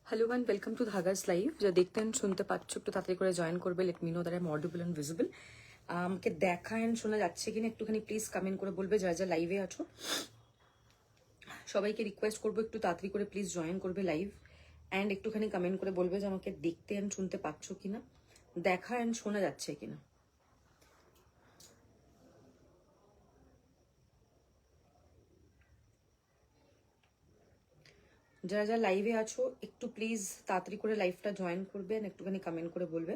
Hello and welcome to Dhagas live. যা দেখতেন শুনতে পাচ্ছ একটু তাড়াতাড়ি করে জয়েন করবে। Let me know that I am audible and visible. আমাকে দেখা অ্যান্ড শোনা যাচ্ছে কিনা একটুখানি প্লিজ কমেন্ট করে বলবে। যারা যা লাইভে আছো সবাইকে রিকোয়েস্ট করবো একটু তাড়াতাড়ি করে প্লিজ জয়েন করবে লাইভ, অ্যান্ড একটুখানি কমেন্ট করে বলবে যে আমাকে দেখতে অ্যান্ড শুনতে পাচ্ছ কিনা, দেখা অ্যান্ড শোনা যাচ্ছে কিনা। যারা যারা লাইভে আছো একটু প্লিজ তাড়াতাড়ি করে লাইভটা জয়েন করবে, একটুখানি কমেন্ট করে বলবে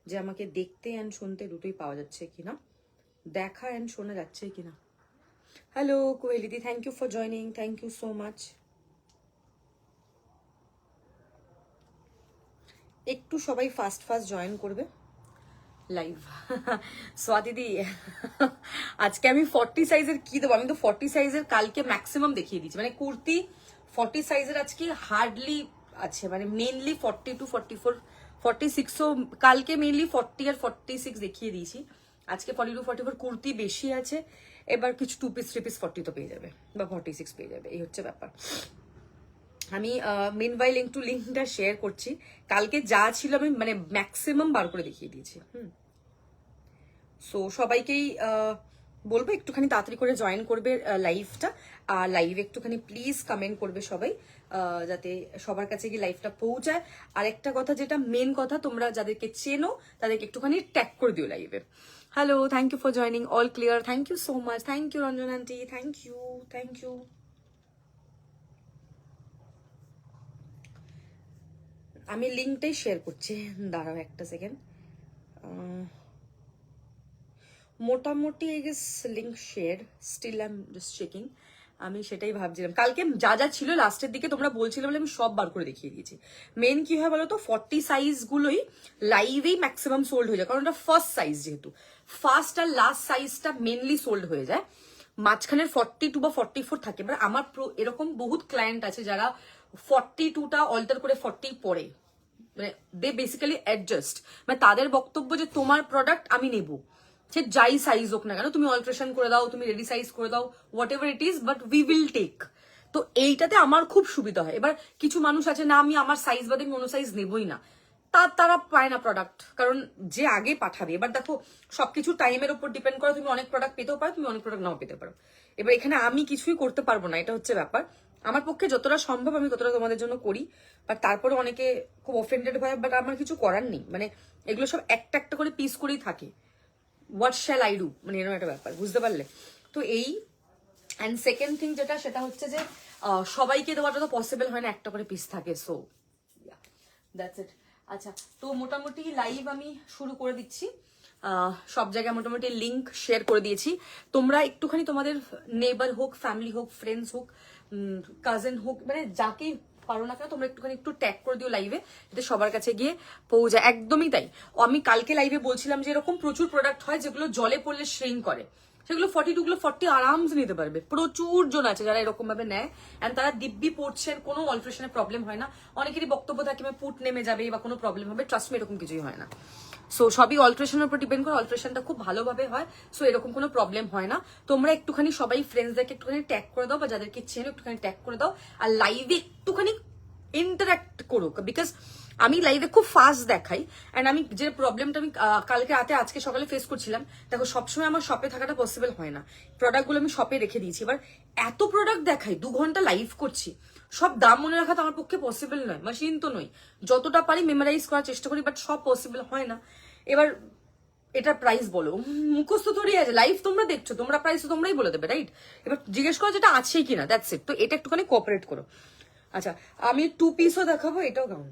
যে আমাকে দেখতে অ্যান্ড শুনতে দুটোই পাওয়া যাচ্ছে কিনা, দেখা অ্যান্ড শোনা যাচ্ছে কিনা। হ্যালো কোয়েলিদি, thank you for joining, thank you so much. একটু সবাই ফাস্ট ফাস্ট জয়েন করবে লাইভ। স্বাদিদি আজকে আমি 40 সাইজের কি দেবো? আমি তো 40 সাইজের কালকে ম্যাক্সিমাম দেখিয়ে দিচ্ছি, মানে কুর্তি 40 সাইজের আজকে হার্ডলি আছে, মানে মেনলি 40 টু 44 46ও কালকে মেনলি 40 আর 46 দেখিয়ে দিয়েছি। আজকে 40 টু 44 কুর্তি বেশি আছে, এবার কিছু 2 পিস 3 পিস 40 তো পেয়ে যাবে বা 46 পেয়ে যাবে, এই হচ্ছে ব্যাপার। আমি মিনওয়াইল একটু লিঙ্কটা শেয়ার করছি। কালকে যা ছিল আমি মানে ম্যাক্সিমাম বার করে দেখিয়ে দিয়েছি। সো সবাইকেই বলবো একটুখানি তাড়াতাড়ি করে জয়েন করবে লাইভটা, আর লাইভে একটুখানি প্লিজ কমেন্ট করবে সবাই, যাতে সবার কাছে গিয়ে লাইভটা পৌঁছায়। আর একটা কথা, যেটা মেন কথা, তোমরা যাদেরকে চেনো তাদেরকে একটুখানি ট্যাগ করে দিও লাইভে। Hello, thank you for joining, all clear, thank you so much, thank you Ranjan aunty, thank you, thank you. আমি লিঙ্কটাই শেয়ার করছি, দাঁড়াও একটা সেকেন্ড। মোটামুটি I guess link share, still I am just checking. আমি সেটাই ভাবছিলাম, কালকে যা যা ছিল লাস্টের দিকে তোমরা বলছিলে বলে আমি সব বার করে দেখিয়ে দিয়েছি। মেন কি হয় বলো তো, 40 সাইজগুলোই লাইভেই ম্যাক্সিমাম সোল্ড হয়ে যায়, কারণ ওটা ফার্স্ট সাইজ, যেহেতু ফার্স্ট আর লাস্ট সাইজটা মেনলি সোল্ড হয়ে যায়। মাঝখানের 42 বা 44 থাকে। এবার আমার এরকম বহুত ক্লায়েন্ট আছে যারা 42টা অল্টার করে 40 পরে, মানে দে বেসিক্যালি অ্যাডজাস্ট, মানে তাদের বক্তব্য যে তোমার প্রোডাক্ট আমি নেবো, সে যাই সাইজ হোক না কেন, তুমি অল্টারেশন করে দাও, তুমি রেডি সাইজ করে দাও, whatever it is, but we will take. তো এইটাতে আমার খুব সুবিধা হয়। এবার কিছু মানুষ আছে, না আমি আমার সাইজ বাদে আমি অন্য সাইজ নেবই না, তারা পায় না প্রোডাক্ট, কারণ যে আগে পাঠাবে। এবার দেখো সবকিছু টাইমের উপর ডিপেন্ড করে, তুমি অনেক প্রোডাক্ট পেতেও পারো, তুমি অনেক প্রোডাক্ট নাও পেতে পারো। এবার এখানে আমি কিছুই করতে পারবো না, এটা হচ্ছে ব্যাপার। আমার পক্ষে যতটা সম্ভব আমি ততটা তোমাদের জন্য করি, বাট তারপরে অনেকে খুব অফেন্ডেড হয়, বাট আমার কিছু করার নেই। মানে এগুলো সব একটা একটা করে পিস করেই থাকে। হোয়াট শ্যাল আই ডু, মানে এরকম একটা ব্যাপার, বুঝতে পারলে? তো এই অ্যান্ড সেকেন্ড থিং যেটা, সেটা হচ্ছে যে সবাইকে দেওয়াটা তো পসিবল হয় না, একটা করে পিস থাকে। So that's it. আচ্ছা, তো মোটামুটি লাইভ আমি শুরু করে দিচ্ছি। সব জায়গায় মোটামুটি লিঙ্ক শেয়ার করে দিয়েছি। তোমরা একটুখানি তোমাদের নেবার হোক, ফ্যামিলি হোক, ফ্রেন্ডস হোক, কাজিন হোক, মানে যাকেই পারো না কেন, তোমরা একটুখানি একটু ট্যাগ করে দিও লাইভে, যাতে সবার কাছে গিয়ে পৌঁছায়। একদমই তাই। আমি কালকে লাইভে বলছিলাম যে এরকম প্রচুর প্রোডাক্ট হয় যেগুলো জলে পড়লে শ্রিঙ্ক করে, সেগুলো 42 গুলো 40 আরামসে নিতে পারবে। প্রচুর জন আছে যারা এরকম ভাবে নেয়, এন্ড তারা দিব্যি পড়ছে, কোনো অল্টারেশনের প্রবলেম হয় না। অনেকেরই বক্তব্য থাকে পুট নেমে যাবে বা কোনো প্রবলেম হবে, ট্রাস্ট মি এরকম কিছুই হয় না। সো সবই অল্টারেশনের উপর ডিপেন্ড করে, অল্টারেশনটা খুব ভালোভাবে হয়। সো এরকম কোনো প্রবলেম হয় না। তোমরা একটুখানি সবাই ফ্রেন্ডসদেরকে একটুখানি ট্যাগ করে দাও, বা যাদেরকে চেনো একটুখানি ট্যাগ করে দাও, আর লাইভে একটুখানি ইন্টারাক্ট করো, বিকজ আমি লাইভে খুব ফাস্ট দেখাই, অ্যান্ড আমি যে প্রবলেমটা আমি কালকে রাতে আজকে সকালে ফেস করছিলাম, দেখো সবসময় আমার শপে থাকাটা পসিবল হয় না, প্রোডাক্টগুলো আমি শপে রেখে দিয়েছি। এবার এত প্রোডাক্ট দেখাই, 2 ঘন্টা লাইভ করছি, সব দাম মনে রাখা তো আমার পক্ষে পসিবল নয়, মেশিন তো নই, যতটা পারি মেমোরাইজ করার চেষ্টা করি, বাট সব পসিবল হয় না। এবার এটা প্রাইস বলো, মুখস্থ থোড়ি আছে, লাইভ তোমরা দেখছো, তোমরা প্রাইস তো তোমরাই বলে দেবে, রাইট? এবার জিজ্ঞেস করো যেটা আছেই কিনা, দ্যাটস ইট। তো এটা একটুখানি কোঅপারেট করো। আচ্ছা, আমি 2 পিসও দেখাবো, এটাও গাউন।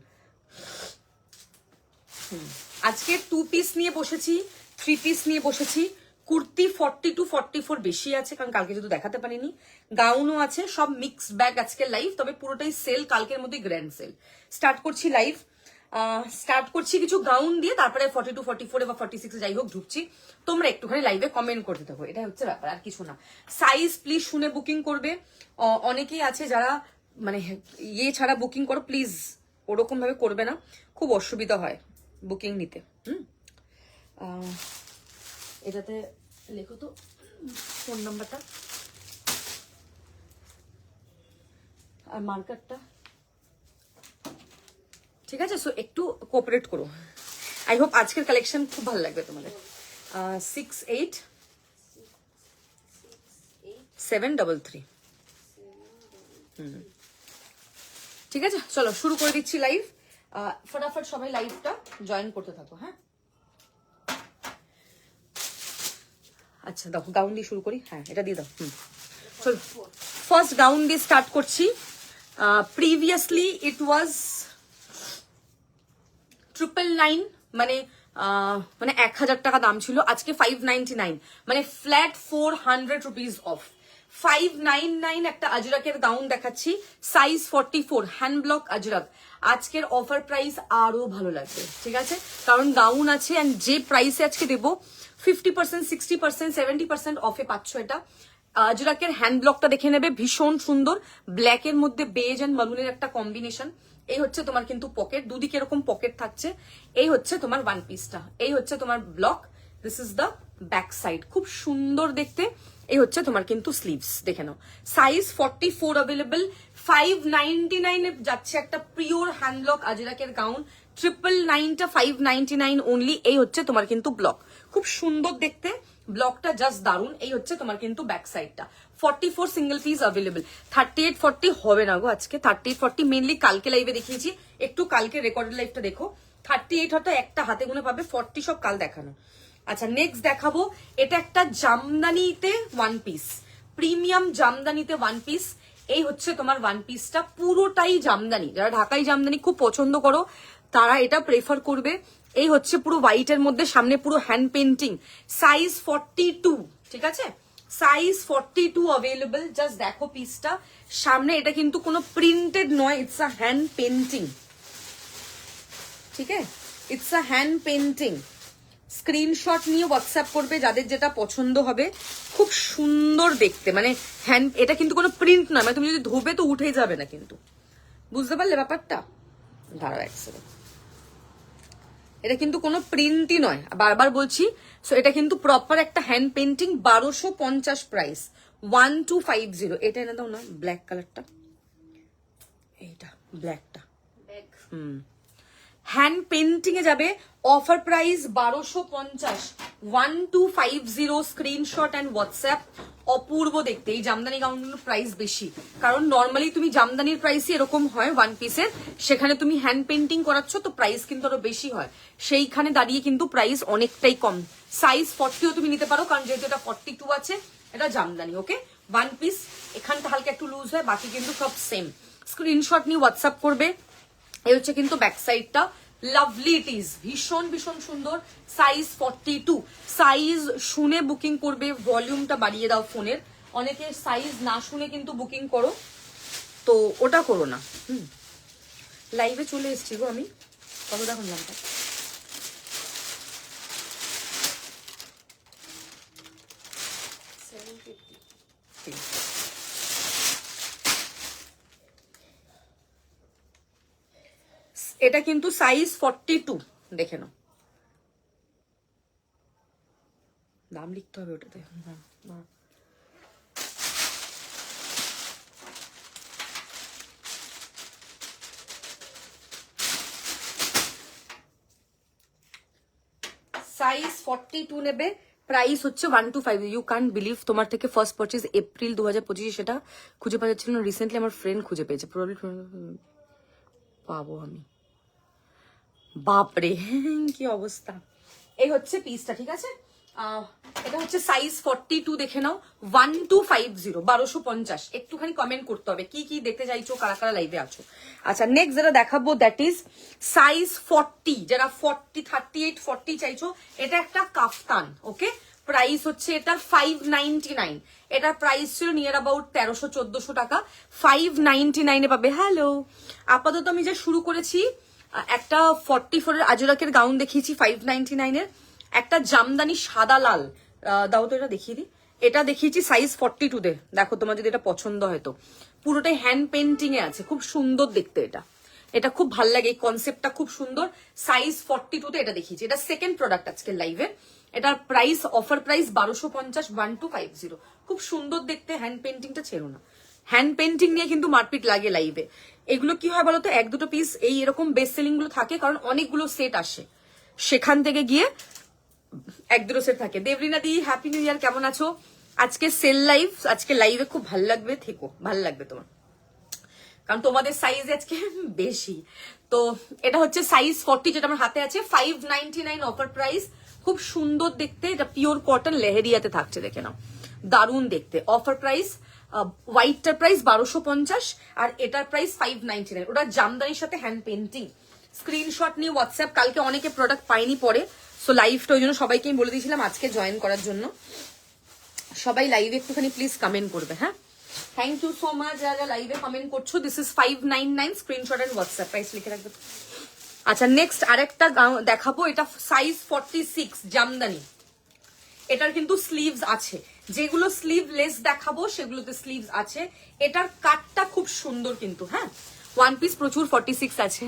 আজকে 2 পিস নিয়ে বসেছি, 3 পিস নিয়ে বসেছি। কুর্তি 40 to 44 বেশি আছে, কারণ কালকে যদি দেখাতে পারিনি। গাউনও আছে, সব মিক্সড ব্যাগ আজকে লাইভ, তবে পুরোটাই সেল, কালকের মধ্যে গ্র্যান্ড সেল। স্টার্ট করছি লাইভ, স্টার্ট করছি কিছু গাউন দিয়ে, তারপরে 40 to 44 বা 46 যাই হোক ঢুকছি। তোমরা একটুখানি লাইভে কমেন্ট করতে থাকো, এটা হচ্ছে ব্যাপার, আর কিছু না। সাইজ প্লিজ শুনে বুকিং করবে। অনেকেই আছে যারা মানে ইয়ে ছাড়া বুকিং করো, প্লিজ ওরকম ভাবে করবে না, খুব অসুবিধা হয় বুকিং নিতে। এটাতে লেখো তো ফোন নাম্বারটা আর মার্কারটা, ঠিক আছে? সো একটু কোঅপারেট করো। আই হোপ আজকের কালেকশন খুব ভালো লাগবে তোমাদের। 687333। ঠিক আছে, চলো শুরু করে দিচ্ছি লাইভ। ফটাফট সবাই লাইভটা জয়েন করতে থাকো, হ্যাঁ? আচ্ছা দেখো, গাউন দিয়ে শুরু করি। হ্যাঁ, এটা দিয়ে দাও। চলো, ফার্স্ট গাউন দিয়ে স্টার্ট করছি। প্রিভিয়াসলি ইট ওয়াজ 999, মানে 1000 টাকা দাম ছিল, আজকে 599, মানে ফ্ল্যাট 400 রুপিস অফ। 599 একটা আজরাকের গাউন দেখাচ্ছি, সাইজ 44, হ্যান্ড ব্লক আজরাক। আজকের অফার প্রাইস আরো ভালো লাগবে, ঠিক আছে? কারণ গাউন আছে, এন্ড যে প্রাইসে আজকে দেবো 50%, 60%, 70% অফে পাচ্ছ এটা। আজরাকের হ্যান্ড ব্লকটা দেখে নেবে, ভীষণ সুন্দর, ব্ল্যাকের মধ্যে বেজ এন্ড মারুনের একটা কম্বিনেশন। এই হচ্ছে তোমার কিন্তু পকেট, দুদিকে এরকম পকেট থাকছে। এই হচ্ছে তোমার ওয়ান পিসটা, এই হচ্ছে তোমার block, this is the back side, খুব সুন্দর দেখতে। এই হচ্ছে তোমার কিন্তু স্লিভস, দেখে নাও। Size 44 available. 599 এ যাচ্ছে একটা পিওর হ্যান্ডব্লক আজরাকের গাউন। 999টা 599 অনলি। এই হচ্ছে তোমার কিন্তু ব্লক, খুব সুন্দর দেখতে, ব্লকটা জাস্ট দারুন। এই হচ্ছে তোমার কিন্তু ব্যাক সাইডটা। 44 সিঙ্গেল পিস অ্যাভেলেবল। 38 40 হবে না গো আজকে, 38 40 মেনলি কালকে লাইভে দেখিয়েছি, একটু কালকে রেকর্ডেড লাইভটা দেখো। 38 হয়তো একটা হাতে গুনে পাবে, 40 সব কাল দেখানো। আচ্ছা, নেক্সট দেখাবো, এটা একটা জামদানিতে ওয়ান পিস, প্রিমিয়াম জামদানিতে ওয়ান পিস। এই হচ্ছে তোমার ওয়ান পিসটা, পুরোটাই জামদানি। যারা ঢাকাই জামদানি খুব পছন্দ করো তারা এটা প্রেফার করবে। এই হচ্ছে পুরো হোয়াইটের মধ্যে, সামনে পুরো হ্যান্ড পেন্টিং। সাইজ 42, ঠিক আছে? Size 42 available. জাস্ট দেখো পিসটা, সামনে এটা কিন্তু কোনো প্রিন্টেড নয়, ইটস আ হ্যান্ড পেন্টিং, ঠিক আছে? It's a hand painting. Screenshot নিয়ে হোয়াটসঅ্যাপ করবে যাদের যেটা পছন্দ হবে। খুব সুন্দর দেখতে, মানে হ্যান্ড, এটা কিন্তু কোনো প্রিন্ট নয়, মানে তুমি যদি ধোবে তো উঠে যাবে না কিন্তু, বুঝতে পারলে ব্যাপারটা? দাঁড়াও এক সেকেন্ড, এটা কিন্তু কোনো প্রিন্টই নয়, বারবার বলছি। সো এটা কিন্তু প্রপার একটা হ্যান্ড পেন্টিং। 1250 প্রাইস, 1250। এটা এনে দাও না, ব্ল্যাক কালারটা, এইটা ব্ল্যাকটা। হ্যান্ড পেন্টিং এ যাবে, offer price 1250, 1250। Screenshot and WhatsApp. অপূর্ব দেখতে। এই জামদানি গাউনগুলোর প্রাইস বেশি, কারণ নর্মালি তুমি জামদানির প্রাইসই এরকম হয় ওয়ান পিসের, সেখানে তুমি হ্যান্ড পেন্টিং করাচ্ছ তো প্রাইস কিন্তু আরো বেশি হয়, সেইখানে দাঁড়িয়ে কিন্তু প্রাইস অনেকটাই কম। সাইজ 40ও তুমি নিতে পারো, কারণ যেহেতু এটা 42 আছে, এটা জামদানি। ওকে, ওয়ান পিস, এখানটা হালকা একটু লুজ হয়, বাকি কিন্তু সব সেম। স্ক্রিনশট নিয়ে হোয়াটসঅ্যাপ করবে। এই হচ্ছে কিন্তু ব্যাক সাইডটা, লাভলি ইট ইজ, ভীষণ ভীষণ সুন্দর। সাইজ 42। সাইজ শুনে বুকিং করবে, ভলিউমটা বাড়িয়ে দাও ফোনের। অনেকে সাইজ না শুনে কিন্তু বুকিং করো, তো ওটা করো না। লাইভে চলে এসছি গো আমি, কত দেখুন নামটা। এটা কিন্তু সাইজ 42, দেখে নাও। দাম লিখতে হবে ওটাতে। সাইজ 42 নেবে, প্রাইস হচ্ছে 125। ইউ ক্যান বিলিভ, তোমার থেকে ফার্স্ট পারচেজ এপ্রিল 2025, সেটা খুঁজে পাওয়া যাচ্ছিল না। রিসেন্টলি আমার ফ্রেন্ড খুঁজে পেয়েছে, প্রবাবলি পাবো আমি। বাপরে কি অবস্থা। এই হচ্ছে পিসটা, ঠিক আছে। এটা হচ্ছে সাইজ 42, দেখে নাও। 1250, 1250। একটুখানি কমেন্ট করতে হবে কি কি দেখতে চাইছো, কারা কারা লাইভে আছো। আচ্ছা, নেক্সট যেটা দেখাবো দ্যাট ইজ সাইজ 40, যারা 40, 38, 40 চাইছো। এটা একটা কাফতান, ওকে। প্রাইস হচ্ছে এটা 599। এটার প্রাইস ছিল নিয়ার অ্যাবাউট 1300-1400 টাকা। 599 পাবে। হ্যালো, আপাতত আমি যে শুরু করেছি, একটা 44-এর আজরাকের গাউন দেখিয়েছি 599-এর, একটা জামদানি সাদা লাল, দাও তো এটা দেখিয়ে দিই। এটা দেখিয়েছি সাইজ 42-তে। দেখো তোমার যদি এটা পছন্দ হয় তো, পুরোটাই হ্যান্ড পেন্টিং এ আছে, খুব সুন্দর দেখতে। এটা খুব ভাল লাগে, এই কনসেপ্টটা খুব সুন্দর। সাইজ 42-তে এটা দেখিয়েছি। এটা সেকেন্ড প্রোডাক্ট আজকে লাইভে। এটার প্রাইস, অফার প্রাইস 1250, 1250। খুব সুন্দর দেখতে, হ্যান্ড পেন্টিংটা ছেড়ো না। হ্যান্ড পেন্টিং নিয়ে কিন্তু মারপিট লাগে লাইভে। এগুলো কি হয় বলতো, এক দুটো পিস এই এরকম বেস্ট সেলিং গুলো থাকে, কারণ অনেকগুলো সেট আসে, সেখান থেকে গিয়ে এক দুটো সেট থাকে। দেবরিনা দি, হ্যাপি নিউ ইয়ার, কেমন আছো? আজকে সেল লাইভ, আজকে লাইভে খুব ভাল লাগবে, থেকো, ভাল লাগবে তোমার, কারণ তোমাদের সাইজ আজকে বেশি। তো এটা হচ্ছে সাইজ 40, যেটা আমার হাতে আছে, 599 অফার প্রাইস। খুব সুন্দর দেখতে, এটা পিওর কটন লেহেরিয়াতে থাকছে, দেখে নাও, দারুণ দেখতে। অফার প্রাইস, হোয়াইটটার প্রাইস 1250 আর এটার প্রাইস 599। ওটা জামদানির সাথে হ্যান্ড পেন্টিং। স্ক্রিনশট নিয়ে হোয়াটসঅ্যাপ, কালকে অনেকে প্রোডাক্ট পাইনি পরে, সো লাইভটা ওই জন্য সবাইকে আমি বলে দিয়েছিলাম আজকে জয়েন করার জন্য। সবাই লাইভে একটুখানি প্লিজ কমেন্ট করবে, হ্যাঁ। থ্যাংক ইউ সো মাচ যারা লাইভে কমেন্ট করছো। This is 599, screenshot and WhatsApp price লিখে রাখবে। আচ্ছা, নেক্সট আরেকটা দেখাবো, এটা সাইজ 46, জামদানি। এটার কিন্তু স্লিভস আছে, যেগুলো স্লিভলেস দেখাবো সেগুলোতে স্লিভস আছে। এটার কাটটা খুব সুন্দর কিন্তু, হ্যাঁ। ওয়ান পিস প্রচুর 46 আছে,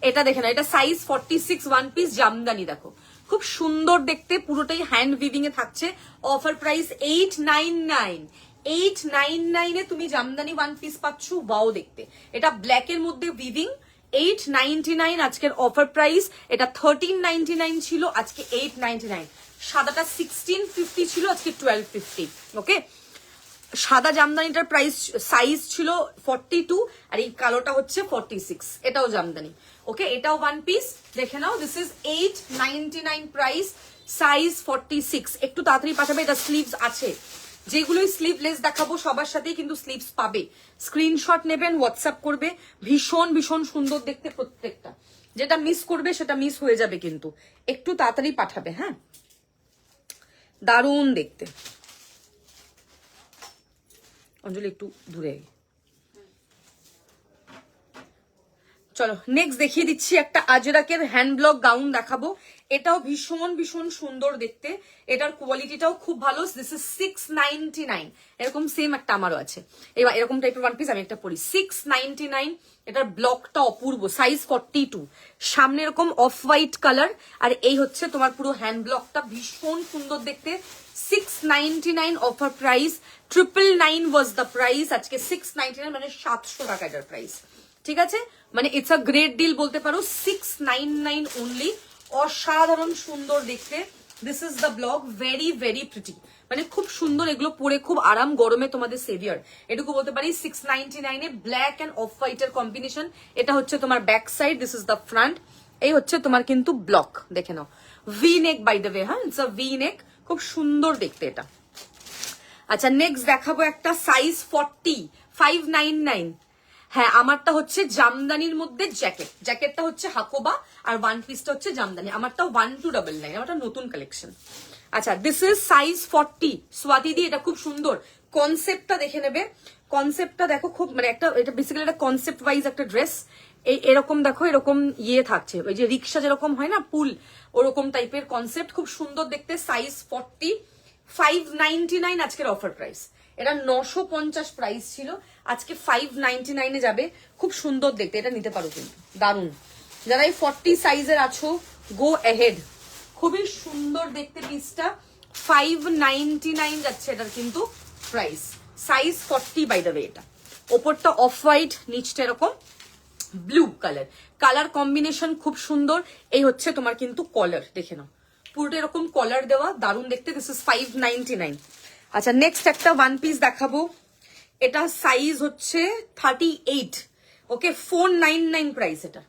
এটা দেখে না, এটা সাইজ 46, ওয়ান পিস জামদানি। দেখো খুব সুন্দর দেখতে, পুরোটাই হ্যান্ড উইভিং এ থাকছে। Offer price 899। 899 তুমি জামদানি ওয়ান পিস পাচ্ছ, ওয়াও দেখতে। এটা ব্ল্যাক এর মধ্যে উইভিং, 899 আজকের অফার প্রাইস। এটা 1399 ছিল, আজকে 899। সাদাটা 1650 ছিল, আজকে 1250, ওকে। সাদা জামদানিটার প্রাইস, সাইজ ছিল 42 আর এই কালোটা হচ্ছে 46, এটাও জামদানি, ওকে। এটাও ওয়ান পিস, দেখে নাও। This is 899 price, size 46। একটু তাড়াতাড়ি পাঠাবে, এটা স্লিভস আছে। যেগুলোই স্লিভলেস দেখাবো সবার সাথেই কিন্তু স্লিভস পাবে। স্ক্রিনশট নেবেন, হোয়াটসঅ্যাপ করবে। ভীষণ ভীষণ সুন্দর দেখতে প্রত্যেকটা, যেটা মিস করবে সেটা মিস হয়ে যাবে, কিন্তু একটু তাড়াতাড়ি পাঠাবে, হ্যাঁ। দারুণ দেখতে। অঞ্জলি একটু দূরে, চলো নেক্সট দেখিয়ে দিচ্ছি একটা আজরাকের হ্যান্ড ব্লক গাউন দেখাবো। এটাও ভীষণ ভীষণ সুন্দর দেখতে, এটার কোয়ালিটিটাও খুব ভালো। This is 699। এরকম সেম একটা আমারও আছে, এবার এরকম টাইপের ওয়ান পিস আমি একটা পরি, 699। এটার ব্লকটা অপূর্ব, সাইজ 42, সামনে এরকম অফ হোয়াইট কালার, আর এই হচ্ছে তোমার পুরো হ্যান্ড ব্লকটা, ভীষণ সুন্দর দেখতে। 699 offer price, 999 was the price. আজকে 699 মানে 700 টাকা এটার প্রাইস, ঠিক আছে। মানে ইটস আ গ্রেট ডিল বলতে পারো। 699 অনলি, অসাধারণ সুন্দর দেখতে। This is the blog, very very pretty, মানে খুব সুন্দর। এগুলো পরে খুব আরাম, গরমে তোমাদের সেভিয়ার, এটুকু বলতে পারি। 699 এ ব্ল্যাক অ্যান্ড অফ হোয়াইট এর কম্বিনেশন। এটা হচ্ছে তোমার back side, this is the front. এই হচ্ছে তোমার কিন্তু ব্লক, দেখে নাও। V neck by the way, হ্যাঁ, ইটস আ ভি নেক, খুব সুন্দর দেখতে এটা। আচ্ছা, নেক্সট দেখাবো একটা সাইজ 40, 599। হ্যাঁ, আমারটা হচ্ছে জামদানির মধ্যে জ্যাকেট, জ্যাকেটটা হচ্ছে হাকোবা আর ওয়ান পিসটা হচ্ছে জামদানি। আমারটা 1299, আমারটা নতুন কালেকশন। আচ্ছা, দিস ইজ সাইজ 40, স্বাতি দি, এটা খুব সুন্দর। কনসেপ্টটা দেখে নেবে, কনসেপ্টটা দেখো, খুব মানে একটা, এটা বেসিক্যালি একটা কনসেপ্ট ওয়াইজ একটা ড্রেস। এরকম দেখো, এরকম ইয়ে থাকছে, ওই যে রিক্সা যেরকম হয় না, পুল, ওরকম টাইপের কনসেপ্ট, খুব সুন্দর দেখতে। সাইজ 40, 599 আজকের অফার প্রাইস। এটা 950 প্রাইস ছিল, আজকে 599 এ যাবে। খুব সুন্দর দেখতে, এটা নিতে পারো কিন্তু, দারুন। যারা এই 40 সাইজের আছো, গো অ্যাহেড। খুবই সুন্দর দেখতে পিসটা, 599 যাচ্ছে এটার কিন্তু price. Size 40 by the way. এটা ওপরটা অফ হোয়াইট, নিচটা এরকম ব্লু কালার, কালার কম্বিনেশন খুব সুন্দর। এই হচ্ছে তোমার কিন্তু কলার, দেখে নাও, পুরোটা এরকম কলার দেওয়া, দারুণ দেখতে। This is 599। আচ্ছা নেক্সট একটা ওয়ান পিস দেখাবো, এটা সাইজ হচ্ছে 38, ওকে 499 প্রাইস। এটা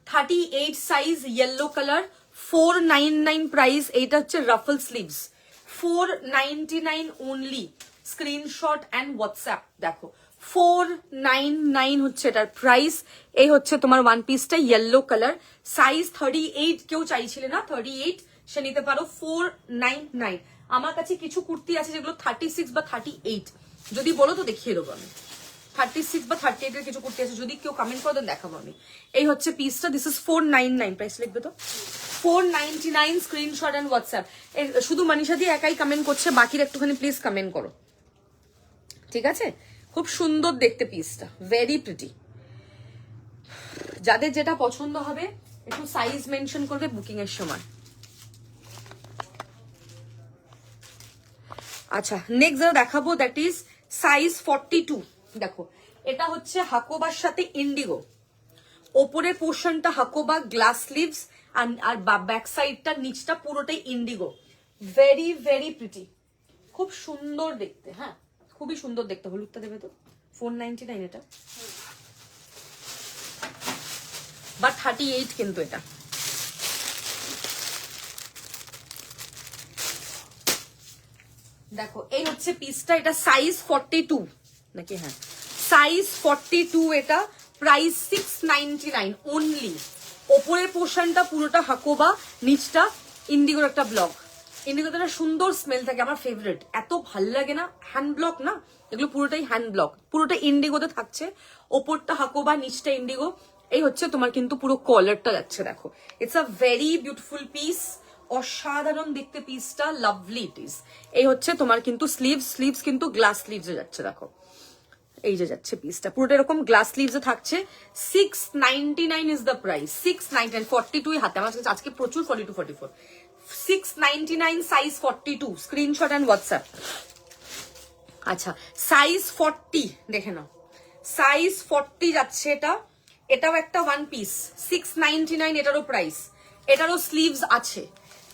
38 সাইজ, ইয়েলো কালার, 499 প্রাইস। এইটা হচ্ছে raffle sleeves, 499 only. Screenshot and WhatsApp দেখো, 499 হচ্ছে এটার প্রাইস। এই হচ্ছে তোমার ওয়ান পিসটা, ইয়েলো কালার, সাইজ 38। কেউ চাইছিলে না 38, সে নিতে পারো 499। আমার কাছে কিছু কুর্তি আছে যেগুলো 36 বা 38, যদি বলো তো দেখিয়ে দেবো আমি। 36 বা 38 এর কিছু কুর্তি আছে, যদি কেউ কমেন্ট করে দেন দেখাবো আমি। এই হচ্ছে পিসটা, দিস ইজ 499 প্রাইস। লিখবে তো 499, স্ক্রিনশট এন্ড হোয়াটসঅ্যাপ। শুধু মনীষা দিয়ে একাই কমেন্ট করছে, বাকির একটুখানি প্লিজ কমেন্ট করো, ঠিক আছে? খুব সুন্দর দেখতে পিসটা, ভেরি প্রিটি। যাদের যেটা পছন্দ হবে একটু সাইজ মেনশন করবে বুকিং এর সময়। আচ্ছা নেক্সট যেটা দেখাবো দ্যাট ইজ সাইজ 42। দেখো এটা হচ্ছে হাকোবার সাথে ইন্ডিগো, ওপরের পোর্শনটা হাকোবা, গ্লাস স্লিভস, আর ব্যাক সাইডটা নিচটা পুরোটাই ইন্ডিগো। ভেরি ভেরি প্রিটি, খুব সুন্দর দেখতে। হ্যাঁ খুবই সুন্দর দেখতে। হলুদটা দেবে তো, 499 এটা, বা 38 কিন্তু এটা। দেখো এই হচ্ছে পিসটা, এটা সাইজ 42 নাকি? হ্যাঁ সাইজ 42। এটা প্রাইস 699 অনলি। ওপরের পোর্শনটা পুরোটা হাকোবা, নিচটা ইন্ডিগোর একটা ব্লক। ইন্ডিগোতে একটা সুন্দর স্মেল থাকে, আমার ফেভারিট, এত ভাল লাগে না। হ্যান্ড ব্লক না এগুলো, পুরোটাই হ্যান্ড ব্লক, পুরোটা ইন্ডিগোতে থাকছে। ওপরটা হাকোবা, নিচটা ইন্ডিগো। এই হচ্ছে তোমার কিন্তু পুরো কলারটা যাচ্ছে, দেখো it's a very beautiful piece, অসাধারণ দেখতে পিসটা, লাভলি ইট ইজ। এই হচ্ছে তোমার কিন্তু স্লিভস কিন্তু গ্লাস স্লিভসে যাচ্ছে, দেখো এই যে যাচ্ছে পিসটা, পুরোটা এরকম গ্লাস স্লিভসে থাকছে। 699 ইজ দ্য প্রাইস, 699। 42 হাতে আমার কাছে আজকে প্রচুর, 42 44, 699 সাইজ 42, স্ক্রিনশট এন্ড হোয়াটসঅ্যাপ। আচ্ছা সাইজ 40 দেখে নাও, সাইজ 40 যাচ্ছে এটা। এটাও একটা ওয়ান পিস, 699 এটারও প্রাইস। এটারও স্লিভস আছে,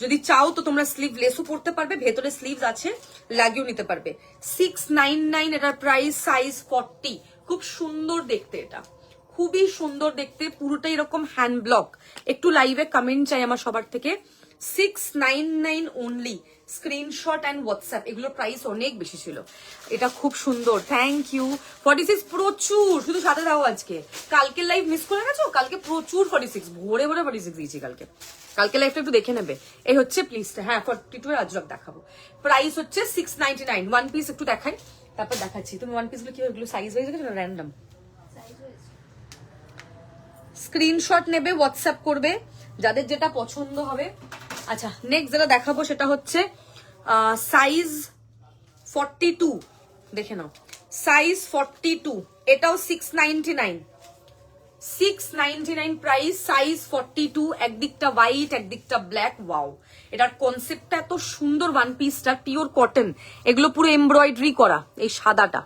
যদি চাও তো তোমরা স্লিভ লেসও পড়তে পারবে, ভেতরে স্লিভস আছে, লাগিয়েও নিতে পারবে। 699 এটার প্রাইস, সাইজ 40। খুব সুন্দর দেখতে, এটা খুবই সুন্দর দেখতে, পুরোটাই এরকম হ্যান্ড ব্লক। একটু লাইভে কমেন্ট চাই আমার সবার থেকে। 699 অনলি, স্ক্রিনশট অ্যান্ড হোয়াটসঅ্যাপ। এগুলোর প্রাইস অনেক বেশি ছিল, এটা খুব সুন্দর। Thank you. 46 প্রচুর, শুধু সাথে দাও আজকে। কালকে লাইভ মিস করে গেছো, কালকে প্রচুর 46, ভোরে ভোরে 46 দিয়েছি কালকে লাইভটা একটু দেখে নেবে। এই হচ্ছে প্লিজটা, হ্যাঁ 42 এর আজরাক দেখাবো। প্রাইস হচ্ছে 699। ওয়ান পিস একটু দেখাই, তারপর দেখাচ্ছি। তুমি ওয়ান পিস গুলো কি এগুলো সাইজ ওয়াইজ দেখেছো না র্যান্ডম? স্ক্রিনশট নেবে, হোয়াটসঅ্যাপ করবে যাদের যেটা পছন্দ হবে। আচ্ছা নেক্সট যেটা দেখাবো সেটা হচ্ছে সাইজ 42, দেখে নাও সাইজ 42। এটাও 699, 699 প্রাইস, সাইজ 42। একদিকটা হোয়াইট একদিকটা ব্ল্যাক, ওয়াও। এটার কনসেপ্টটা এত সুন্দর, ওয়ান পিসটা পিওর কটন, এগুলো পুরো এমব্রয়ডারি করা। এই সাদাটা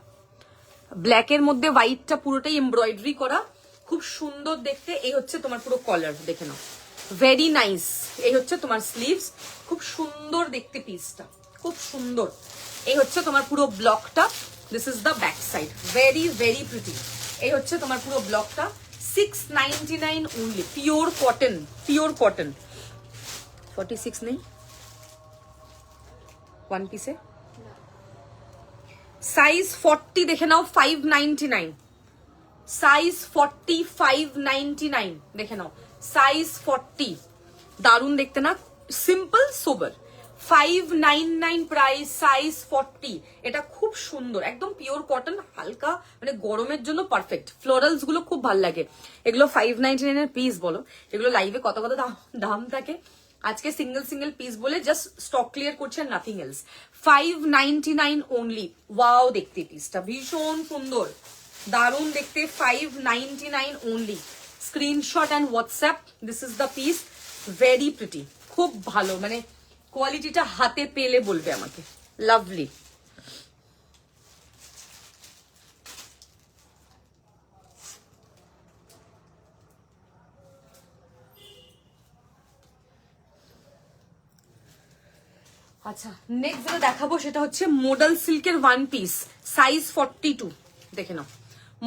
ব্ল্যাকের মধ্যে হোয়াইটটা পুরোটাই এমব্রয়ডারি করা, খুব সুন্দর দেখতে। এই হচ্ছে তোমার পুরো কলার, দেখে নাও, ভেরি নাইস। এই হচ্ছে তোমার স্লিভস, খুব সুন্দর দেখতে পিসটা, খুব সুন্দর। এই হচ্ছে তোমার পুরো ব্লকটা, this is the back side, very very pretty. এই হচ্ছে তোমার পুরো ব্লকটা, 699 only, pure cotton, pure cotton. 46 নেই ওয়ান পিসে, সাইজ 40 দেখে নাও, 599, সাইজ 40, 599 দেখে নাও, সাইজ 40। দারুণ দেখতে না, সিম্পল সোবার। 599 প্রাইস, সাইজ 40। এটা খুব সুন্দর, একদম পিওর কটন, হালকা মানে গরমের জন্য পারফেক্ট। ফ্লোরালস গুলো খুব ভালো লাগে। এগুলো 599 এর পিস বলো, এগুলো লাইভে কত কত দাম থাকে। আজকে সিঙ্গেল সিঙ্গেল পিস বলে জাস্ট স্টক ক্লিয়ার করছে, নাথিং এলস। 599 অনলি, ওয়াও দেখতে পিসটা ভীষণ সুন্দর, দারুণ দেখতে। 599 only, screenshot and WhatsApp. This is the piece, very pretty, খুব ভালো, মানে কোয়ালিটিটা হাতে পেলে বলবে আমাকে, লাভলি। আচ্ছা নেক্সট যেটা দেখাবো সেটা হচ্ছে মোডাল সিল্কের ওয়ান পিস, সাইজ 42। দেখে নাও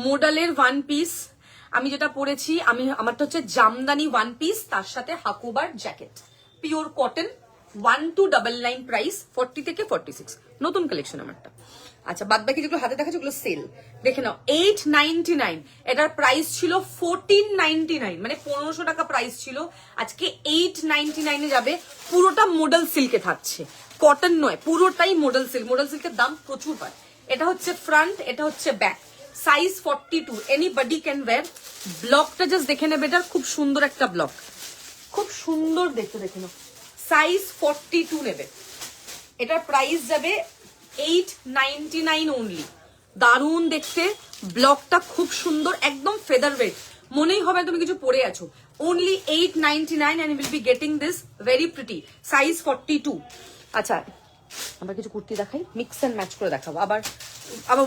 মোডালের ওয়ান পিস। আমি যেটা পরেছি, আমারটা হচ্ছে জামদানি ওয়ান পিস, তার সাথে হাকোবার জ্যাকেট, পিওর কটন, 1299 প্রাইস, 40 থেকে 46, নতুন কালেকশন আমারটা। আচ্ছা বাদ বাকি যেগুলো হাতে দেখাচ্ছে ওগুলো সেল। দেখে নাও 899, এটার প্রাইস ছিল 1499, মানে 1500 টাকা প্রাইস ছিল, আজকে 899 যাবে। পুরোটা মোডাল সিল্কে থাকছে, কটন নয়, পুরোটাই মোডাল সিল্ক। মোডাল সিল্কের দাম প্রচুর হয়। এটা হচ্ছে ফ্রন্ট, এটা হচ্ছে back, size 42, anybody can wear. ব্লকটা জাস্ট দেখে নেবে, এটা খুব সুন্দর একটা ব্লক, খুব সুন্দর দেখতে। দেখে নাও সাইজ 42 নেবে, এটার প্রাইস যাবে 899 অনলি। দারুন দেখতে, ব্লকটা খুব সুন্দর, একদম ফেদার ওয়েট, মনেই হবে তুমি কিছু পরে আছো। Only 899 and you will be getting this very pretty, size 42। আচ্ছা আবার কিছু কুর্তি দেখাই, মিক্স এন্ড ম্যাচ করে দেখাবো। আবার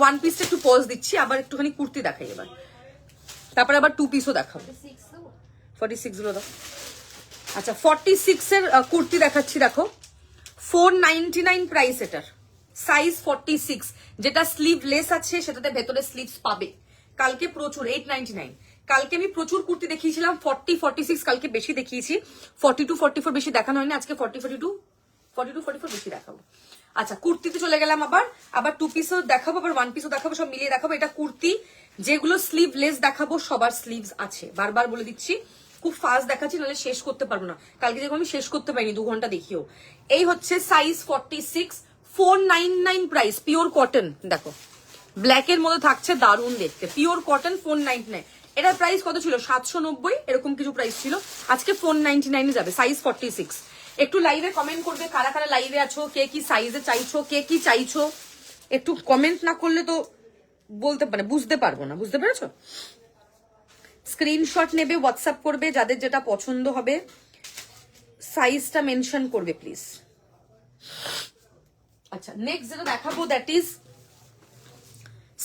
ওয়ান পিসটা একটু পজ দিচ্ছি, আবার একটুখানি কুর্তি দেখাই এবার, তারপরে আবার টু পিসও দেখাবো। 46 গুলো দাও। আচ্ছা 46 এর কুর্তি দেখাচ্ছি, দেখো 499 প্রাইস এটার, সাইজ 46, যেটা স্লিভলেস আছে সেটাতে ভেতরে স্লিভস পাবে। কালকে প্রচুর 899, কালকে আমি প্রচুর কুর্তি দেখিয়েছিলাম 40 46, কালকে বেশি দেখিয়েছি 42 44 বেশি দেখানো হয়নি, আজকে 40 42 42 44 বেশি দেখাবো। আচ্ছা কুর্তিতে চলে গেলাম, আবার টু পিসও দেখাবো, আবার ওয়ান পিসও দেখাবো, সব মিলিয়ে দেখাবো। এটা কুর্তি, যেগুলো স্লিভলেস দেখাবো সবার স্লিভস আছে, বারবার বলে দিচ্ছি, খুব ফাস্ট দেখাচ্ছি নাহলে শেষ করতে পারবো না। কালকে যেরকম আমি শেষ করতে পারিনি, 2 ঘন্টা দেখিও। এই হচ্ছে সাইজ 46, 499 প্রাইস, পিওর কটন। দেখো ব্ল্যাক এর মধ্যে থাকছে, দারুন দেখতে, পিওর কটন, 499। এটার প্রাইস কত ছিল, 790 এরকম কিছু প্রাইস ছিল, আজকে 499 যাবে, সাইজ 46। একটু লাইভে কমেন্ট করবে কারা কারা লাইভে আছো, কে কি সাইজে চাইছো, কে কি চাইছো, একটু কমেন্ট না করলে তো বলতে পারে, বুঝতে পারবো না, বুঝতে পেরেছো? স্ক্রিনশট নেবে, হোয়াটসঅ্যাপ করবে, যাদের যেটা পছন্দ হবে সাইজটা মেনশন করবে প্লিজ। আচ্ছা নেক্সট যেটা দেখাবো দ্যাট ইজ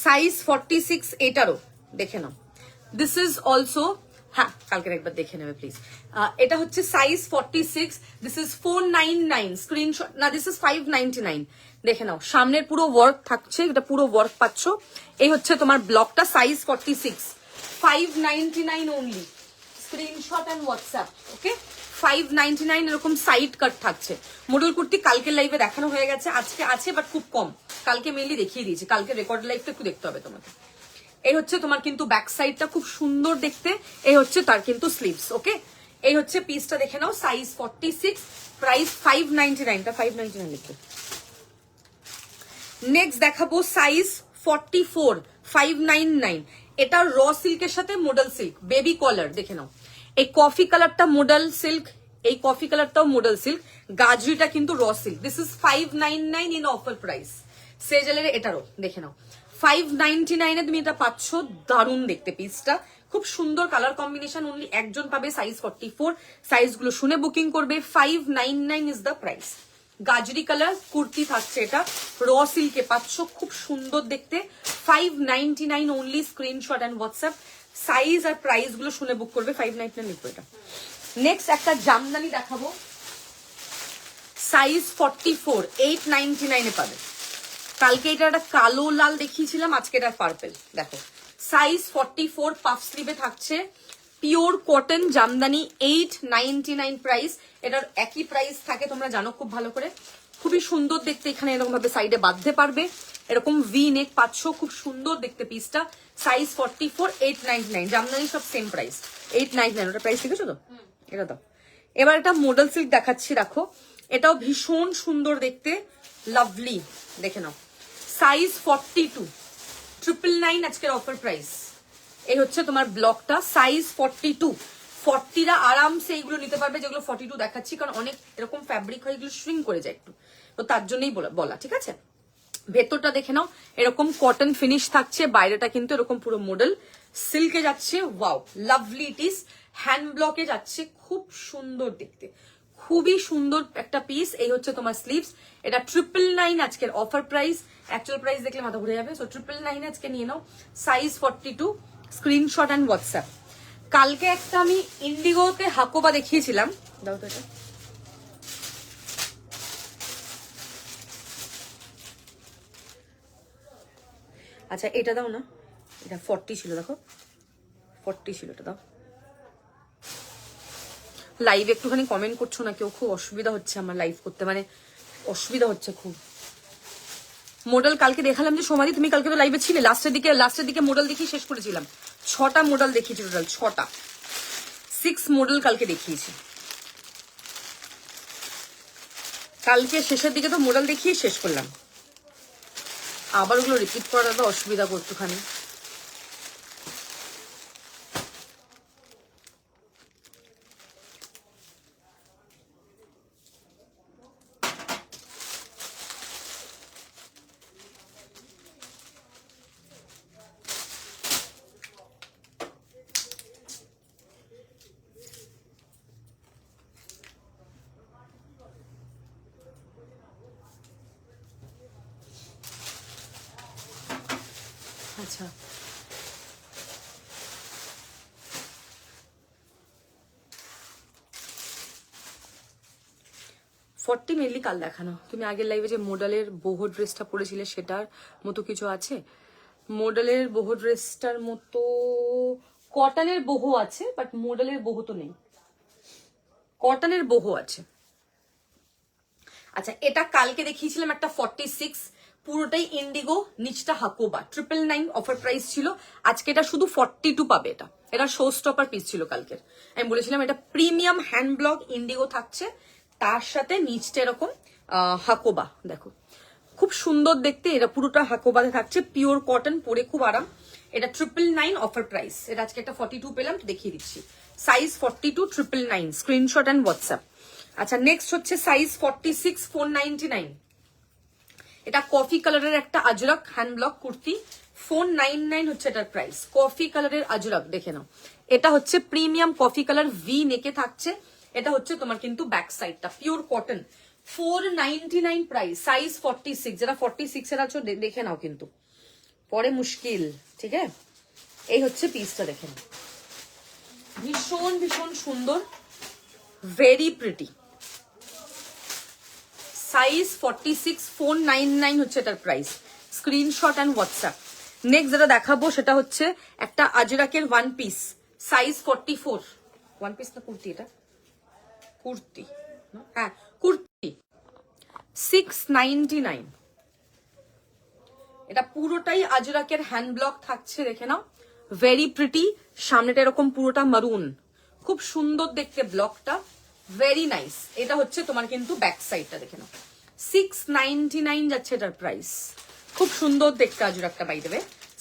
সাইজ 46, এটারও দেখে নাও। দিস ইজ অলসো, হ্যাঁ কালকের একবার দেখে নেবে প্লিজ। এটা হচ্ছে সাইজ 46, দিস ইজ 499, স্ক্রিনশট না, দিস ইজ 599। দেখে নাও সামনের পুরো ওয়ার্ক থাকছে, এটা পুরো ওয়ার্ক পাচ্ছ। এই হচ্ছে তোমার ব্লকটা, size 46, 599 only, screenshot and WhatsApp. Okay 599 এরকম সাইড কাট থাকছে। মডেল কুর্তি কালকের লাইভে দেখানো হয়ে গেছে, আজকে আছে বাট খুব কম, কালকে মেনলি দেখিয়ে দিয়েছি, কালকে রেকর্ড লাইভটা একটু দেখতে হবে তোমাকে। এই হচ্ছে তোমার কিন্তু ব্যাক সাইডটা খুব সুন্দর দেখতে, এই হচ্ছে তার কিন্তু স্লিভস। ওকে এই হচ্ছে পিসটা, দেখে নাও, সাইজ 46, প্রাইস 599, টা 599 লিখবে। নেক্সট দেখাবো সাইজ 44, 599। এটা র সিল্কের সাথে মোডাল সিল্ক, বেবি কলার। দেখে নাও এই কফি কালারটা মোডাল সিল্ক, এই কফি কালারটাও মোডাল সিল্ক, গাজরিটা কিন্তু raw silk. This is 599 in offer price. সেজেলের এটারও দেখে নাও 599 এ তুমি এটা পাচ্ছ, দারুণ দেখতে পিসটা, খুব সুন্দর কালার কম্বিনেশন, অনলি একজন পাবে, সাইজ 44। সাইজ গুলো শুনে বুকিং করবে, 599 ইজ দ্য প্রাইস। গাজরি কালার কুর্তি থাকছে, এটা র সিল্কে পাচ্ছ, খুব সুন্দর দেখতে, 599 only, screenshot and WhatsApp, size আর প্রাইস গুলো শুনে বুক করবে, 599 লিখবো এটা। নেক্সট একটা জামদানি দেখাবো, সাইজ 44, 899 এ পাবে। কালকে এটা একটা কালো লাল দেখিয়েছিলাম, আজকে এটা পার্পল। দেখো সাইজ 44, পাফ স্লিভে থাকছে, পিওর কটন জামদানি, 899 প্রাইস। এটার একই প্রাইস থাকে, তোমরা জানো খুব ভালো করে, খুবই সুন্দর দেখতে। এখানে এরকম ভাবে সাইডে বাঁধতে পারবে, এরকম ভি নেক পাচ্ছ, খুব সুন্দর দেখতে পিসটা, সাইজ 44, 899। জামদানি সব সেম প্রাইস, 899। ওটা প্রাইস দেখেছো তো, এটা দাও। এবার এটা মডেল সিল্ক দেখাচ্ছি, রাখো, এটাও ভীষণ সুন্দর দেখতে, লাভলি। দেখে নাও সাইজ 42, 999 আজকের অফার প্রাইস। এই হচ্ছে তোমার ব্লকটা, সাইজ 42। 40রা আরামসে এইগুলো নিতে পারবে, যেগুলো 42 দেখাচ্ছি, কারণ অনেক এরকম ফ্যাব্রিক হয়, এগুলো শ্রিঙ্ক করে যায় একটু, তো তার জন্যই বলা, ঠিক আছে। ভেতরটা দেখে নাও, এরকম কটন ফিনিশ থাকছে, বাইরেটা কিন্তু এরকম পুরো মডেল সিল্কে যাচ্ছে, wow lovely it is. Hand ব্লকে যাচ্ছে, খুব সুন্দর দেখতে, খুবই সুন্দর একটা পিস। এই হচ্ছে তোমার স্লিভস, এটা 999 আজকের অফার প্রাইস। অ্যাকচুয়াল প্রাইস দেখলে মাথা ঘুরে যাবে, সো 999 আজকে নিয়ে নাও, সাইজ 42, স্ক্রিনশট এন্ড হোয়াটসঅ্যাপ। কালকে একটা আমি ইন্ডিগোতে হাকোবা দেখিয়েছিলাম, দাও তো এটা, আচ্ছা এটা দাও না, এটা 40 ছিল, দেখো 40 ছিল, এটা দাও। লাইভ একটুখানি কমেন্ট করছো না কেউ, খুব অসুবিধা হচ্ছে আমার লাইভ করতে, মানে অসুবিধা হচ্ছে খুব। মডেল কালকে দেখালাম যে সমাধি, তুমি কালকে তো লাইভে ছিলে, লাস্টের দিকে মডেল দেখিয়ে শেষ করেছিলাম। 6টা মডেল দেখিয়েছি টোটাল, 6টা 6 মডেল কালকে দেখিয়েছি। কালকে শেষের দিকে তো মডেল দেখিয়ে শেষ করলাম, আবার ওগুলো রিপিট করাটা অসুবিধা করতোখানি। আচ্ছা 40 মেনলি কাল দেখানো। তুমি আগের লাইভে যে মডেলের বহু ড্রেসটা পরেছিলে সেটার মতো কিছু আছে? মডেলের বহু ড্রেসটার মতো কটনের বহু আছে, বাট মডেলের বহু তো নেই, কটনের বহু আছে। আচ্ছা এটা কালকে দেখিয়েছিলাম একটা 46, পুরোটাই ইন্ডিগো, নিচটা হাকোবা, 999 অফার প্রাইস ছিল। আজকে এটা শুধু 42 পাবে। এটা শো স্টপার পিস ছিল কালকের। আমি বলেছিলাম এটা প্রিমিয়াম হ্যান্ড ব্লক ইন্ডিগো থাকছে, তার সাথে নিচটা এরকম হাকোবা, দেখো খুব সুন্দর দেখতে। এটা পুরোটা হাকোবাতে থাকছে, পিওর কটন, পরে খুব আরাম। এটা 999 অফার প্রাইস। এটা আজকে একটা 42 পেলাম, তো দেখিয়ে দিচ্ছি। Size 42, 999, screenshot and WhatsApp. আচ্ছা নেক্সট হচ্ছে সাইজ 46, 499। এটা কফি কালারের একটা আজরক হ্যান্ড ব্লক কুর্তি, 499 হচ্ছে এটার প্রাইস। কফি কালারের আজরক দেখে নাও, এটা হচ্ছে প্রিমিয়াম কফি কালার, ভি নেকে থাকছে। এটা হচ্ছে তোমার কিন্তু ব্যাক সাইডটা পিওর কটন, 499 প্রাইস। সাইজ 46, যারা 46 এর আছো দেখে নাও, কিন্তু পরে মুশকিল। ঠিক আছে, এই হচ্ছে পিসটা, দেখে নাও, ভীষণ ভীষণ সুন্দর, ভেরি প্রিটি। সাইজ 46, 499 হচ্ছে এটার price. Screenshot and WhatsApp. Next যেটা দেখাবো সেটা হচ্ছে একটা আজরাকের one piece, size 44। One piece না কুর্তি? এটা কুর্তি, হ্যাঁ কুর্তি, 699। এটা পুরোটাই আজরাকের হ্যান্ড ব্লক থাকছে, দেখে নাও, ভেরি প্রিটি। সামনেটা এরকম পুরোটা মারুন, খুব সুন্দর দেখতে ব্লকটা, ভেরি নাইস। এটা হচ্ছে তোমার কিন্তু ব্যাক সাইডটা, দেখে নাও, 699 যাচ্ছে এটার প্রাইস। খুব সুন্দর দেখতে আজরাকটা, বাই দেবে।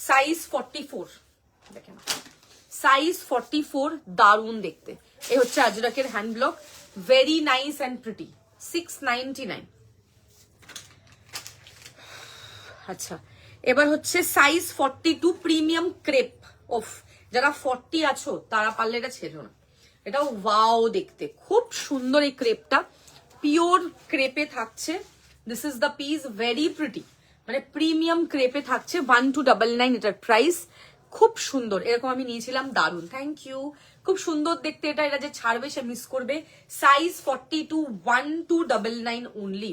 সাইজ 44, দেখে নাও, সাইজ 44, দারুন দেখতে। এই হচ্ছে আজরাকের hand block, very nice and pretty, 699। আচ্ছা এবার হচ্ছে সাইজ 42, প্রিমিয়াম ক্রেপ। অফ, যারা 40 আছো তারা পারলে এটা ছেড়ো না, এটা ওয়াও দেখতে, খুব সুন্দর এই ক্রেপটা, পিওর ক্রেপে থাকছে। This is the piece, very pretty, মানে প্রিমিয়াম ক্রেপে থাকছে, 1299 এটার প্রাইস। খুব সুন্দর, এরকম আমি নিয়েছিলাম, দারুন, থ্যাংক ইউ। খুব সুন্দর দেখতে এটা, এটা যে ছাড়বে সে মিস করবে। Size 42, 1299 only.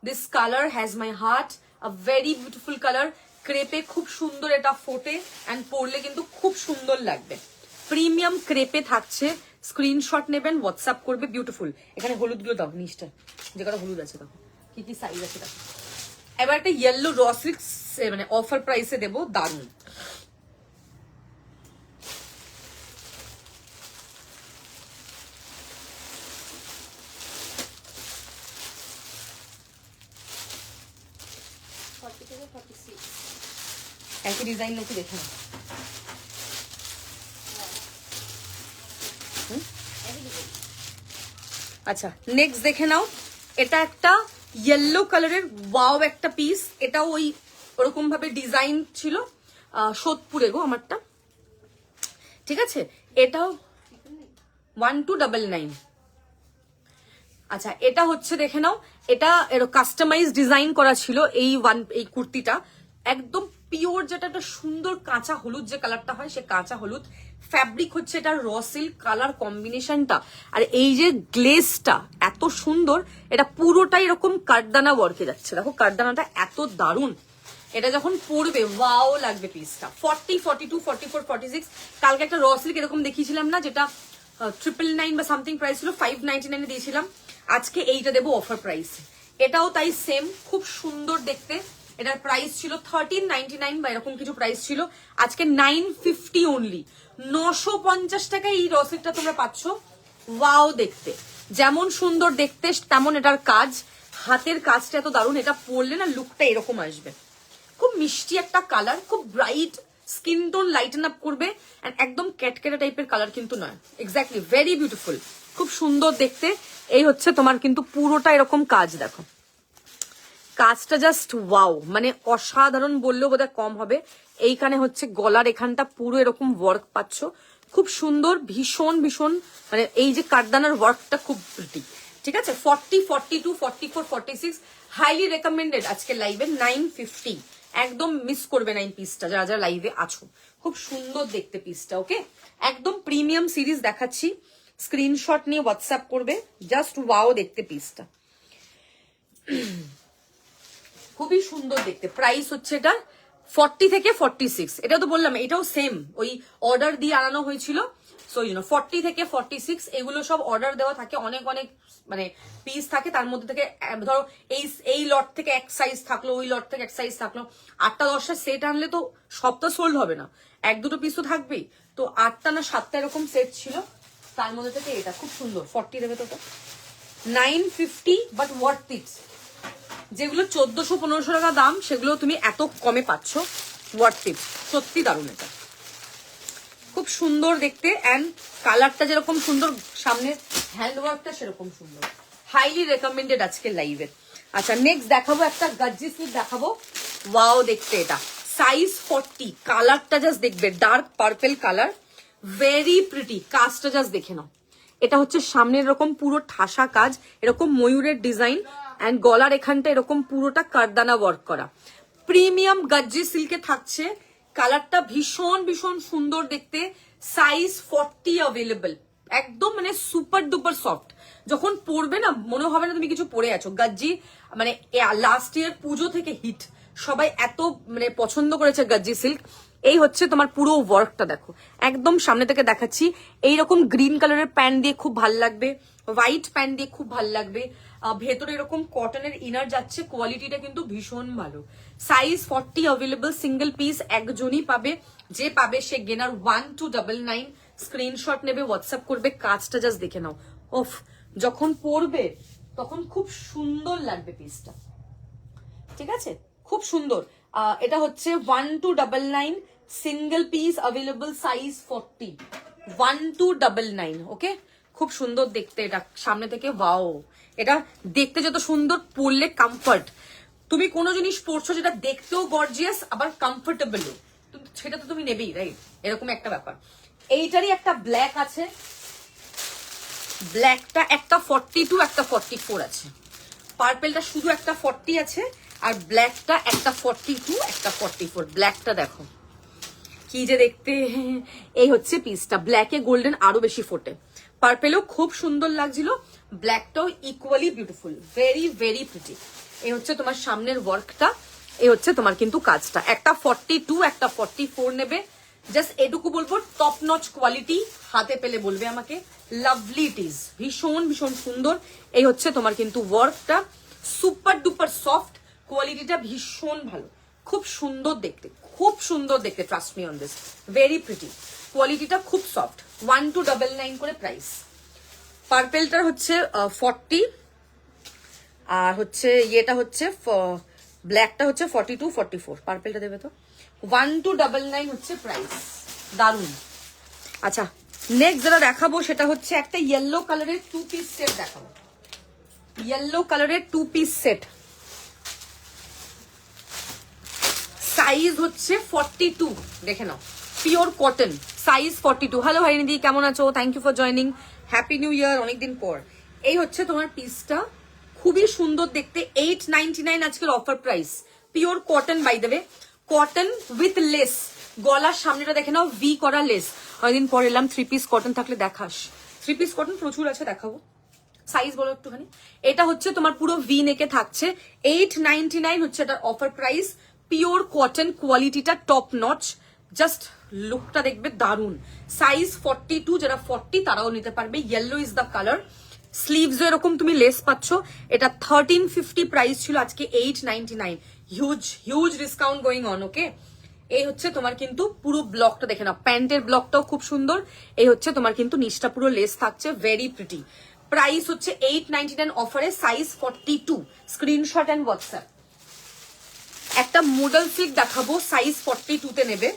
This colour has my heart, a very beautiful colour, ক্রেপে খুব সুন্দর এটা ফোটে, অ্যান্ড পরলে কিন্তু খুব সুন্দর লাগবে। প্রিমিয়াম ক্রেপে থাকছে, স্ক্রিনশট নেবেন, হোয়াটসঅ্যাপ করবে, বিউটিফুল। এখানে হলুদগুলো দাও, নিচটা যে কটা হলুদ আছে দেখো, কি কি সাইজ আছে দেখো। এবার একটা ইয়েলো র সিল্ক, মানে অফার প্রাইসে দেবো, দারুন। একই ডিজাইন নাকি দেখে নাও। আচ্ছা নেক্সট দেখে নাও, এটা একটা ইয়েলো কালারের ওয়াও একটা পিস। এটা ওই ওরকম ভাবে ডিজাইন ছিল, সোদপুরে গো আমারটা, ঠিক আছে। এটাও 1299। আচ্ছা এটা হচ্ছে দেখে নাও, এটা কাস্টমাইজ ডিজাইন করা ছিল এই কুর্তিটা, একদম পিওর, যেটা একটা সুন্দর কাঁচা হলুদ যে কালারটা হয়, সে কাঁচা হলুদ। ফ্যাব্রিক হচ্ছে এটা র সিল্ক, কালার কম্বিনেশনটা আর এই যে গ্লেজটা এত সুন্দর। এটা পুরোটাই এরকম কাঠদানা ওয়ার্কে যাচ্ছে, দেখো কাঠদানাটা এত দারুণ। এটা যখন পরবে ওয়াও লাগবে পিসটা। 40, 42, 44, 46। কালকে একটা র সিল্ক এরকম দেখিয়েছিলাম না, যেটা 999 বা সামথিং প্রাইস ছিল, 599 দিয়েছিলাম। আজকে এইটা দেবো অফার প্রাইস। এটাও তাই সেম, খুব সুন্দর দেখতে। এটার প্রাইস ছিল 1399 বা এরকম কিছু প্রাইস ছিল, আজকে 950 অনলি। 950 টাকায় এই র সিল্কটা তোমরা পাচ্ছ। ওয়াও দেখতে, যেমন সুন্দর দেখতে তেমন এটার কাজ, হাতের কাজটা এত দারুণ। এটা পরলে না লুকটা এরকম আসবে, খুব মিষ্টি একটা কালার, খুব bright, skin tone lighten up করবে। একদম ক্যাটকেটা টাইপের কালার কিন্তু নয়, এক্স্যাক্টলি ভেরি বিউটিফুল, খুব সুন্দর দেখতে। এই হচ্ছে তোমার কিন্তু পুরোটা এরকম কাজ, দেখো কাজটা জাস্ট ওয়াও, মানে অসাধারণ বললেও বোধহয় কম হবে। এইখানে হচ্ছে গলার এখানটা পুরো এরকম ওয়ার্ক পাচ্ছ, খুব সুন্দর, ভীষণ ভীষণ, মানে এই যে কাঠদানার ওয়ার্কটা খুব প্রিটি। ঠিক আছে, 40, 42, 44, 46 হাইলি রেকমেন্ডেড আজকে লাইভে 950। একদম মিস করবে না এই পিসটা যারা যারা লাইভে আছো। খুব সুন্দর দেখতে পিসটা। ওকে, একদম প্রিমিয়াম সিরিজ দেখাচ্ছি, স্ক্রিনশট নিয়ে হোয়াটসঅ্যাপ করবে। জাস্ট ওয়াও দেখতে পিসটা, খুবই সুন্দর দেখতে। প্রাইস হচ্ছে এটা 40 থেকে 46। এটা তো বললাম, এটাও সেম, ওই অর্ডার দিয়ে আনানো হয়েছিল, সো ওই জন্য 40 থেকে 46। এগুলো সব অর্ডার দেওয়া থাকে, অনেক অনেক মানে পিস থাকে, তার মধ্যে থেকে ধরো এই লট থেকে এক সাইজ থাকলো, ওই লট থেকে এক সাইজ থাকলো। 8টা 10টা সেট আনলে তো সবটা সোল্ড হবে না, 1-2 পিস তো থাকবেই। তো 8টা না 7টা এরকম সেট ছিল, তার মধ্যে থেকে এটা খুব সুন্দর। 40 দেবে তো 950, বাট ওয়ার্থ ইট। যেগুলো 1400-1500 টাকা দাম, সেগুলো তুমি এত কমে পাচ্ছ, ওয়ার্থ ইট, সত্যি দারুণ। এটা খুব সুন্দর দেখতে, অ্যান্ড কালারটা যেরকম সুন্দর, সামনের হ্যান্ডওয়ার্কটা সেরকম সুন্দর, হাইলি রেকমেন্ডেড আজকে লাইভে। আচ্ছা, নেক্সট দেখাবো একটা গাজ্জি সিল্ক দেখাবো। ওয়াও দেখতে, এটা সাইজ 40, কালারটা জাস্ট দেখবে, dark purple colour, very pretty. কাজটা জাস্ট দেখে নাও, এটা হচ্ছে সামনের এরকম পুরো ঠাসা কাজ, এরকম ময়ূরের ডিজাইন, অ্যান্ড গলার এখানটা এরকম পুরোটা কারদানা ওয়ার্ক করা। প্রিমিয়াম গাজ্জি সিল্কে থাকছে, কালারটা ভীষণ ভীষণ সুন্দর দেখতে। সাইজ 40 অ্যাভেলেবল, একদম মানে সুপার ডুপার সফট। যখন পরবে না মনে হবে না তুমি কিছু পরে আছো। গাজ্জি মানে লাস্ট ইয়ার পুজো থেকে হিট, সবাই এত মানে পছন্দ করেছে গাজ্জি সিল্ক। এই হচ্ছে তোমার পুরো ওয়ার্কটা দেখো, একদম সামনে থেকে দেখাচ্ছি। এইরকম গ্রিন কালারের প্যান্ট দিয়ে খুব ভাল লাগবে, হোয়াইট প্যান্ট দিয়ে খুব ভাল লাগবে। ভেতরে এরকম কটনের ইনার যাচ্ছে, কোয়ালিটিটা কিন্তু ভীষণ ভালো। সাইজ 40 অ্যাভেলেবল, সিঙ্গেল পিস একজনই পাবে, যে পাবে সে গেনার 1299। স্ক্রিনশট নেবে, হোয়াটসঅ্যাপ করবে। কাজটা জাস্ট দেখে নাও, ওফ, যখন পরবে তখন খুব সুন্দর লাগবে পিসটা। ঠিক আছে, খুব সুন্দর। এটা হচ্ছে 1299, সিঙ্গেল পিস অ্যাভেলেবল, সাইজ 40, 1299। ওকে, খুব সুন্দর দেখতে এটা সামনে থেকে। ওয়াও, এটা দেখতে যত সুন্দর, পরলে কমফর্ট। তুমি কোনো জিনিস পরছো যেটা দেখতেও গর্জিয়াস আবার কমফোর্টেবল, সেটা তো তুমি নেবেই, রাইট? এরকম একটা ব্যাপার। এইটারই একটা ব্ল্যাক আছে, ব্ল্যাকটা একটা 42, একটা 44 আছে। পার্পেলটা শুধু একটা 40 আছে, আর ব্ল্যাকটা একটা 42, একটা 44। ব্ল্যাকটা দেখো কি যে দেখতে, এই হচ্ছে পিসটা। ব্ল্যাকে গোল্ডেন আরো বেশি ফোটে, পার্পেলও খুব সুন্দর লাগছিল, ব্ল্যাকটাও equally beautiful, very very pretty. এই হচ্ছে তোমার সামনের ওয়ার্কটা, এই হচ্ছে তোমার কিন্তু কাজটা। একটা 42, একটা 44 নেবে। জাস্ট এটুকু বলবো, টপ নচ কোয়ালিটি, হাতে পেলে বলবে আমাকে, লাভলি ইট ইজ, ভীষণ ভীষণ সুন্দর। এই হচ্ছে তোমার কিন্তু ওয়ার্কটা, সুপার ডুপার সফট, কোয়ালিটিটা ভীষণ ভালো, খুব সুন্দর দেখতে, খুব সুন্দর দেখতে। Trust me on this, very pretty, কোয়ালিটিটা খুব সফট। 1299 করে প্রাইস। পার্পেলটার হচ্ছে 40, আর হচ্ছে ইয়েটা হচ্ছে ব্ল্যাকটা হচ্ছে 42, 44। পার্পেলটা দেবে তো, 1299 হচ্ছে প্রাইস, দারুন। আচ্ছা, নেক্সট যেটা দেখাবো সেটা হচ্ছে একটা ইয়েলো কালারের 2 পিস সেট দেখাবো। ইয়েলো কালারের 2 পিস সেট, সাইজ হচ্ছে 42, দেখে নাও, পিওর কটন, সাইজ 42। হ্যালো হারিনিদি, কেমন আছো? Thank you for joining, happy new year, অনেকদিন পর। এই হচ্ছে তোমার পিসটা, খুবই সুন্দর দেখতে। 899 আজকের offer price, pure cotton by the way, cotton with lace. গলার সামনেটা দেখে নাও, ভি করা লেস। অনেকদিন পর এলাম, 3 পিস কটন থাকলে দেখাস। 3 পিস কটন প্রচুর আছে, দেখাবো। সাইজ বলো একটুখানি। এটা হচ্ছে তোমার পুরো ভি নেকে থাকছে, 899 হচ্ছে এটার অফার প্রাইস। পিওর কটন, কোয়ালিটিটা টপ নচ, জাস্ট লুকটা দেখবে দারুন। সাইজ 42, যারা 40 তারাও নিতে পারবে। Yellow is the colour. Sleeves এরকম তুমি লেস পাচ্ছ। এটা 1350 প্রাইস ছিল, আজকে 899। Huge huge discount going on. Okay, এই হচ্ছে তোমার কিন্তু পুরো ব্লকটা দেখে নাও, প্যান্টের ব্লকটাও খুব সুন্দর। এই হচ্ছে তোমার কিন্তু নিচটা পুরো লেস থাকছে, ভেরি প্রিটি। প্রাইস হচ্ছে 899 অফারে, সাইজ 42। Screenshot and WhatsApp. একটা মডেল সিল্ক দেখাবো, সাইজ 42 তে নেবে।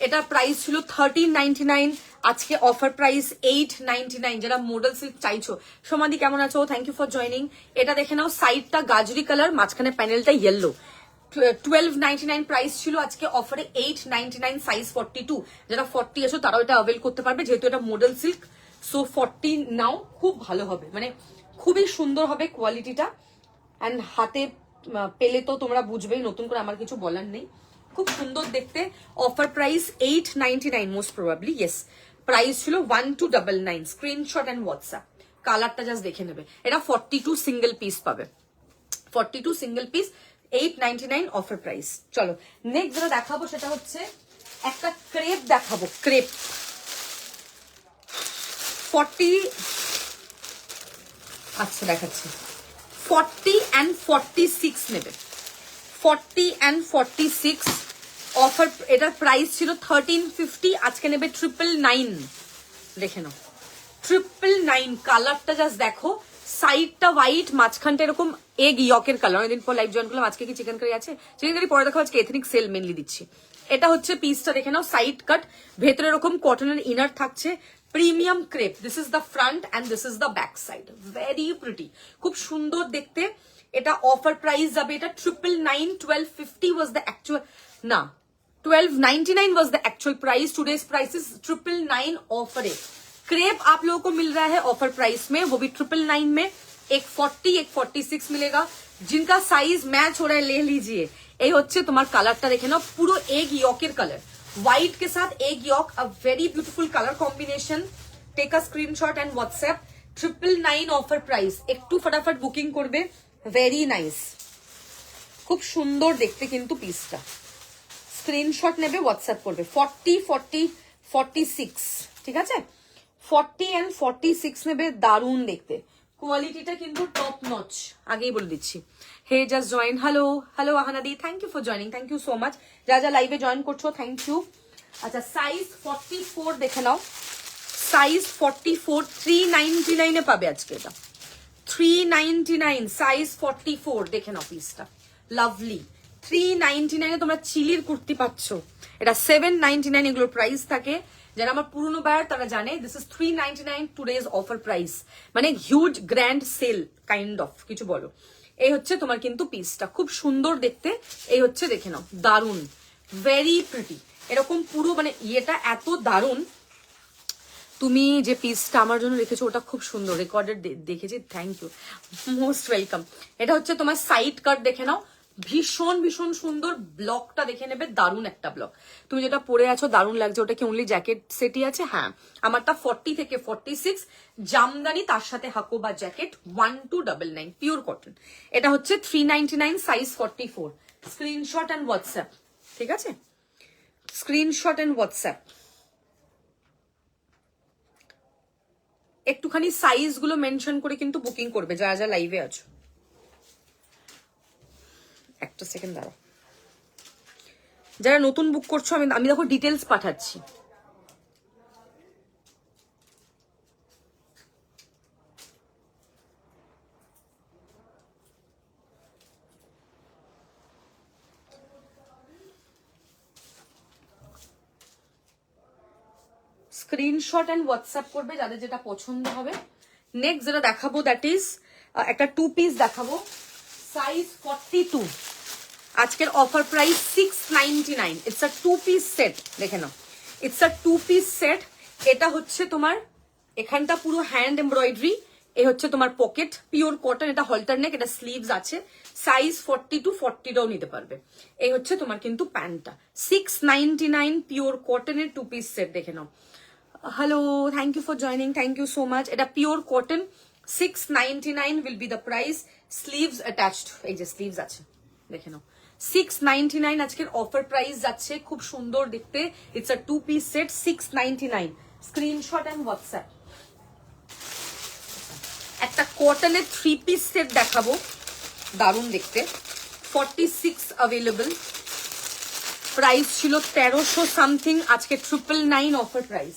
এটা প্রাইস ছিল 1399, আজকে অফার প্রাইস 899। যারা মডেল সিল্ক চাইছো, সমাধি কেমন আছো, থ্যাংক ইউ ফর জয়নিং। এটা দেখে নাও, সাইডটা গাজরি কালার, মাঝখানে প্যানেলটা ইয়েলো। 1299 প্রাইস ছিল, আজকে অফারে 899, সাইজ 42। যারা 40 আছো তারাও এটা অ্যাভেল করতে পারবে, যেহেতু এটা মডেল সিল্ক। সো 40 নাও, খুব ভালো হবে, মানে খুবই সুন্দর হবে কোয়ালিটিটা। অ্যান্ড হাতে পেলে তো তোমরা বুঝবেই, নতুন করে আমার কিছু বলার নেই। খুব সুন্দর দেখতে। Offer price 899 most probably, yes. Price ছিল 1299। Screenshot and WhatsApp. কালারটা জাস্ট দেখে নেবে। এটা 42 সিঙ্গেল পিস পাবে, 42 সিঙ্গেল পিস, 899 অফার প্রাইস। চলো নেক্সট যেটা দেখাবো সেটা হচ্ছে একটা ক্রেপ দেখাবো। ক্রেপ 40, আচ্ছা দেখাচ্ছি। 40 and 46 নেবে, 40 and 46 অফার। এটার প্রাইস ছিল 1350, আজকে নেবে 999। দেখে নাও, 999। কালারটা জাস্ট দেখো, সাইডটা হোয়াইট, মাঝখানটা এরকম এগ ইয়কের কালার। অনেকদিন পর লাইভ জয়েন করলাম, আজকে কি চিকেন কারি আছে? চিকেন কারি পরে দেখো, আজকে এথনিক সেল মেনলি দিচ্ছি। এটা হচ্ছে পিসটা দেখে নাও, সাইড কাট, ভেতরে এরকম কটনের ইনার থাকছে। Premium crepe, this is the front and this is the back side, very pretty, খুব সুন্দর দেখতে। এটা অফার প্রাইস যাবে, এটা 999। 1250 ওয়াজ দ্য অ্যাকচুয়াল, না 1299 was the actual price. Today's price is 999 offer है। क्रेप आप लोगों को मिल रहा है ऑफर प्राइस में, वो भी 999 में। एक 40, एक 46 मिलेगा। जिनका साइज मैच हो रहा है ले लीजिए। এই হচ্ছে তোমার কালারটা দেখে নাও, পুরো এগ ইয়কের কালার, হোয়াইট के साथ egg yolk, a very beautiful colour combination. Take a screenshot and WhatsApp. 999 offer price, একটু फटाफट বুকিং করবে। ভেরি নাইস, খুব সুন্দর দেখতে কিন্তু পিসটা। স্ক্রিনশট নেবে, হোয়াটসঅ্যাপ করবে। 40, 40, 46, ঠিক আছে? 40 and 46 নেবে, দারুণ দেখতে। কোয়ালিটিটা কিন্তু টপ নচ, আগেই বলে দিচ্ছি। Hey just join, hello hello আহানাদি, thank you for joining, thank you so much. যা যা লাইভে জয়েন করছো, থ্যাংক ইউ। আচ্ছা, সাইজ 44 দেখে নাও, সাইজ 44, 399 এ পাবে আজকে এটা। 399, সাইজ 44, দেখে নাও পিসটা, লাভলি। 399 এ তোমরা চিলির কুর্তি পাচ্ছ। এটা 799 এগুলোর প্রাইস থাকে। যারা আমার পুরনো বায়ার তারা জানে, this is 399 today's offer price, মানে huge grand sale kind of কিছু বলো। এই হচ্ছে তোমার কিন্তু পিসটা, খুব সুন্দর দেখতে। এই হচ্ছে দেখে নাও, দারুন, ভেরি প্রিটি। এরকম পুরো মানে ইয়েটা এত দারুন। তুমি যে পিসটা আমার জন্য রেখেছো ওটা খুব সুন্দর, রেকর্ডেড দেখেছি, থ্যাংক ইউ, মোস্ট ওয়েলকাম। এটা হচ্ছে তোমার সাইড কাট দেখে নাও, ভীষণ ভীষণ সুন্দর। ব্লকটা দেখে নেবে, দারুন একটা ব্লক। তুমি যেটা পরে আছো দারুন লাগছে। ওটা কি অনলি জ্যাকেট সেটই আছে? হ্যাঁ, আমারটা 40 থেকে 46, জামদানি তার সাথে হাকো বা জ্যাকেট, 1299, পিওর কটন। এটা হচ্ছে 399, সাইজ 44। স্ক্রিনশট অ্যান্ড হোয়াটসঅ্যাপ, ঠিক আছে? Screenshot and WhatsApp. একটুখানি সাইজ গুলো মেনশন করে কিন্তু বুকিং করবে যারা যারা লাইভে আছো। একটা সেকেন্ড দাঁড়াও, যারা নতুন বুক করছো আমি দেখো ডিটেলস পাঠাচ্ছি। স্ক্রিনশট এন্ড হোয়াটসঅ্যাপ করবে যাদের যেটা পছন্দ হবে। নেক্সট যেটা দেখাবো দ্যাট ইজ একটা 2 পিস দেখাবো, সাইজ 42। আজকের offer price 699। It's a 2 piece set, দেখে নাও, ইটস আ 2 পিস সেট। এটা হচ্ছে তোমার এখানটা পুরো হ্যান্ড এমব্রয়ডারি, এ হচ্ছে তোমার পকেট, পিওর কটন। এটা হলটার নেক, এটা স্লিভস আছে। সাইজ 42, 40টাও নিতে পারবে। এই হচ্ছে তোমার কিন্তু প্যান্টটা। 699 পিওর কটনের 2 পিস সেট, দেখে নাও। Hello, thank you for joining, thank you so much. এটা pure cotton, 699 will be the price. Sleeves attached, এই যে স্লিভস আছে, দেখে নাও। 699 আজকের অফার প্রাইস যাচ্ছে, খুব সুন্দর দেখতে। It's a 2 piece set, 699। Screenshot and WhatsApp. একটা কটনের 3 পিস সেট দেখাবো, দারুণ দেখতে। 46 অ্যাভেলেবল, প্রাইস ছিল 1300 সামথিং, আজকে 999 offer price.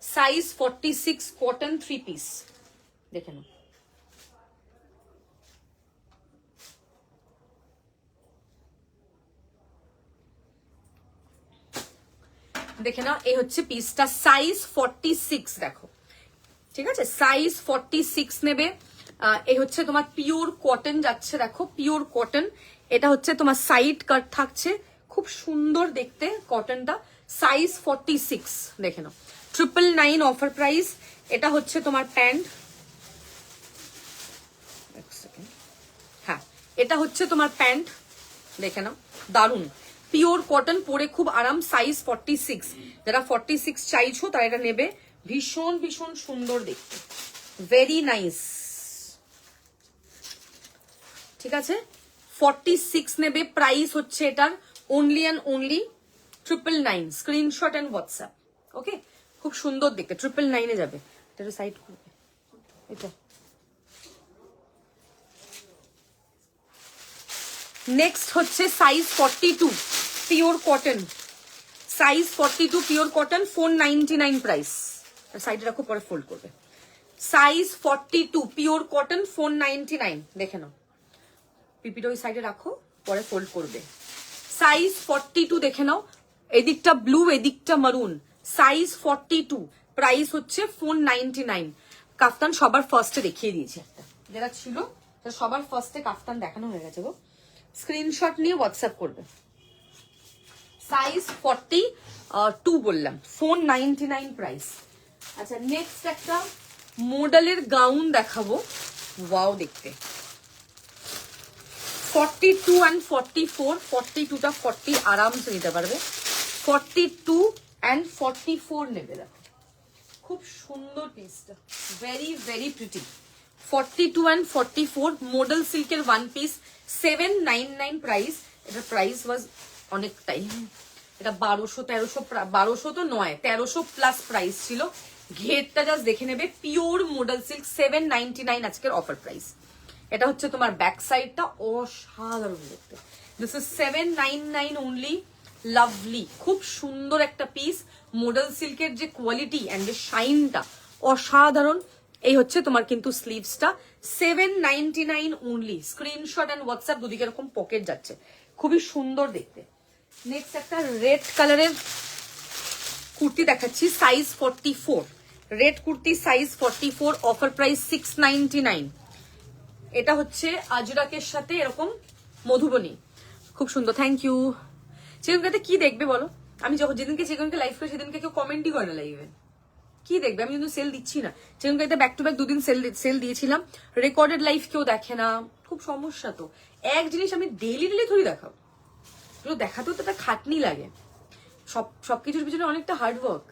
Size 46, cotton 3 piece, দেখে নাও। দেখে নাও, এই হচ্ছে পিসটা, সাইজ 46, দেখো ঠিক আছে, সাইজ 46 নেবে। এই হচ্ছে তোমার পিওর কটন যাচ্ছে, দেখো পিওর কটন। এটা হচ্ছে তোমার সাইড কাট থাকছে, খুব সুন্দর দেখতে কটনটা। সাইজ 46, দেখে নাও, 999 অফার প্রাইস। এটা হচ্ছে তোমার প্যান্ট, হ্যাঁ এটা হচ্ছে তোমার প্যান্ট, দেখে নাও, দারুন পিওর কটন, পরে খুব আরাম। সাইজ 46, যারা 46 চাইছো তারা এটা নেবে, ভীষণ ভীষণ সুন্দর দেখতে, ভেরি নাইস। ঠিক আছে, 46 নেবে, প্রাইস হচ্ছে এটার only and only 999। Screenshot and WhatsApp, okay. খুব সুন্দর দেখতে, 999 এ যাবে। এটা সাইড করবে, এটা নেক্সট হচ্ছে size 42 pure cotton, size 42 pure cotton, 499 price. সাইডে রাখো, পরে ফোল্ড করবে। সাইজ 42 পিওর কটন, 499, দেখে নাও। পিপিটা ওই সাইডে রাখো, পরে ফোল্ড করবে। সাইজ 42 দেখে নাও, এদিকটা ব্লু এদিকটা মারুন। সাইজ 42, প্রাইস হচ্ছে 499। কাফতান সবার ফার্স্টে দেখিয়ে দিয়েছে, একটা যেটা ছিল সবার ফার্স্টে কাফতান দেখানো হয়ে গেছে গো। স্ক্রিনশট নিয়ে হোয়াটসঅ্যাপ করবে। সাইজ 42 বললাম, 499 প্রাইস। আচ্ছা নেক্সট একটা মডেলের গাউন দেখাবো, ওয়াও দেখতে। 42 and 44, 42টা 40 আরামসে নিতে পারবে, 42 and 44 নেবে। দেখো খুব সুন্দর পিসটা, very very pretty. 42 and 44 model সিল্কের 1 পিস, 799 প্রাইস। এটার প্রাইস ওয়াজ অনেকটাই, এটা 1200 তো নয়, 1300 প্লাস প্রাইস ছিল। ঘেরটা জাস্ট দেখে নেবে, পিওর মডেল সিল্ক, 799 আজকের অফার প্রাইস। এটা হচ্ছে তোমার ব্যাক সাইডটা, অসাধারণ দেখতে। দিস ইজ 799 অনলি, লাভলি, খুব সুন্দর একটা পিস। মডেল সিল্কের যে কোয়ালিটি অ্যান্ড যে শাইনটা অসাধারণ। এই হচ্ছে তোমার কিন্তু স্লিভসটা, 799 অনলি। স্ক্রিনশট অ্যান্ড হোয়াটসঅ্যাপ, দুদিকে এরকম পকেট যাচ্ছে, খুবই সুন্দর দেখতে। নেক্সট একটা রেড কালারের কুর্তি দেখাচ্ছি, size 44, red kurti size 44, offer price 699। এটা হচ্ছে আজরাকের সাথে এরকম মধুবনী, খুব সুন্দর। Thank you. চিকনকাতে কি দেখবে বলো? আমি যখন যেদিনকে চিকনকে লাইভ করে সেদিনকে কেউ কমেন্টই করে না লাইভে, কি দেখবে? আমি কিন্তু সেল দিচ্ছি না, চিকনকাতে ব্যাক টু ব্যাক 2 দিন সেল দিয়েছিলাম। রেকর্ডেড লাইভ কেউ দেখে না, খুব সমস্যা। তো এক জিনিস আমি ডেইলি থোড়ি দেখাবো, দেখাতেও তো একটা খাটনি লাগে, সবকিছুর পিছনে অনেকটা হার্ডওয়ার্ক।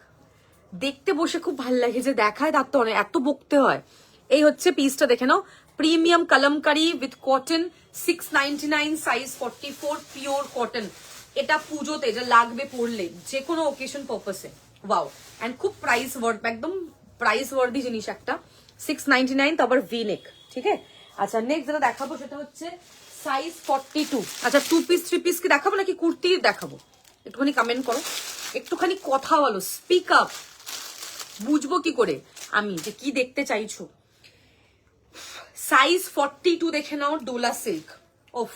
দেখতে বসে খুব ভালো লাগে, যে দেখায় তার তো অনেক এত বকতে হয়। এই হচ্ছে পিসটা, দেখে নাও, premium kalamkari with cotton, 699, size 44, pure cotton. এটা পুজোতে যা লাগবে পরলে, যে কোনো ওকেশন পারপাসে, ওয়াও। এন্ড খুব প্রাইস ওয়ার্ড, একদম প্রাইস ওয়ার্দি জিনিস একটা, 699, তো আবার ভি নেক, ঠিক আছে। আচ্ছা নেক্সট যেটা দেখাবো সেটা হচ্ছে সাইজ 42। আচ্ছা 2 পিস 3 পিস কি দেখাবো নাকি কুর্তির দেখাবো? একটুখানি কমেন্ট করো, একটুখানি কথা বলো, স্পিক আপ। বুঝবো কি করে আমি যে কি দেখতে চাইছো? সাইজ 42 দেখে নাও, ডোলা সিল্ক, ওফ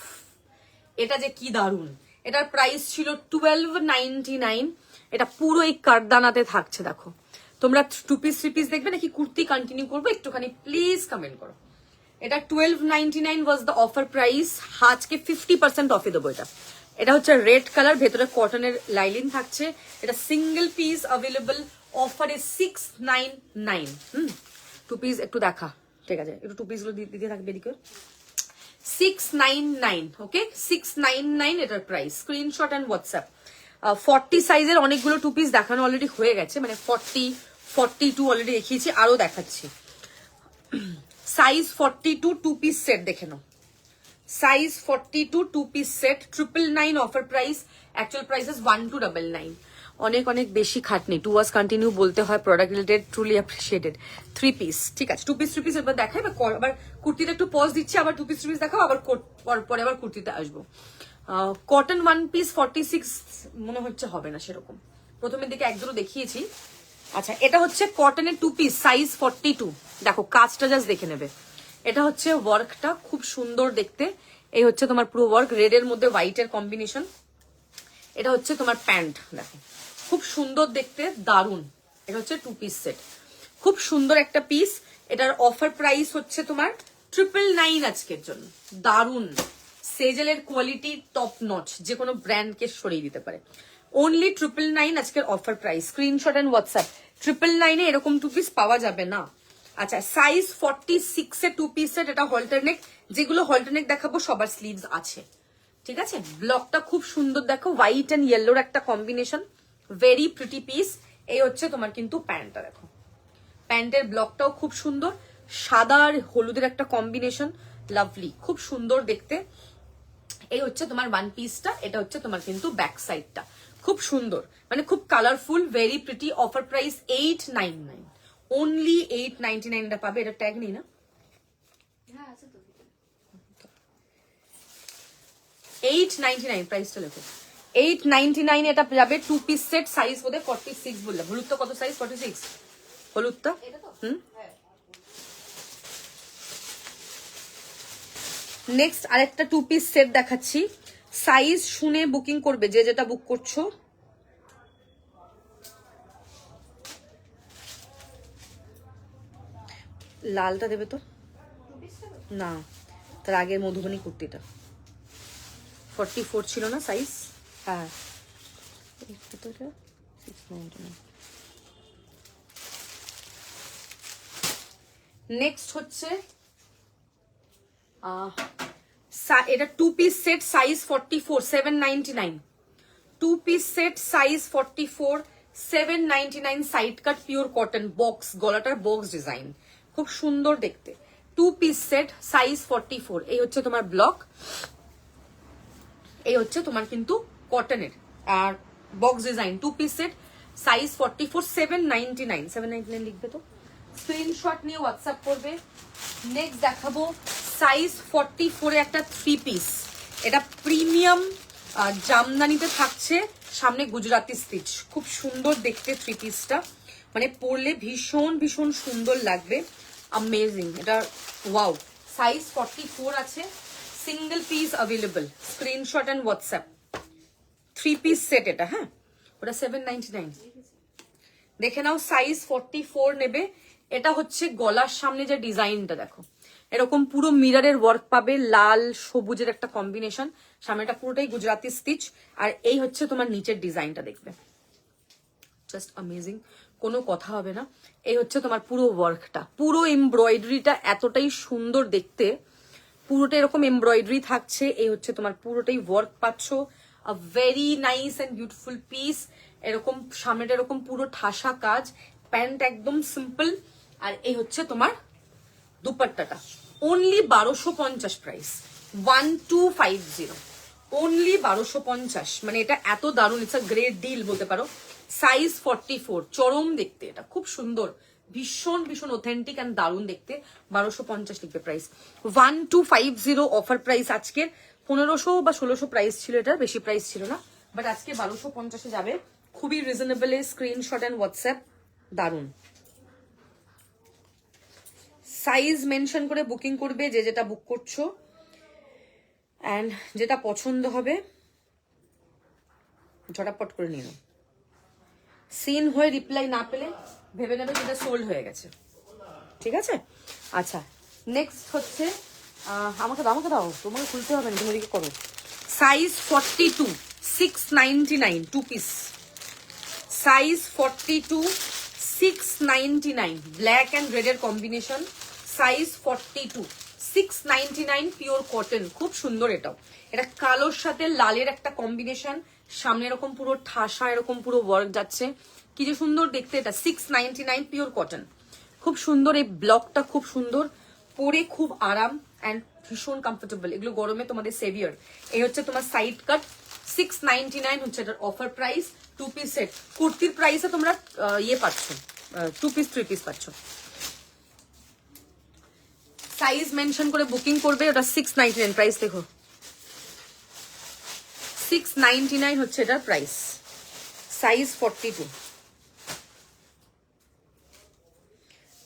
এটা যে কি দারুন। এটার প্রাইস ছিল 1299। এটা পুরো এই কারদানাতে থাকছে, দেখো। তোমরা 2 পিস 3 পিস দেখবে নাকি কুর্তি কন্টিনিউ করবো? একটুখানি প্লিজ কমেন্ট করো। এটা 1299 ওয়াজ দ্য অফার প্রাইস, আজকে 50% অফে দেবো এটা। এটা হচ্ছে রেড কালার, ভেতরে কটনের লাইলিন থাকছে। এটা সিঙ্গেল পিস অ্যাভেলেবল, অফারে 699। 2 পিস একটু দেখা, ঠিক আছে, একটু 2 পিস গুলো দিতে থাকবে এদিকে। 699, ওকে, 699 এটার প্রাইস। Screenshot and WhatsApp. 40 সাইজের অনেকগুলো 2 পিস দেখানো অলরেডি হয়ে গেছে, মানে 40, 42 অলরেডি দেখিয়েছি, আরো দেখাচ্ছি। সাইজ 42, 2 পিস সেট দেখে নাও, size 42, 2 piece set, 999 offer price, actual price is 1299। অনেক অনেক বেশি খাটনি, টু আওয়ার্স কন্টিনিউ বলতে হয়, product related, truly appreciated. 3 piece, ঠিক আছে, 2 পিস 3 পিস এবার দেখাই, আবার কুর্তিতে একটু পজ দিচ্ছি, আবার 2 পিস 3 পিস দেখাও, আবার পরে আবার কুর্তিতে আসবো। কটন 1 পিস 46 মনে হচ্ছে হবে না সেরকম, প্রথমের দিকে এক দুটো দেখিয়েছি। আচ্ছা, এটা হচ্ছে কটনের 2 পিস সাইজ 42, দেখো কাজটা জাস্ট দেখে নেবে। এটা হচ্ছে ওয়ার্কটা খুব সুন্দর দেখতে, এই হচ্ছে তোমার পুরো ওয়ার্ক, রেড এর মধ্যে হোয়াইট এর কম্বিনেশন। এটা হচ্ছে তোমার প্যান্ট, দেখো খুব সুন্দর দেখতে, দারুন। এটা হচ্ছে 2 পিস সেট, খুব সুন্দর একটা পিস। এটার অফার প্রাইস হচ্ছে তোমার 999 আজকের জন্য, দারুন। সেজেলের কোয়ালিটি টপ নচ, যে কোনো ব্র্যান্ডকে সরিয়ে দিতে পারে। অনলি 999 আজকের offer price. Screenshot and WhatsApp. 999 এ এরকম 2 পিস পাওয়া যাবে না। আচ্ছা, সাইজ 46 এ 2 পিস সেট, এটা হল্টারনেক, যেগুলো হল্টারনেক দেখাবো সবার স্লিভস আছে, ঠিক আছে। ব্লকটা খুব সুন্দর, দেখো হোয়াইট এন্ড ইয়েলোর একটা কম্বিনেশন, ভেরি প্রিটি পিস। এই হচ্ছে তোমার কিন্তু প্যান্টটা, দেখো প্যান্টের ব্লকটাও খুব সুন্দর, সাদা আর হলুদের একটা কম্বিনেশন, লাভলি, খুব সুন্দর দেখতে। এই হচ্ছে তোমার 1 পিসটা, এটা হচ্ছে তোমার কিন্তু ব্যাক সাইডটা, খুব সুন্দর, মানে খুব colourful, very pretty. Offer price 899, only 899 পাবে। এটা ট্যাগ নেই না, 899 প্রাইসটা লেখো, 899 এটা যাবে। 2 পিস সেট, সাইজ বোধহয় 46 বললাম। হলুদটা কত সাইজ? 46 হলুদটা। নেক্সট আরেকটা 2 পিস সেট দেখাচ্ছি, সাইজ শুনে বুকিং করবে যে যেটা বুক করছো। লালটা দেবে তো না, তার আগের মধুবনী কুর্তিটা 44 ছিল না সাইজ? হ্যাঁ, নেক্সট হচ্ছে এটা 2 piece set, size 44, 799। 2 piece set, size 44, 799। Side cut pure cotton, box, গলাটার বক্স ডিজাইন, খুব সুন্দর দেখতে। 2 পিস সেট, সাইজ 44। এই হচ্ছে তোমার ব্লক, এই হচ্ছে তোমার কিন্তু কটনের আর box design. 2 piece set, size 44, 799। 799 লিখবে তো, স্ক্রিনশট নিয়ে হোয়াটসঅ্যাপ করবে। নেক্সট দেখাবো সাইজ 44 এ একটা 3 পিস, এটা প্রিমিয়াম জামদানিতে থাকছে, সামনে গুজরাটি স্টিচ, খুব সুন্দর দেখতে 3 পিসটা, মানে পরলে ভীষণ ভীষণ সুন্দর লাগবে, অ্যামেজিং। এটা ওয়াও, সাইজ 44 আছে, single piece available. Screenshot and WhatsApp. 3 piece set এটা, হ্যাঁ, ওটা 799। দেখে নাও, সাইজ 44 নেবে। এটা হচ্ছে গলার সামনে যে ডিজাইনটা, দেখো এরকম পুরো মিররের ওয়ার্ক পাবে, লাল সবুজের একটা কম্বিনেশন, সামনেটা পুরোটাই গুজরাটি স্টিচ, আর এই হচ্ছে তোমার নিচের ডিজাইনটা, দেখবে জাস্ট অ্যামেজিং, কোনো কথা হবে না। এই হচ্ছে তোমার পুরো ওয়ার্কটা, পুরো এমব্রয়ডারিটা এতটাই সুন্দর দেখতে, পুরোটা এরকম এমব্রয়ডারি থাকছে। এই হচ্ছে তোমার পুরোটাই ওয়ার্ক পাচ্ছ, a very nice and beautiful piece. এরকম সামনেটা এরকম পুরো ঠাসা কাজ, প্যান্ট একদম সিম্পল, আর এই হচ্ছে তোমার দুপাট্টাটা। Only 1250 price, 1250, only 1250। মানে এটা এত দারুণ, ইটস আ গ্রেট ডিল বলতে পারো। সাইজ 44, চরম দেখতে, এটা খুব সুন্দর, ভীষণ ভীষণ অথেন্টিক অ্যান্ড দারুণ দেখতে। 1250 লিখবে প্রাইস, 1250 অফার প্রাইস আজকের। 1500 বা 1600 প্রাইস ছিল, এটা বেশি প্রাইস ছিল না, বাট আজকে 1250 যাবে, খুবই রিজনেবল। স্ক্রিনশট এন্ড হোয়াটসঅ্যাপ, দারুণ। সাইজ মেনশন করে বুকিং করবে যে যেটা বুক করছো, অ্যান্ড যেটা পছন্দ হবে ঝটাপট করে নিয়ে নাও। সিন হয়ে রিপ্লাই না পেলে ভেবে নেবে যেটা সোল্ড হয়ে গেছে, ঠিক আছে। আচ্ছা, নেক্সট হচ্ছে আমাকে দাও, তোমাকে খুলতে হবে না, তুমি ওদিকে করো। Size 42, 699, 2 piece, size 42, 699, black and red এর কম্বিনেশন, সাইজ 42, 699, পিওর কটন, খুব সুন্দর। এটাও, এটা কালোর সাথে লালের একটা কম্বিনেশন, সামনে এরকম পুরো ঠাসা এরকম পুরো ওয়ার্ক যাচ্ছে, কি যে সুন্দর দেখতে। এটা 699, পিওর কটন, খুব সুন্দর। এই ব্লকটা খুব সুন্দর, পরে খুব আরাম, অ্যান্ড ভীষণ কমফোর্টেবল, এগুলো গরমে তোমাদের সেভিয়ার। এই হচ্ছে তোমার সাইড কাট, 699 হচ্ছে এটার অফার প্রাইস। 2 পিস সেট, কুর্তির প্রাইসে তোমরা ইয়ে পাচ্ছ, 2 পিস 3 পিস পাচ্ছ। সাইজ মেনশন করে বুকিং করবে, ওটা 699 প্রাইস। দেখো 699 হচ্ছে এটার প্রাইস, সাইজ 42।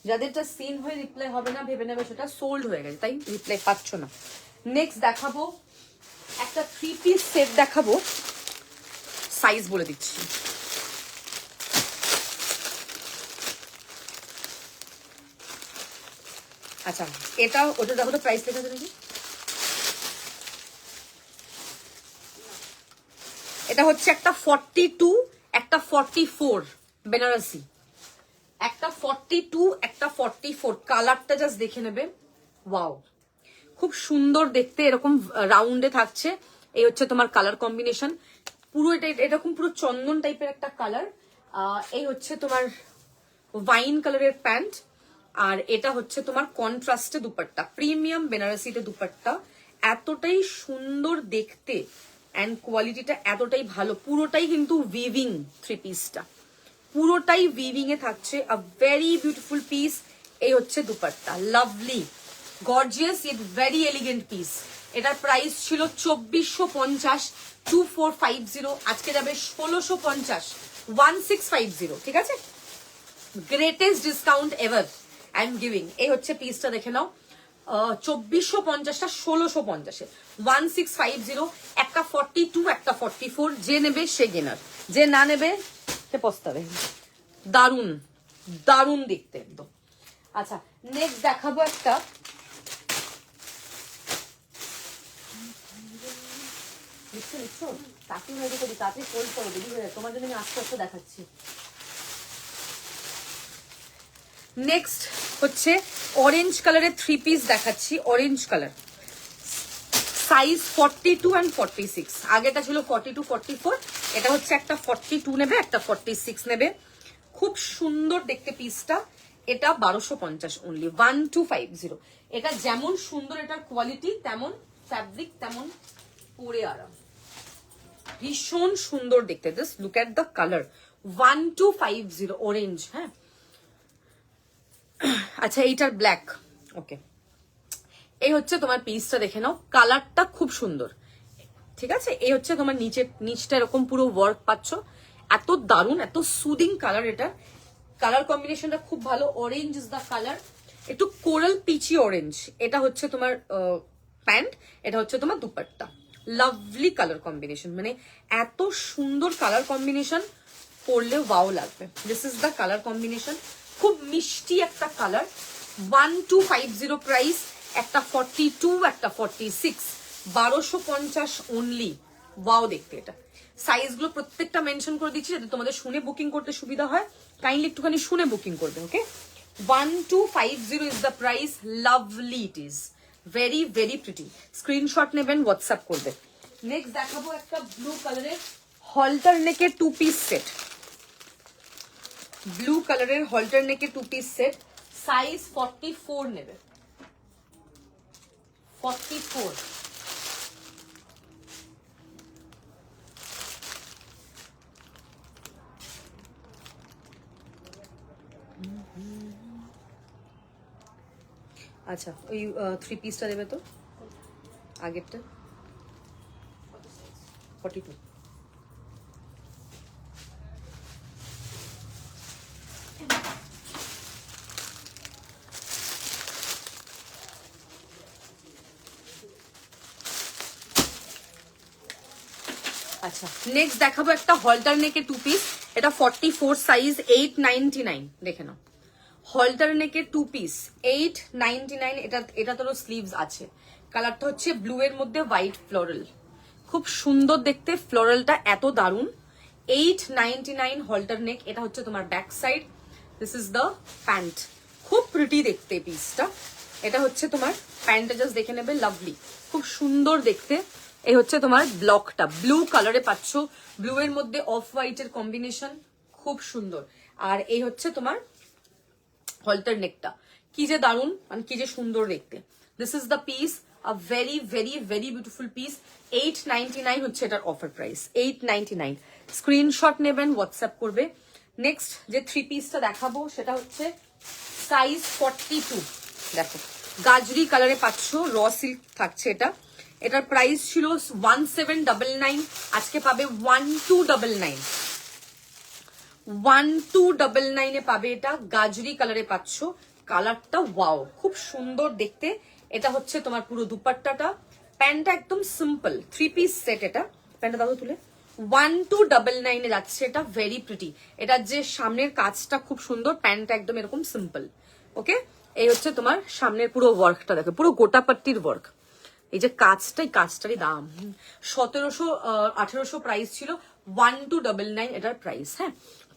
যাদেরটা সিন হয়ে রিপ্লাই হবে না ভেবে নেবে সেটা সোল্ড হয়ে গেছে, তাই রিপ্লাই পাচ্ছ না। নেক্সট দেখাবো একটা 3 পিস সেট দেখাবো, সাইজ বলে দিচ্ছি। আচ্ছা এটা ওটা দেখো তো প্রাইস লেখা আছে নাকি। এটা হচ্ছে একটা 42, একটা 44 বেনারসি, একটা 42, একটা 44। কালারটা জাস্ট দেখে নেবে, ওয়াও খুব সুন্দর দেখতে, এরকম রাউন্ডে থাকছে। এই হচ্ছে তোমার কালার কম্বিনেশন, পুরো এটা এরকম পুরো চন্দন টাইপের একটা কালার। এই হচ্ছে তোমার ওয়াইন কালারের প্যান্ট, আর এটা হচ্ছে তোমার কন্ট্রাস্টে দুপাট্টা, প্রিমিয়াম বেনারসিতে দুপাট্টা। এতটাই সুন্দর দেখতে অ্যান্ড কোয়ালিটিটা এতটাই ভালো, পুরোটাই কিন্তু উইভিং। 3 পিসটা পুরোটাই উইভিং এ থাকছে, আ ভেরি বিউটিফুল পিস। এই হচ্ছে dupatta, lovely gorgeous it very elegant piece. এটার প্রাইস ছিল 2450, 2450, আজকে যাবে 1650, 1650, ঠিক আছে? Greatest discount ever I am giving. এই হচ্ছে পিসটা দেখে নাও, 2450টা 1650-এ, 1650। একটা 42, একটা 44, যে নেবে সে গেনার, যে না নেবে সে পস্তাবে। দারুন দারুন দেখতে একদম। আচ্ছা নেক্সট দেখাবো একটা, লিখছো লিখছো তাড়াতাড়ি হয়ে যাবে, তাড়াতাড়ি ফোল্ড করো, দেরি হয়ে যাবে, তোমার জন্য আমি আস্তে আস্তে দেখাচ্ছি। নেক্সট হচ্ছে অরেঞ্জ কালারের 3 পিস দেখাচ্ছি, অরেঞ্জ কালার, সাইজ 42 and 46। আগেটা ছিল 42 44, এটা হচ্ছে একটা 42 নেবে, একটা 46 নেবে। খুব সুন্দর দেখতে পিসটা, এটা 1250 অনলি, 1250। এটা যেমন সুন্দর এটার কোয়ালিটি, তেমন ফ্যাব্রিক, তেমন পরে আরাম, ভীষণ সুন্দর দেখতে। Just look at the colour, 1250 orange. হ্যাঁ আচ্ছা এইটার ব্ল্যাক, ওকে। এই হচ্ছে তোমার পিসটা দেখে নাও, কালারটা খুব সুন্দর, ঠিক আছে? এই হচ্ছে তোমার নিচটা এরকম পুরো ওয়ার্ক পাচ্ছ, এত দারুন, এত সুদিং কালার। এটা কালার কম্বিনেশনটা খুব ভালো, অরেঞ্জ ইজ দ্য কালার, একটু কোরাল পিচি অরেঞ্জ। এটা হচ্ছে তোমার প্যান্ট, এটা হচ্ছে তোমার দুপাট্টা, লাভলি কালার কম্বিনেশন, মানে এত সুন্দর কালার কম্বিনেশন, পরলে ওয়াও লাগবে। This is the colour combination, খুব মিষ্টি একটা কালার। 1250 প্রাইস, একটা 42, একটা 46, 1250 অনলি। ওয়াও দেখতে এটা। সাইজগুলো প্রত্যেকটা মেনশন করে দিচ্ছি যাতে তোমাদের শুনে বুকিং করতে সুবিধা হয়, কাইন্ডলি একটুখানি শুনে বুকিং করবে, ওকে? 1250 is the price, lovely it is, very very pretty. Screenshot নেবেন, হোয়াটসঅ্যাপ করবে। নেক্সট দেখাবো একটা ব্লু কালারের হলটার নেকের 2 পিস সেট, ব্লু কালারের হলটার নেকের 2 পিস সেট, সাইজ 44 নেবে, 44। আচ্ছা ওই 3 পিসটা দেবে তো, আগেরটা 42। আচ্ছা নেক্সট দেখাবো একটা হলটার নেকের 2 পিস, এটা 44 সাইজ, 899, দেখে নাও। হলটার নেকের 2 পিস 899, এটা তোর স্লিভস আছে। কালারটা হচ্ছে ব্লু এর মধ্যে হোয়াইট ফ্লোরাল, খুব সুন্দর দেখতে, ফ্লোরালটা এত দারুন। 899 হলটার নেক, এটা হচ্ছে তোমার back side, this is the pant, খুব প্রিটি দেখতে পিসটা। এটা হচ্ছে তোমার প্যান্টটা, জাস্ট দেখে নেবে, লাভলি, খুব সুন্দর দেখতে। এই হচ্ছে তোমার ব্লকটা, ব্লু কালারে পাচ্ছ, ব্লু এর মধ্যে অফ হোয়াইটের কম্বিনেশন, খুব সুন্দর। আর এই হচ্ছে তোমার হলটার নেকটা, কি যে দারুন, মানে কি যে সুন্দর দেখতে। This is the piece, a very very very beautiful piece. 899 হচ্ছে এটার অফার প্রাইস, 899। স্ক্রিনশট নেবেন, হোয়াটসঅ্যাপ করবে। নেক্সট যে থ্রি পিসটা দেখাবো সেটা হচ্ছে সাইজ 42। দেখো গাজরি কালারে পাচ্ছ, র সিল্ক থাকছে এটা। এটার প্রাইস ছিল 1799, আজকে পাবে 1299। 1299 এ পাবে এটা। গাজরি কালারে পাচ্ছ, কালারটা ওয়াও, খুব সুন্দর দেখতে। এটা হচ্ছে তোমার পুরো দুপাট্টাটা। প্যান্টটা একদম সিম্পল, থ্রি পিস সেট এটা। প্যান্টটা দাও তুলে। 1299 এ যাচ্ছে এটা, ভেরি প্রিটি। এটার যে সামনের কাজটা খুব সুন্দর, প্যান্টটা একদম এরকম সিম্পল। ওকে, এই হচ্ছে তোমার সামনের পুরো ওয়ার্কটা, দেখো পুরো গোটাপাট্টির ওয়ার্ক। এই যে কাজটাই, কাজটারই দাম 1700 1800 প্রাইস ছিল, 1299 এটার প্রাইস। হ্যাঁ,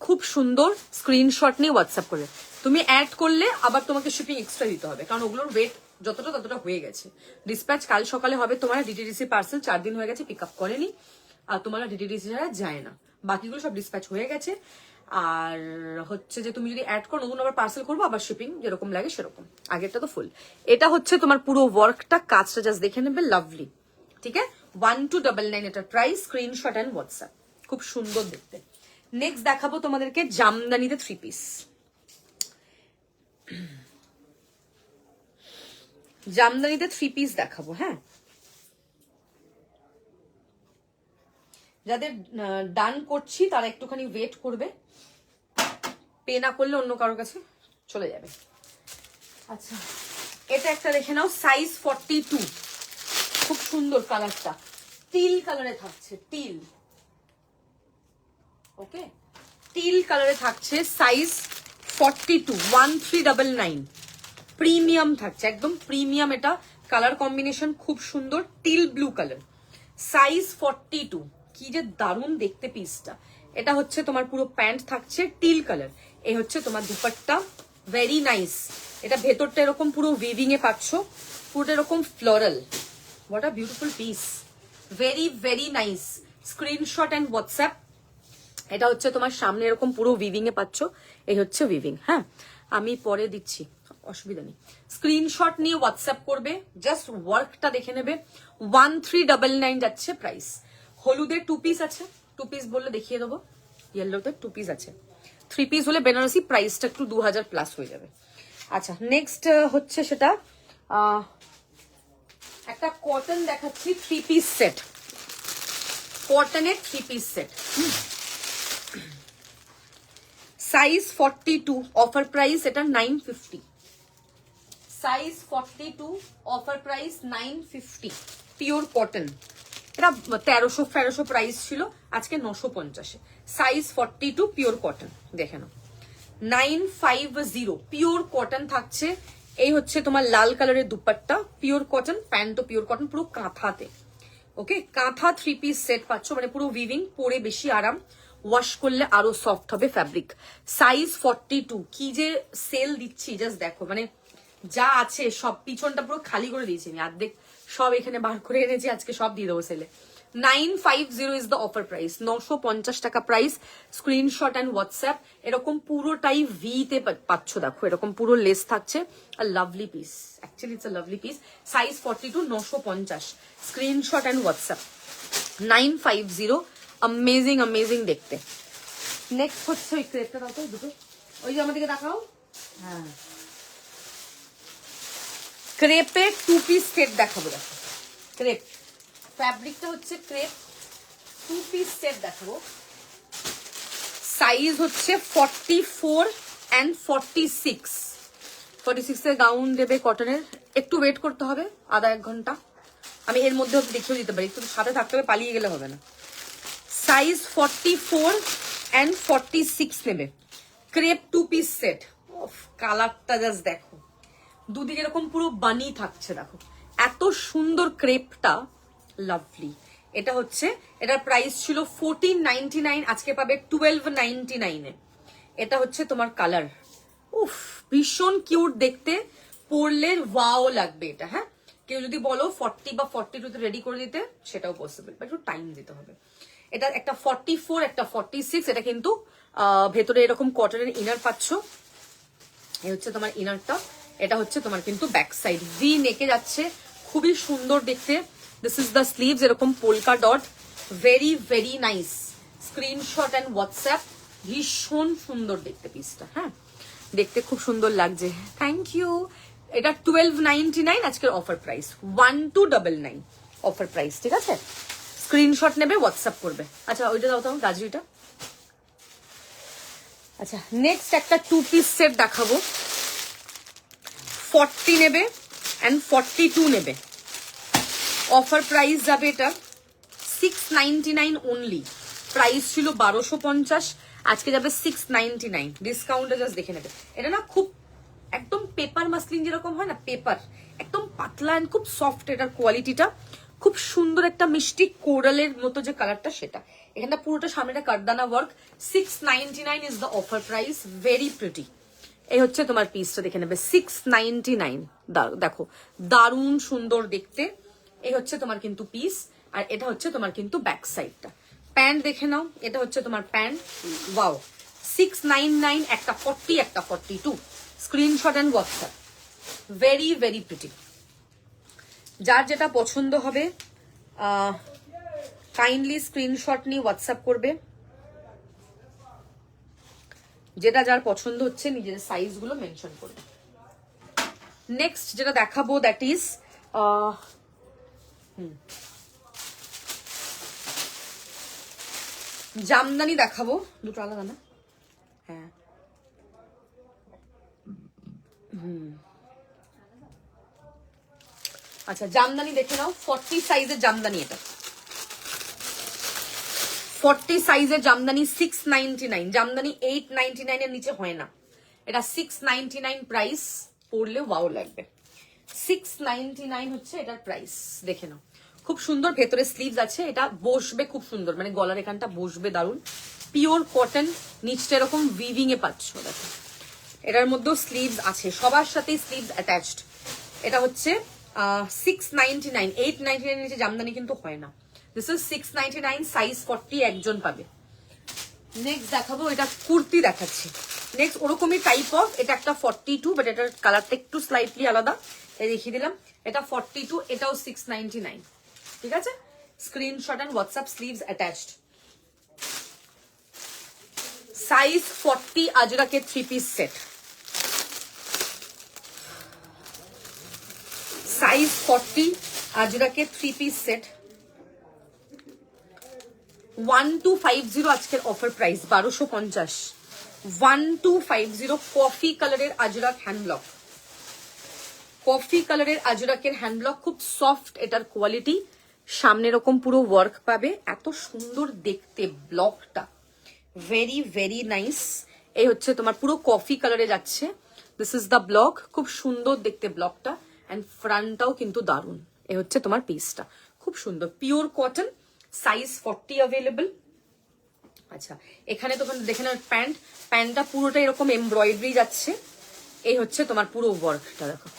খুব সুন্দর। স্ক্রিনশট নিয়ে হোয়াটসঅ্যাপ করে তুমি অ্যাড করলে আবার তোমাকে শিপিং এক্সট্রা দিতে হবে, কারণ ওগুলোর ওয়েট যতটা ততটা হয়ে গেছে। ডিসপ্যাচ কাল সকালে হবে। তোমার ডিটিডিসি পার্সেল 4 দিন হয়ে গেছে, পিক আপ করেনি। আর তোমার ডিটিডিসি ছাড়া যায় না, বাকিগুলো সব ডিসপ্যাচ হয়ে গেছে। আর হচ্ছে যে তুমি যদি অ্যাড করো, নতুন আবার পার্সেল করবো, আবার শিপিং যেরকম লাগে সেরকম। আগেরটা তো ফুল। এটা হচ্ছে তোমার পুরো ওয়ার্কটা, কাজটা জাস্ট দেখে নেবে, লাভলি। ঠিক আছে, 1299 এটার প্রাইস। স্ক্রিনশট অ্যান্ড হোয়াটসঅ্যাপ, খুব সুন্দর দেখতে। নেক্সট দেখাবো তোমাদেরকে জামদানিতে থ্রি পিস। জামদানিতে থ্রি পিস দেখাবো। হ্যাঁ, যাদের ডান করছি তারা একটুখানি ওয়েট করবে, পে না করলে অন্য কারোর কাছে চলে যাবে। আচ্ছা, এটা একটা দেখে নাও, সাইজ 42। খুব সুন্দর কালারটা, টিল কালারে থাকছে, টিল। ওকে, টিল কালারে থাকছে, সাইজ 42, 1399। প্রিমিয়াম থাকছে, একদম প্রিমিয়াম। এটা কালার কম্বিনেশন খুব সুন্দর, টিল ব্লু কালার, সাইজ 42। কি যে দারুণ দেখতে পিসটা। এটা হচ্ছে তোমার পুরো প্যান্ট থাকছে টিল কালার। এই হচ্ছে তোমার দুপাট্টা, ভেরি নাইস। এটা ভেতরটা এরকম পুরো উইভিং এ পাচ্ছ, পুরো এরকম floral. What a beautiful piece, very very nice. Screenshot and WhatsApp. এটা হচ্ছে তোমার সামনে এরকম পুরো উইভিং এ পাচ্ছ, এই হচ্ছে উইভিং। হ্যাঁ, আমি পরে দিচ্ছি, অসুবিধা নেই। স্ক্রিনশট নিয়ে হোয়াটসঅ্যাপ করবে, জাস্ট ওয়ার্কটা দেখে নেবে। 1399 যাচ্ছে প্রাইস। হলুদের টু পিস আছে, টু পিস বললে দেখিয়ে দেবো। ইয়েলোতে টু পিস আছে, থ্রি পিস হলে বেনারসি প্রাইসটা একটু 2000 প্লাস হয়ে যাবে। আচ্ছা, নেক্সট হচ্ছে সেটা একটা কটন দেখাচ্ছি, থ্রি পিস সেট। কটনের three piece set, size 42, offer price এটা 950। Size 42, offer price 950, pure cotton. এটা 1300 প্রাইস ছিল, আজকে 950। সাইজ 42, পিওর কটন, দেখে নাও। 950 পিওর কটন থাকছে। এই হচ্ছে তোমার লাল কালারের দুপাট্টা, পিওর কটন, প্যান্টও পিওর কটন, পুরো কাঁথাতে। ওকে, কাঁথা থ্রি পিস সেট পাচ্ছ, মানে পুরো উইভিং, পরে বেশি আরাম, ওয়াশ করলে আরো সফট হবে ফ্যাব্রিক। সাইজ 42। কি যে সেল দিচ্ছি জাস্ট দেখো, মানে যা আছে সব, পিছনটা পুরো খালি করে দিয়েছি আমি, অর্ধেক সব এখানে বার করে এনেছি, আজকে সব দিয়ে দেবো সেলে। 950 ইজ দ্য অফার প্রাইস, 950 টাকা প্রাইস। Screenshot and WhatsApp. এরকম পুরোটাই ভিতে পাচ্ছ, দেখো এরকম পুরো লেস থাকছে। আর lovely piece, actually it's a lovely piece. Size 42, 950। Screenshot and WhatsApp. 950, amazing amazing দেখতে। নেক্সট হচ্ছে ওই ক্রেপটা দাও তো দুটো, ওই যে আমাদেরকে দেখাও। হ্যাঁ, ক্রেপের টু পিস সেট দেখাবো। দেখো ক্রেপ, ফ্যাব্রিকটা হচ্ছে ক্রেপ, টু পিস সেট দেখাবো। সাইজ হচ্ছে 44 and 46। 46 এর গাউন দেবে কটনের, একটু ওয়েট করতে হবে, আধা এক ঘন্টা। আমি এর মধ্যে দেখিয়ে দিতে পারি, একটু সাথে থাকতে হবে, পালিয়ে গেলে হবে না। সাইজ 44 and 46 নেবে। ক্রেপ টু পিস সেট, কালারটা জাস্ট দেখো, দুদিকে এরকম পুরো বানি থাকছে, দেখো এত সুন্দর ক্রেপটা, লাভলি। এটা হচ্ছে, এটার প্রাইস ছিল 1499, আজকে পাবে 1299 এ। এটা হচ্ছে তোমার কালার, উফ ভীষণ কিউট দেখতে, পরলে ওয়াও লাগবে এটা। হ্যাঁ, কেউ যদি বলো 40 বা 42 তে রেডি করে দিতে, সেটাও পসিবল, বাট একটু টাইম দিতে হবে। এটা একটা 44, একটা 46। এটা কিন্তু ভেতরে এরকম কটনের ইনার পাচ্ছ, এই হচ্ছে তোমার ইনারটা। এটা হচ্ছে তোমার কিন্তু ব্যাক সাইড, ভি নেকে যাচ্ছে, খুবই সুন্দর দেখতে। দিস ইজ দ্য স্লিভস, এরকম polka dot, very very nice. Screenshot and WhatsApp, ভীষণ সুন্দর দেখতে পিসটা। হ্যাঁ, দেখতে খুব সুন্দর লাগছে, থ্যাংক ইউ। এটা 1299 আজকের অফার প্রাইস, 1299 অফার প্রাইস, ঠিক আছে? স্ক্রিনশট নেবে, হোয়াটসঅ্যাপ করবে। আচ্ছা ওইটা দাও তো গাজরিটা। আচ্ছা নেক্সট একটা 2 পিস সেট দেখাবো, 40 নেবে অ্যান্ড 42 নেবে, অফার প্রাইস যাবে এটা 699 অনলি। প্রাইস ছিল 1250, আজকে যাবে 699 ডিসকাউন্টে, জাস্ট দেখে নেবে। এটা না খুব একদম পেপার মাসলিন যেরকম হয় না, পেপার একদম পাতলা এন্ড খুব সফট, এটার কোয়ালিটিটা খুব সুন্দর, একটা মিষ্টি কোরালের মতো যে কালারটা সেটা। এখানটা পুরোটা সামনে কারদানা work, 699 is the offer price, very pretty. এই হচ্ছে তোমার পিসটা, দেখে নেবে 699। দেখো দারুণ সুন্দর দেখতে। এই হচ্ছে তোমার কিন্তু পিস, আর এটা হচ্ছে তোমার কিন্তু ব্যাক সাইডটা। প্যান্ট দেখে নাও, এটা হচ্ছে তোমার প্যান্ট, ওয়াও। 699, একটা 40 একটা 42, screenshot and WhatsApp, very very pretty. যার যেটা পছন্দ হবে কাইন্ডলি স্ক্রিনশট নিয়ে হোয়াটসঅ্যাপ করবে। যেটা যার পছন্দ হচ্ছে নিজের সাইজগুলো মেনশন করবে। নেক্সট যেটা দেখাবো দ্যাট ইজ জামদানি দেখাবো, দুটো আলাদা না? হ্যাঁ, আচ্ছা জামদানি দেখে নাও, 40 সাইজের জামদানি, এটা 40 সাইজের জামদানি, 699। জামদানি 899 এর নিচে হয় না, এটা 699 প্রাইস, পড়লে ওয়াও লাগবে। 699 হচ্ছে এটার প্রাইস, দেখে নাও খুব সুন্দর। ভেতরে স্লিভস আছে, এটা বসবে খুব সুন্দর, মানে গলার এখানটা বসবে দারুন। পিওর কটন, নিচটা এরকম উইভিং এ পাচ্ছ, দেখো এটার মধ্যেও স্লিভস আছে, সবার সাথেই স্লিভস অ্যাটাচড। এটা হচ্ছে 699, 899 এর নিচে জামদানি কিন্তু হয় না। দিস ইজ 699, সাইজ 40 একজন পাবে। নেক্সট দেখাবো, এটা কুর্তি দেখাচ্ছি। নেক্সট ওরকমই টাইপ অফ, এটা একটা 42, বাট এটার কালারটা একটু স্লাইটলি আলাদা, এই দেখিয়ে দিলাম। এটা 42, এটাও 699, ঠিক আছে? Screenshot and WhatsApp, sleeves attached. Size 40, আজরাকের 3 পিস সেট, সাইজ 40, আজরাকের 3 পিস সেট, 1250 আজকের অফার প্রাইস, 1250, 1250। কফি কালারের আজরাক হ্যান্ডব্লক, কফি কালারের আজরাকের হ্যান্ডব্লক, খুব সফট এটার কোয়ালিটি। সামনে এরকম পুরো ওয়ার্ক পাবে, এত সুন্দর দেখতে ব্লকটা, ভেরি ভেরি নাইস। এই হচ্ছে তোমার পুরো কফি কালারে যাচ্ছে, দিস ইজ দ্য ব্লক, খুব সুন্দর দেখতে ব্লকটা, অ্যান্ড ফ্রন্টটাও কিন্তু দারুন। এই হচ্ছে তোমার পিসটা, খুব সুন্দর, পিওর কটন, সাইজ 40 অ্যাভেলেবল। আচ্ছা এখানে তো দেখে নাও প্যান্ট, প্যান্টটা পুরোটা এরকম এমব্রয়ডারি যাচ্ছে। এই হচ্ছে তোমার পুরো ওয়ার্কটা, দেখো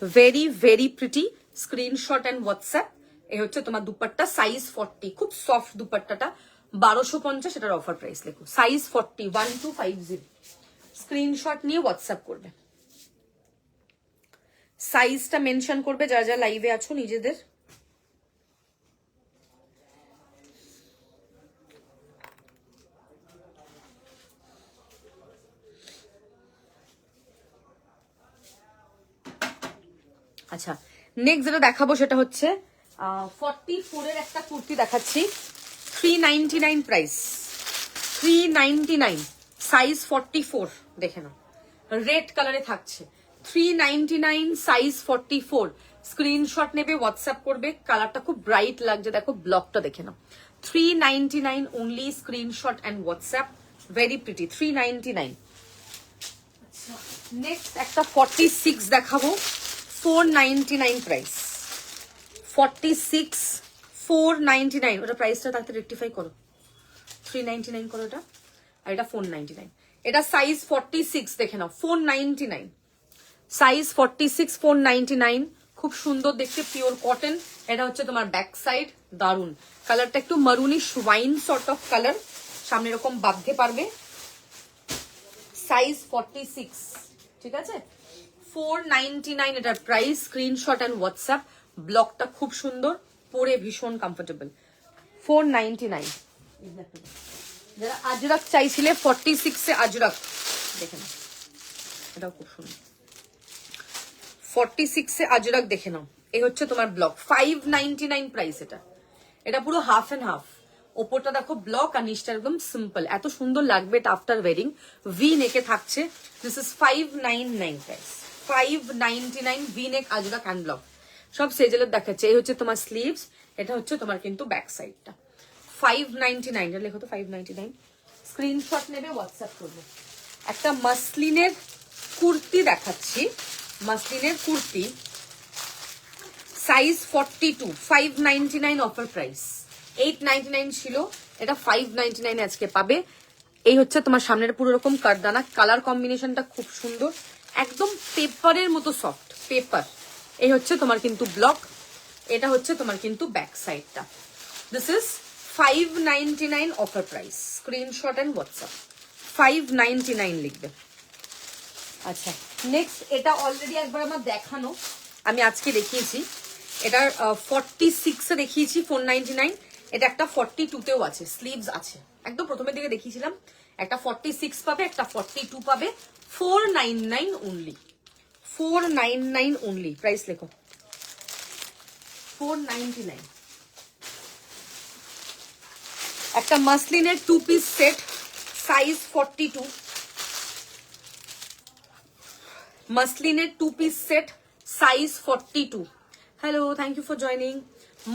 very very pretty. Screenshot and WhatsApp. এই হচ্ছে তোমার দুপাট্টা, সাইজ 40, খুব সফট দুপাট্টাটা, 1250 এটার অফার প্রাইস লেখো, সাইজ 40, 1250। স্ক্রিনশট নিয়ে হোয়াটসঅ্যাপ করবে, সাইজটা মেনশন করবে যারা যারা লাইভে আছো নিজেদের। আচ্ছা নেক্সট যেটা দেখাবো সেটা হচ্ছে 44 এর একটা কুর্তি দেখাচ্ছি, 399 প্রাইস, 399, সাইজ 44, দেখে নাও রেড কালারে থাকছে, 399, সাইজ 44। স্ক্রিনশট নেবে, হোয়াটসঅ্যাপ করবে, কালারটা খুব ব্রাইট লাগছে, দেখো ব্লকটা দেখে নাও, 399 only, screenshot and WhatsApp, very pretty, 399। Next একটা 46 দেখাবো, 499 প্রাইস, 46, 499। ওটা প্রাইসটা তাতে রেক্টিফাই করো, 399 করো এটা, আর এটা 499। এটা সাইজ 46, দেখে নাও 499, সাইজ 46, 499। খুব সুন্দর দেখতে, পিওর কটন। এটা হচ্ছে তোমার ব্যাক সাইড, দারুন কালারটা, একটু মারুনিশ ওয়াইন সর্ট অফ কালার, সামনে এরকম বাঁধতে পারবে, সাইজ 46, ঠিক আছে? 499 এটার প্রাইস। Screenshot and WhatsApp. ব্লকটা খুব সুন্দর, পরে ভীষণ কমফোর্টেবল। 499। যারা আজরাক চাইছিলে 46 এ আজরাক দেখে নাও, এটাও খুব সুন্দর। 46 এ আজরাক দেখে নাও। এই হচ্ছে তোমার ব্লক। 599 প্রাইস এটা। এটা পুরো হাফ এন্ড হাফ। ওপরটা দেখো ব্লক আর নিচটা একদম সিম্পল। এত সুন্দর লাগবে এটা আফটার ওয়েডিং। ভি নেকে থাকছে। This is 599 price. 599 V neck Ajrak hand block. সব সেজেলের দেখাচ্ছে। এই হচ্ছে তোমার স্লিভস, এটা হচ্ছে তোমার কিন্তু ব্যাক সাইডটা। 599 এটা লেখো তো 599। স্ক্রিনশট নেবে, হোয়াটসঅ্যাপ করবে। একটা মাসলিনের কুর্তি দেখাচ্ছি, মাসলিনের কুর্তি সাইজ 42, 599 অফার প্রাইস। 899 ছিল, এটা 599 আজকে পাবে। এই হচ্ছে তোমার সামনের পুরো রকম কারদানা, কালার কম্বিনেশনটা খুব সুন্দর, একদম পেপারের মতো সফট পেপার। এই হচ্ছে তোমার কিন্তু ব্লক, এটা হচ্ছে তোমার কিন্তু ব্যাক সাইডটা। This is 599 offer price. Screenshot and WhatsApp 599 লিখবে। আচ্ছা নেক্সট, এটা অলরেডি একবার আমার দেখানো, আমি আজকে দেখিয়েছি। এটার 46 এ দেখিয়েছি 499। এটা একটা 42 তেও আছে, স্লিভস আছে। একদম প্রথমের দিকে দেখিয়েছিলাম। একটা 46 পাবে, একটা 42 পাবে। 499 অনলি। 499 অনলি। প্রাইস লেখো 499। একটা মাসলিনের 2 পিস সেট সাইজ 42। মাসলিনের 2 piece set size 42। Hello, thank you for joining.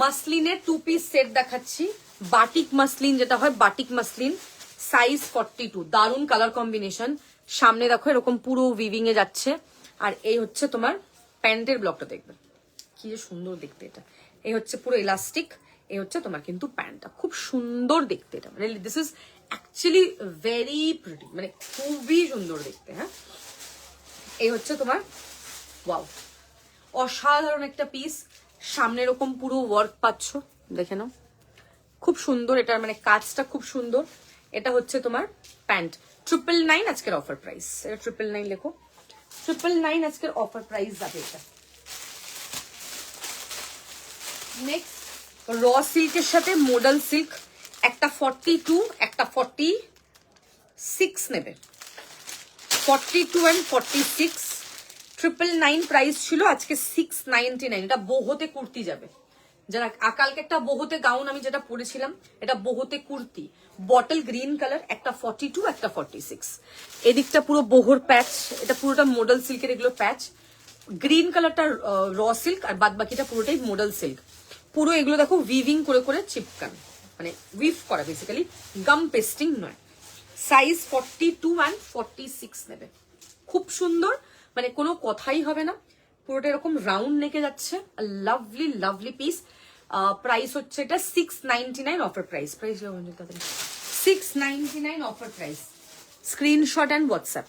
মাসলিনের 2 পিস সেট দেখাচ্ছি, বাটিক মাসলিন যেটা হয়, বাটিক মাসলিন সাইজ 42। দারুন কালার কম্বিনেশন। সামনে দেখো এরকম পুরো উইভিং এ যাচ্ছে। আর এই হচ্ছে তোমার প্যান্টের ব্লকটা, দেখবে কি যে সুন্দর দেখতে এটা। এই হচ্ছে পুরো ইলাস্টিক, এই হচ্ছে তোমার কিন্তু প্যান্টটা খুব সুন্দর দেখতে। এটা মানে this is actually very pretty, মানে খুবই সুন্দর দেখতে। হ্যাঁ, এই হচ্ছে তোমার ওয়াও, অসাধারণ একটা পিস। সামনে এরকম পুরো ওয়ার্ক পাচ্ছ, দেখে নাও খুব সুন্দর। এটার মানে কাজটা খুব সুন্দর। এটা হচ্ছে তোমার প্যান্ট। 999 আজকের অফার প্রাইস। এটা 999 লেখো, 999 আজকের অফার প্রাইস যাবে এটা। নেক্সট, র সিল্কের সাথে মডেল সিল্ক, একটা 42, একটা 46 নেবে। 42 and 46 999 প্রাইস ছিল, আজকে 699। এটা বহুতে কুর্তি যাবে। যারা কালকে একটা বহুতে গাউন আমি যেটা পরেছিলাম, এটা বহুতে কুর্তি, বটল গ্রিন কালার, একটা 42, একটা 46। এদিকটা পুরো বহুর প্যাচ, এটা পুরোটা মডেল সিল্কের এগুলো প্যাচ। গ্রিন কালারটা র সিল্ক, আর বাদ বাকিটা পুরোটাই মডেল সিল্ক। পুরো এগুলো দেখো উইভিং করে করে চিপকান, মানে উইভ করা, বেসিক্যালি গাম পেস্টিং নয়। সাইজ 42 and 46 নেবে। খুব সুন্দর, মানে কোনো কথাই হবে না। পুরোটা এরকম রাউন্ড নেকে যাচ্ছে, লাভলি লাভলি পিস। প্রাইস হচ্ছে এটা 699 offer price. Price 699 offer price. Screenshot and WhatsApp.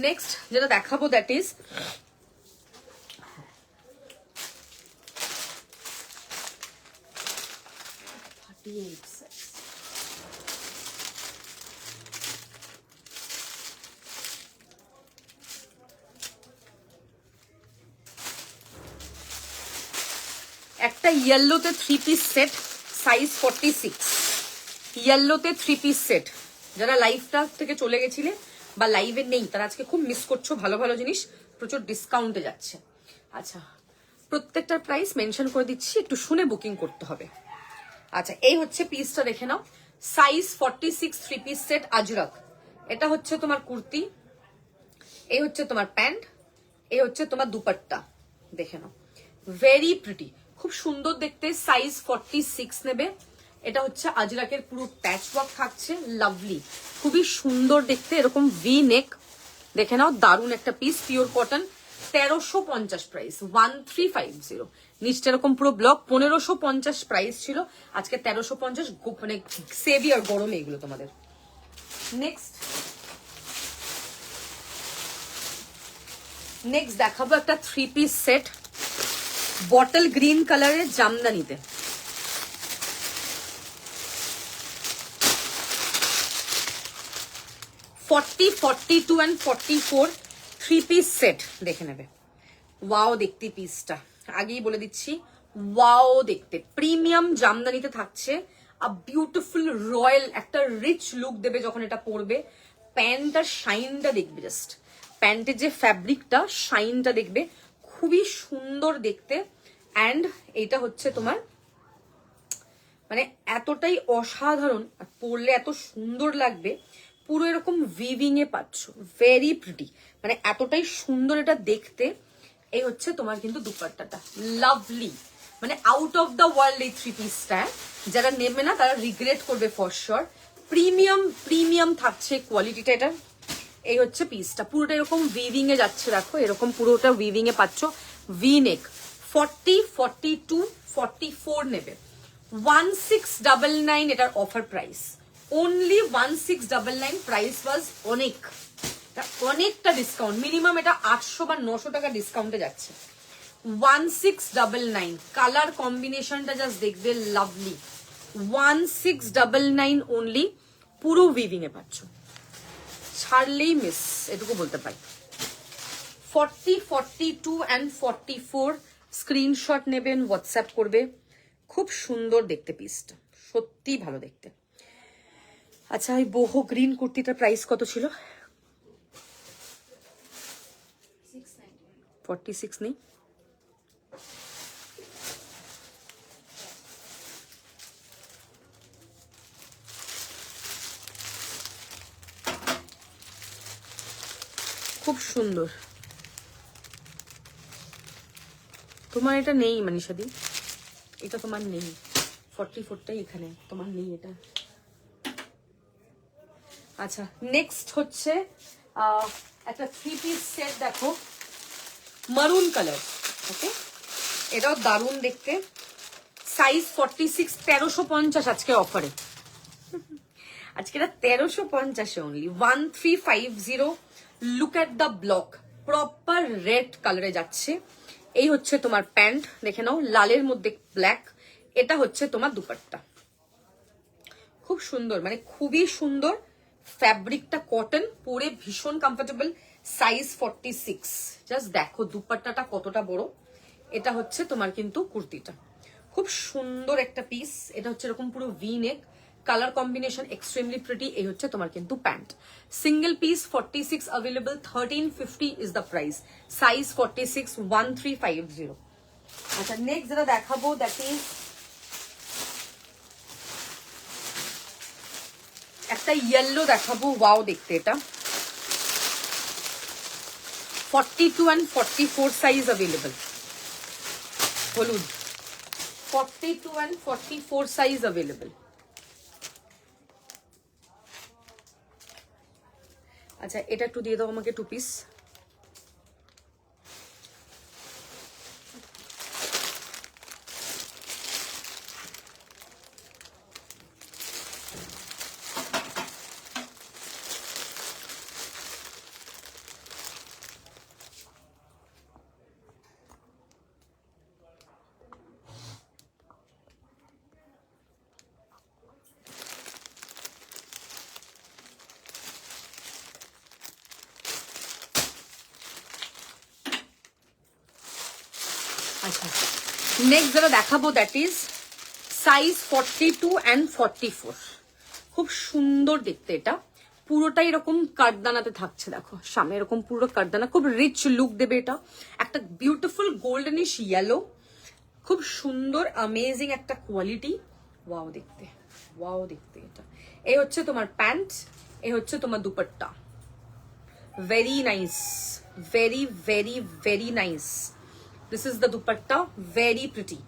Next যেটা দেখাবো দ্যাট ইজ একটা ইয়েলোতে 3 পিস সেট সাইজ 46। ইয়েলোতে 3 পিস সেট। যারা লাইভটা থেকে চলে গেছিলে বা লাইভে নেই, তারা আজকে খুব মিস করছো। ভালো ভালো জিনিস প্রচুর ডিসকাউন্টে যাচ্ছে। আচ্ছা, প্রত্যেকটার প্রাইস মেনশন করে দিচ্ছি, একটু শুনে বুকিং করতে হবে। আচ্ছা, এই হচ্ছে পিসটা, দেখে নাও। Size 46 3 piece set ajrak. এটা হচ্ছে তোমার কুর্তি, এই হচ্ছে তোমার প্যান্ট, এই হচ্ছে তোমার দুপাট্টা, দেখে নাও ভেরি প্রিটি, খুব সুন্দর দেখতে। সাইজ 46 নেবে। এটা হচ্ছে আজরাকের পুরো প্যাচ ওয়ার্ক থাকছে, লাভলি, খুবই সুন্দর দেখতে। এরকম ভি নেক, দেখে নাও দারুন একটা পিস, পিওর কটন। 1350 প্রাইস, 1350। নিচটা এরকম পুরো ব্লক। 1550 প্রাইস ছিল, আজকে 1350। মানে সেভিয়ার গরমে এগুলো তোমাদের। নেক্সট, নেক্সট দেখাবো একটা 3 পিস সেট বটল গ্রিন কালারের জামদানিতে। ফর্টি 42 and 44 3 পিস সেট দেখে নেবে। ওয়াও দেখতে পিসটা, আগেই বলে দিচ্ছি ওয়াও দেখতে, প্রিমিয়াম জামদানিতে থাকছে। আ বিউটিফুল রয়্যাল একটা রিচ লুক দেবে যখন এটা পরবে। প্যান্টটার শাইনটা দেখবে, জাস্ট প্যান্টের যে ফ্যাব্রিকটা শাইনটা দেখবে, খুবই সুন্দর দেখতে। অ্যান্ড এইটা হচ্ছে তোমার মানে এতটাই অসাধারণ, আর পরলে এত সুন্দর লাগবে। পুরো এরকম উইভিং এ পাচ্ছ, ভেরি প্রিটি, মানে এতটাই সুন্দর এটা দেখতে। এই হচ্ছে তোমার কিন্তু দুপাট্টাটা, লাভলি, মানে আউট অফ দ্য ওয়ার্ল্ড এই 3 পিসটা। যারা নেবে না তারা রিগ্রেট করবে ফর শিওর। প্রিমিয়াম প্রিমিয়াম থাকছে কোয়ালিটিটা এটা। এই হচ্ছে পিসটা, পুরোটা এরকম উইভিং এ যাচ্ছে, দেখো এরকম পুরোটা উইভিং এ পাচ্ছ। ভি নেক, 40, 42, 44 নেবে 1699 এটার অফার প্রাইস, অনলি 1699। প্রাইস ওয়াজ অনেকটা ডিসকাউন্ট, মিনিমাম এটা 800 বা 900 টাকা ডিসকাউন্টে যাচ্ছে। 1699, কালার কম্বিনেশনটা জাস্ট দেখবে লাভলি। 1699 অনলি, পুরো উইভিং এ পাচ্ছ, ছাড়লেই মিস, এটুকু বলতে পারি। 40, 42 and 44 স্ক্রিনশট নেবেন, হোয়াটসঅ্যাপ করবে। খুব সুন্দর দেখতে পিসটা, সত্যি ভালো দেখতে। আচ্ছা, এই বহু গ্রিন কুর্তিটার প্রাইস কত ছিল? 46 নেই? খুব সুন্দর। তোমার এটা নেই মানিশাদি, এটা তোমার নেই। 44টাই এখানে, তোমার নেই এটা। আচ্ছা, নেক্সট হচ্ছে একটা 3 পিস সেট দেখো, মারুন কালার। ওকে, এটাও দারুণ দেখতে। সাইজ 46, 1350 আজকে অফারে। আজকে এটা 1350 only, 1350। Look at the block, proper red কালারে যাচ্ছে। এই হচ্ছে তোমার প্যান্ট, দেখে নাও লালের মধ্যে ব্ল্যাক। এটা হচ্ছে তোমার দুপাট্টা, খুব সুন্দর, মানে খুবই সুন্দর। ফ্যাব্রিকটা কটন, পরে ভীষণ কমফোর্টেবল। সাইজ 46, জাস্ট দেখো দুপাট্টাটা কতটা বড়। এটা হচ্ছে তোমার কিন্তু কুর্তিটা, খুব সুন্দর একটা পিস। এটা হচ্ছে এরকম পুরো ভি নেক, কালার কম্বিনেশন এক্সট্রিমলি প্রিটি। এই হচ্ছে তোমার কিন্তু pant. Single piece 46 available, 1350 is the price. Size 46, 1350। আচ্ছা, নেক্সট যেটা দেখাবো দ্যাট ইজ একটা ইয়েলো দেখাবো। ওয়াও দেখতে এটা, 42 and 44 সাইজ অ্যাভেলেবল। হলুদ, 42 and 44 সাইজ অ্যাভেলেবল। আচ্ছা, এটা একটু দিয়ে দাও আমাকে 2 পিস। আচ্ছা, নেক্সট যেটা দেখাবো দ্যাট ইজ সাইজ 42 and 44। খুব সুন্দর দেখতে এটা, পুরোটাই এরকম কাঠদানাতে থাকছে। দেখো সামনে এরকম পুরো কাঠদানা, খুব রিচ লুক দেবে এটা। একটা বিউটিফুল গোল্ডেনিশ ইয়েলো, খুব সুন্দর অ্যামেজিং একটা কোয়ালিটি। ওয়াও দেখতে, ওয়াও দেখতে এটা। এই হচ্ছে তোমার প্যান্ট, এই হচ্ছে তোমার dupatta. Very nice, very very very nice. This is the dupatta, very pretty.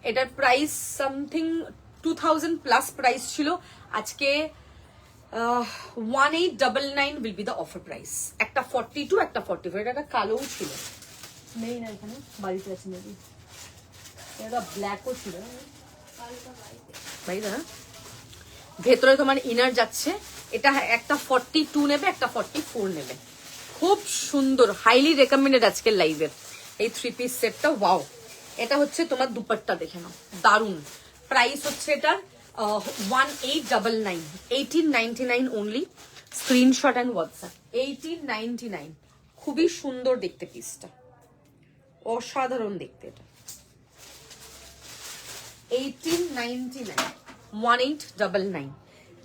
এটার প্রাইস সামথিং 2000 প্লাস প্রাইস ছিল, আজকে 1899 will be the offer price. একটা 42, একটা 44। এটা একটা কালোও ছিল, নেই না এখানে, বাড়িতে আছে মেবি। এটা ব্ল্যাকও ছিল ভাই না, ভেতরে তোমার ইনার যাচ্ছে। এটা একটা 42 নেবে, একটা 44 নেবে। খুব সুন্দর, হাইলি রেকমেন্ডেড আজকের লাইভের এই 3 পিস সেটটা। ওয়াও, এটা হচ্ছে তোমার দুপাট্টা, দেখে নাও, দারুন। প্রাইস হচ্ছে এটার 1899, 1899 অনলি। Screenshot and WhatsApp. 1899, খুবই সুন্দর দেখতে পিসটা, অসাধারণ দেখতে এটা। 1899, 1899।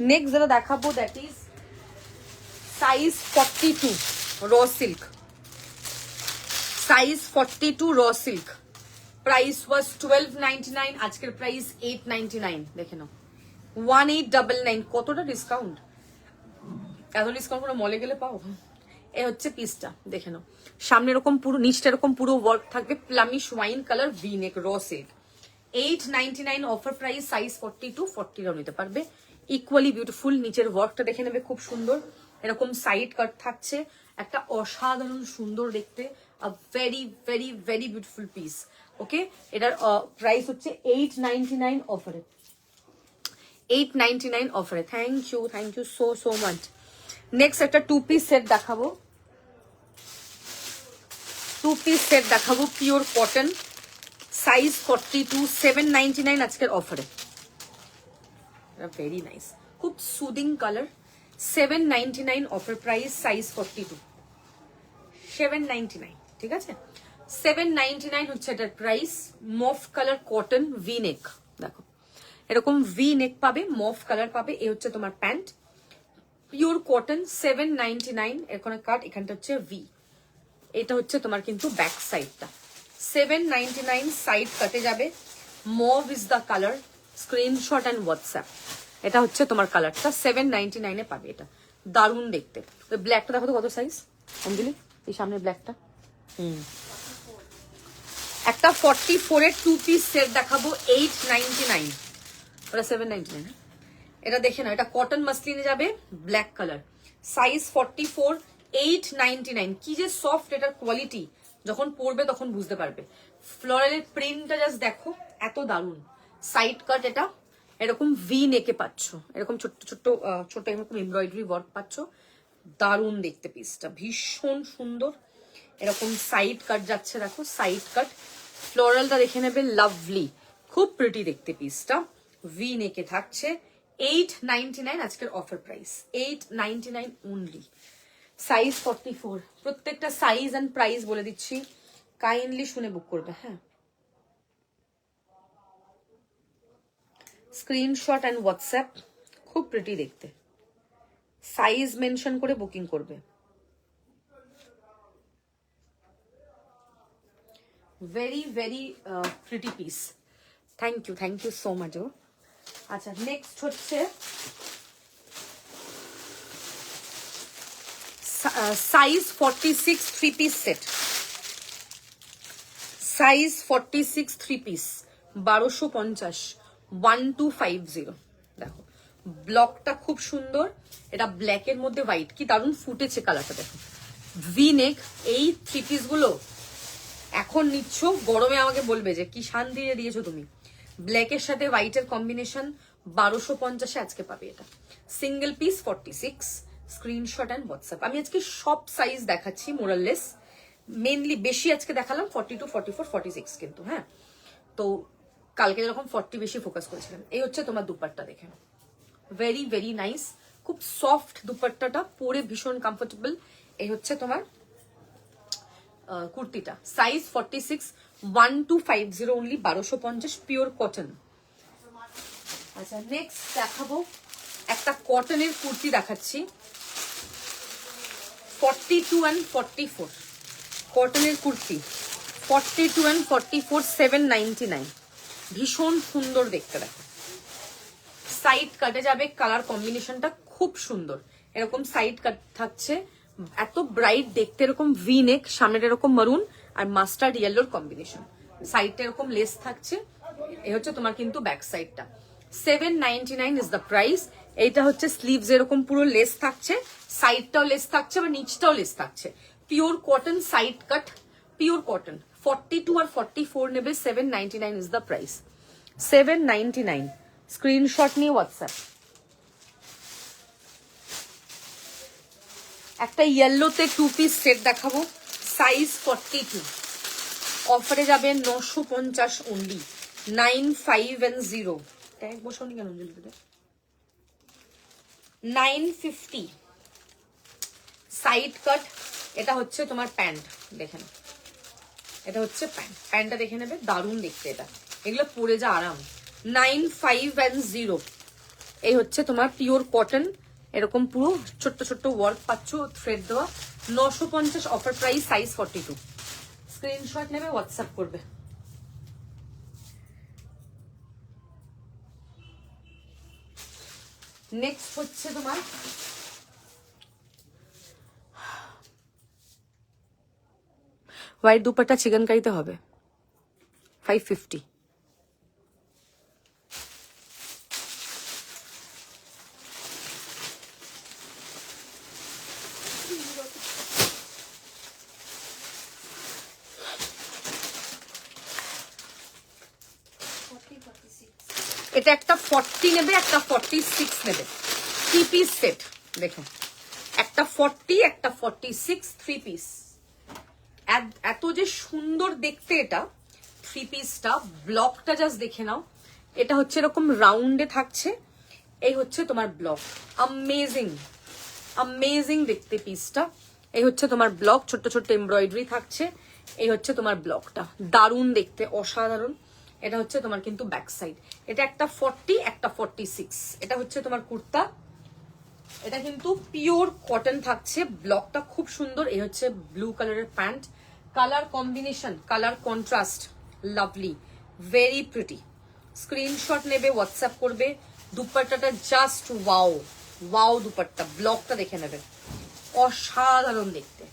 নেক্সট যেটা দেখাবো that is size 42 raw silk, size 42 raw silk. Price ওয়াজ 1299, আজকের প্রাইস 899। দেখে নাও, 1899। কতটা ডিসকাউন্ট, এত ডিসকাউন্ট করে মলে গেলে পাও। এ হচ্ছে পিসটা, দেখে নাও, সামনে এরকম পুরো, নিচটা এরকম পুরো ওয়ার্ক থাকবে, plummish wine colour V neck raw silk. 899 offer price, size 42, 40 রাও নিতে পারবে। ইকুয়ালি বিউটিফুল, নিচের ওয়ার্কটা দেখে নেবে, খুব সুন্দর, এরকম সাইড কাট থাকছে, একটা অসাধারণ সুন্দর দেখতে, a very very very beautiful piece. Okay, এটার প্রাইস হচ্ছে 899 অফারে, 899 অফারে। Thank you so so much. Next একটা 2 পিস সেট দেখাবো, 2 পিস সেট দেখাবো, পিওর কটন, সাইজ 42, 799 আজকের অফারে। ভেরি নাইস, খুব soothing colour, 799 offer price, size 42, 799। ঠিক আছে, 799 হচ্ছে এটার price. Mauve colour cotton V neck, দেখো এরকম ভি নেক পাবে, মফ কালার পাবে। এ হচ্ছে তোমার প্যান্ট, পিওর কটন, 799। এখানে কাট, এখানটা হচ্ছে ভি। এটা হচ্ছে তোমার কিন্তু ব্যাক সাইডটা, 799 সাইড কাটে যাবে। Mauve is the colour, screenshot and WhatsApp. এটা হচ্ছে তোমার কালারটা, 799 পাবে। এটা দারুণ দেখতে। ওই ব্ল্যাকটা দেখো তো কত সাইজ অঞ্জলি, এই সামনের ব্ল্যাকটা। একটা 44 এর 2 পিস সেট দেখাবো, 899, ওটা 799। এটা দেখে না, এটা কটন মাসলিনে যাবে, ব্ল্যাক কালার, সাইজ 44, 899। কি যে সফট এটার কোয়ালিটি, যখন পরবে তখন বুঝতে পারবে। ফ্লোরালের প্রিন্টটা জাস্ট দেখো, এত দারুণ। সাইড কাট, এটা এরকম ভি নেকে পাচ্ছ, এরকম ছোট্ট ছোট্ট ছোট্ট এরকম এমব্রয়ডারি ওয়ার্ক পাচ্ছ, দারুণ দেখতে পিসটা, ভীষণ সুন্দর। এরকম সাইড কাট যাচ্ছে, দেখো সাইড কাট, ফ্লোরালটা দেখে নেবে, লাভলি, খুব প্রিটি দেখতে পিসটা, ভি নেকে থাকছে। 899 আজকের অফার প্রাইস, 899 অনলি। সাইজ 44, প্রত্যেকটা সাইজ এন্ড প্রাইস বলে দিচ্ছি, কাইন্ডলি শুনে বুক করবে। হ্যাঁ, স্ক্রিনশট অ্যান্ড হোয়াটসঅ্যাপ, খুব প্রিটি দেখতে, সাইজ মেনশন করে বুকিং করবে। Very very pretty piece. Thank you so much. আচ্ছা, নেক্সট হচ্ছে size 46 3 piece set, size 46 3 piece, 1250, 1250। দেখো ব্লকটা খুব সুন্দর, এটা ব্ল্যাকের মধ্যে হোয়াইট, কি দারুণ ফুটেছে কালারটা, দেখো ভি নেক। এই 3 পিস গুলো এখন নিচ্ছ, গরমে আমাকে বলবে যে কি শান্তি দিয়েছো তুমি। ব্ল্যাকের সাথে হোয়াইটের কম্বিনেশন, 1250 আজকে পাবে এটা। Single piece 46, screenshot and WhatsApp. আমি আজকে সব সাইজ দেখাচ্ছি মোরাললেস, মেনলি বেশি আজকে দেখালাম 42, 44, 46 কিন্তু। হ্যাঁ, তো কালকে যেরকম 40 বেশি ফোকাস করেছিলাম। এই হচ্ছে তোমার দুপাট্টা, দেখে ভেরি ভেরি নাইস, খুব সফট দুপাট্টাটা, পরে ভীষণ কমফোর্টেবল। এই হচ্ছে তোমার কুর্তিটা, সাইজ 46, 1250 অনলি, 1250, পিওর কটন। আচ্ছা, নেক্সট দেখাবো একটা কটনের কুর্তি দেখাচ্ছি, 42 and 44 কটনের কুর্তি, 42 and 44, 799। ভীষণ সুন্দর দেখতে, দেখো সাইড কাটে যাবে, কালার কম্বিনেশনটা খুব সুন্দর, এরকম সাইড কাট থাকছে, এত ব্রাইট দেখতে, এরকম ভি নেক, সামনের এরকম মারুন আর মাস্টার্ড ইয়েলোর কম্বিনেশন, সাইডটা এরকম লেস থাকছে। এই হচ্ছে তোমার কিন্তু ব্যাক সাইডটা, 799 ইজ দ্য প্রাইস। এইটা হচ্ছে স্লিভস, এরকম পুরো লেস থাকছে, সাইডটাও লেস থাকছে, আবার নিচটাও লেস থাকছে, pure cotton side cut, pure cotton. 42 আর 44 নেবে, 799 ইজ দ্য প্রাইস, 799। স্ক্রিনশট নিয়ে হোয়াটসঅ্যাপ। একটা ইয়েলোতে 2 পিস সেট দেখাবো, সাইজ 42, অফারে যাবে 950 অনলি, 9510 ট্যাগ বসাওনি কেন অঞ্জলিতে, 950 সাইড কাট। এটা হচ্ছে তোমার প্যান্ট, দেখেন এটা হচ্ছে প্যান্ট, প্যান্টটা দেখে নেবে, দারুণ দেখতে এটা, এগুলো পরে যা আরাম। 9510 এই হচ্ছে তোমার পিওর কটন, এরকম পুরো ছোট্ট ছোট্ট ওয়ার্ক পাচ্ছ, থ্রেড দেওয়া, 950 অফার প্রাইস, সাইজ 42। স্ক্রিনশট নেবে, হোয়াটসঅ্যাপ করবে। নেক্সট হচ্ছে তোমার হোয়াইট দুপাট্টা চিকেন কারিতে হবে 550। এটা একটা 40 নেবে, একটা 46 নেবে, 3 পিস সেট দেখো, একটা 40 একটা 46, 3 পিস। এত যে সুন্দর দেখতে এটা 3 পিসটা, ব্লকটা জাস্ট দেখে নাও, এটা হচ্ছে এরকম রাউন্ডে থাকছে, এই হচ্ছে তোমার ব্লক, অ্যামেজিং অ্যামেজিং দেখতে পিসটা, এই হচ্ছে তোমার ব্লক, ছোট্ট ছোট্ট এমব্রয়ডারি থাকছে, এই হচ্ছে তোমার ব্লকটা, দারুণ দেখতে, অসাধারণ। এটা হচ্ছে তোমার কিন্তু ব্যাক সাইড, এটা একটা 40 একটা 46, এটা হচ্ছে তোমার কুর্তা, এটা কিন্তু পিওর কটন থাকছে, ব্লকটা খুব সুন্দর, এই হচ্ছে ব্লু কালারের pant, colour combination, colour contrast lovely, very pretty. Screenshot নেবে, হোয়াটসঅ্যাপ করবে। দুপাট্টাটা জাস্ট ওয়াও, ওয়াও দুপাট্টা, ব্লকটা দেখে নেবে, অসাধারণ দেখতে।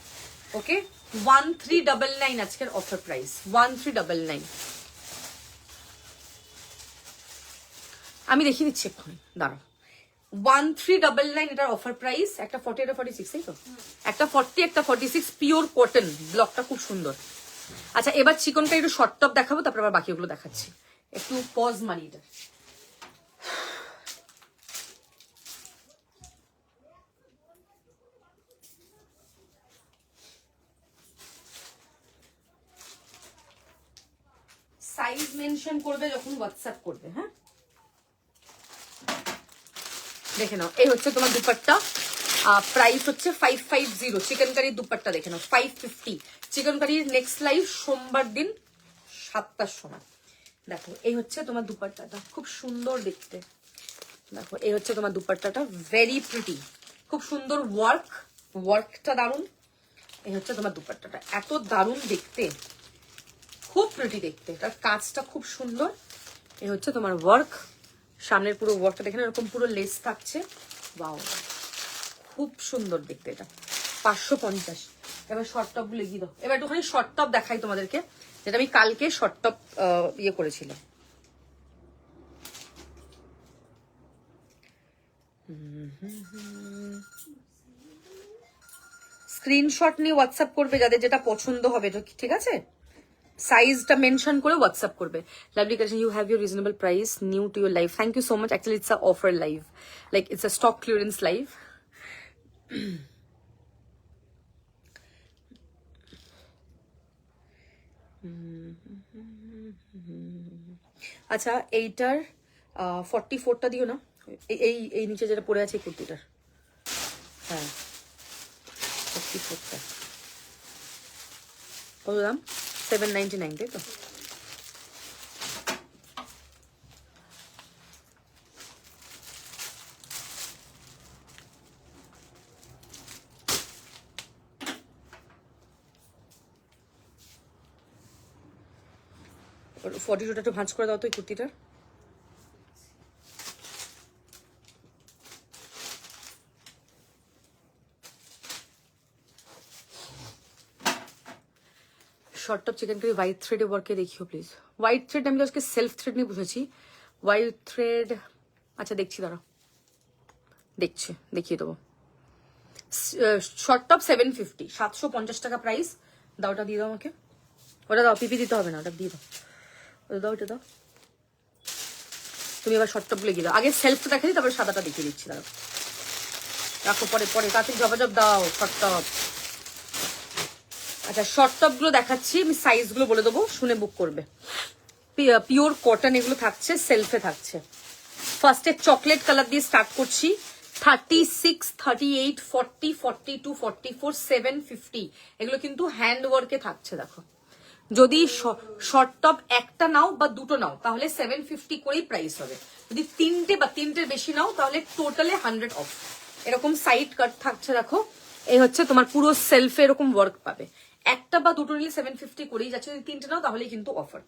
ওকে, 1399 আজকের অফার প্রাইস, 1399। আমি দেখিয়ে দিচ্ছি এক্ষুনি, দাঁড়াও, 1399 এটার অফার প্রাইস, একটা 40 একটা 46, তাই তো, একটা 40 একটা 46, পিওর কটন, ব্লকটা খুব সুন্দর। আচ্ছা, এবার চিকনটা একটু শর্ট টপ দেখাবো, তারপর আবার বাকিগুলো দেখাচ্ছি, একটু পজ মারি এটা। সাইজ মেনশন করবে যখন হোয়াটসঅ্যাপ করবে, হ্যাঁ দেখে নাও, এই হচ্ছে তোমার দুপাট্টা, প্রাইস হচ্ছে 550। চিকেন কারির দুপাট্টা দেখে নাও, 550। চিকেন কারির নেক্সট লাইভ সোমবার দিন 7টার সময়। দেখো এই হচ্ছে তোমার দুপাট্টাটা, খুব সুন্দর দেখতে, দেখো এই হচ্ছে তোমার দুপাট্টাটা, ভেরি প্রিটি, খুব সুন্দর ওয়ার্ক, ওয়ার্কটা দারুণ। এই হচ্ছে তোমার দুপাট্টাটা, এত দারুণ দেখতে, খুব প্রিটি দেখতে, এটার কাজটা খুব সুন্দর। এই হচ্ছে তোমার ওয়ার্ক, সামনের পুরো ওয়ার্কটা দেখেন, এরকম পুরো লেস থাকছে, ওয়াও খুব সুন্দর দেখতে এটা, 550। এবার শর্ট টপ গুলো এগিয়ে দাও, এবার একটুখানি শর্ট টপ দেখাই তোমাদেরকে, যেটা আমি কালকে শর্ট টপ ইয়ে করেছিলাম। স্ক্রিনশট নিয়ে হোয়াটসঅ্যাপ করবে যাদের যেটা পছন্দ হবে, ঠিক আছে, সাইজটা মেনশন করে হোয়াটসঅ্যাপ করবে। Lovely collection, you have your reasonable price, new to your life, thank you so much. Actually it's a offer live, like it's a stock clearance live. আচ্ছা, এইটার 44টা দিও না, এই এই নিচে যেটা পড়ে আছে কুর্তিটার, হ্যাঁ 44টা কত দাম, 799, তাই তো। শর্ট টপটা একটু ভাঁজ করে দাও তো এই কুর্তিটার। Short top chikankari white থ্রেডে ওয়ার্কে দেখিও প্লিজ। হোয়াইট থ্রেড আমি আজকে সেলফ থ্রেড নিয়ে বুঝেছি, হোয়াইট থ্রেড আচ্ছা দেখছি, দাঁড়াও দেখছি, দেখিয়ে দেবো। শর্ট টপ 750, 750 টাকা প্রাইস। দাও, ওটা দিয়ে দাও আমাকে, ওটা দাও, পিপি দিতে হবে না, ওটা দিয়ে দাও, ওটা দাও, ওটা দাও। তুমি এবার শর্ট টপ গুলো গিয়ে দাও, আগে সেলফটা দেখাই, তারপরে সাদাটা দেখিয়ে দিচ্ছি, দাঁড়াও। রাখো, পরে পরে তাড়াতাড়ি জবাজব দাও। শর্ট টপ, আচ্ছা শর্ট টপ গুলো দেখাচ্ছি আমি, সাইজ গুলো বলে দেবো, শুনে বুক করবে। পিওর কটন এগুলো থাকছে, সেলফে থাকছে। ফার্স্টে চকলেট কালার দিয়ে স্টার্ট করছি। 36, 38, 40, 42, 44, 750 এগুলো কিন্তু হ্যান্ড ওয়ার্কে থাকছে। দেখো, যদি শর্ট টপ একটা নাও বা দুটো নাও তাহলে 750 করেই প্রাইস হবে। যদি তিনটে বা তিনটের বেশি নাও তাহলে টোটালে 100 অফ। এরকম সাইড কাট থাকছে। দেখো, এই হচ্ছে তোমার পুরো সেলফে এরকম ওয়ার্ক পাবে। একটা বা দুটো নিলে 750 করেই যাচ্ছে, যদি তিনটে নাও তাহলে কিন্তু অফার।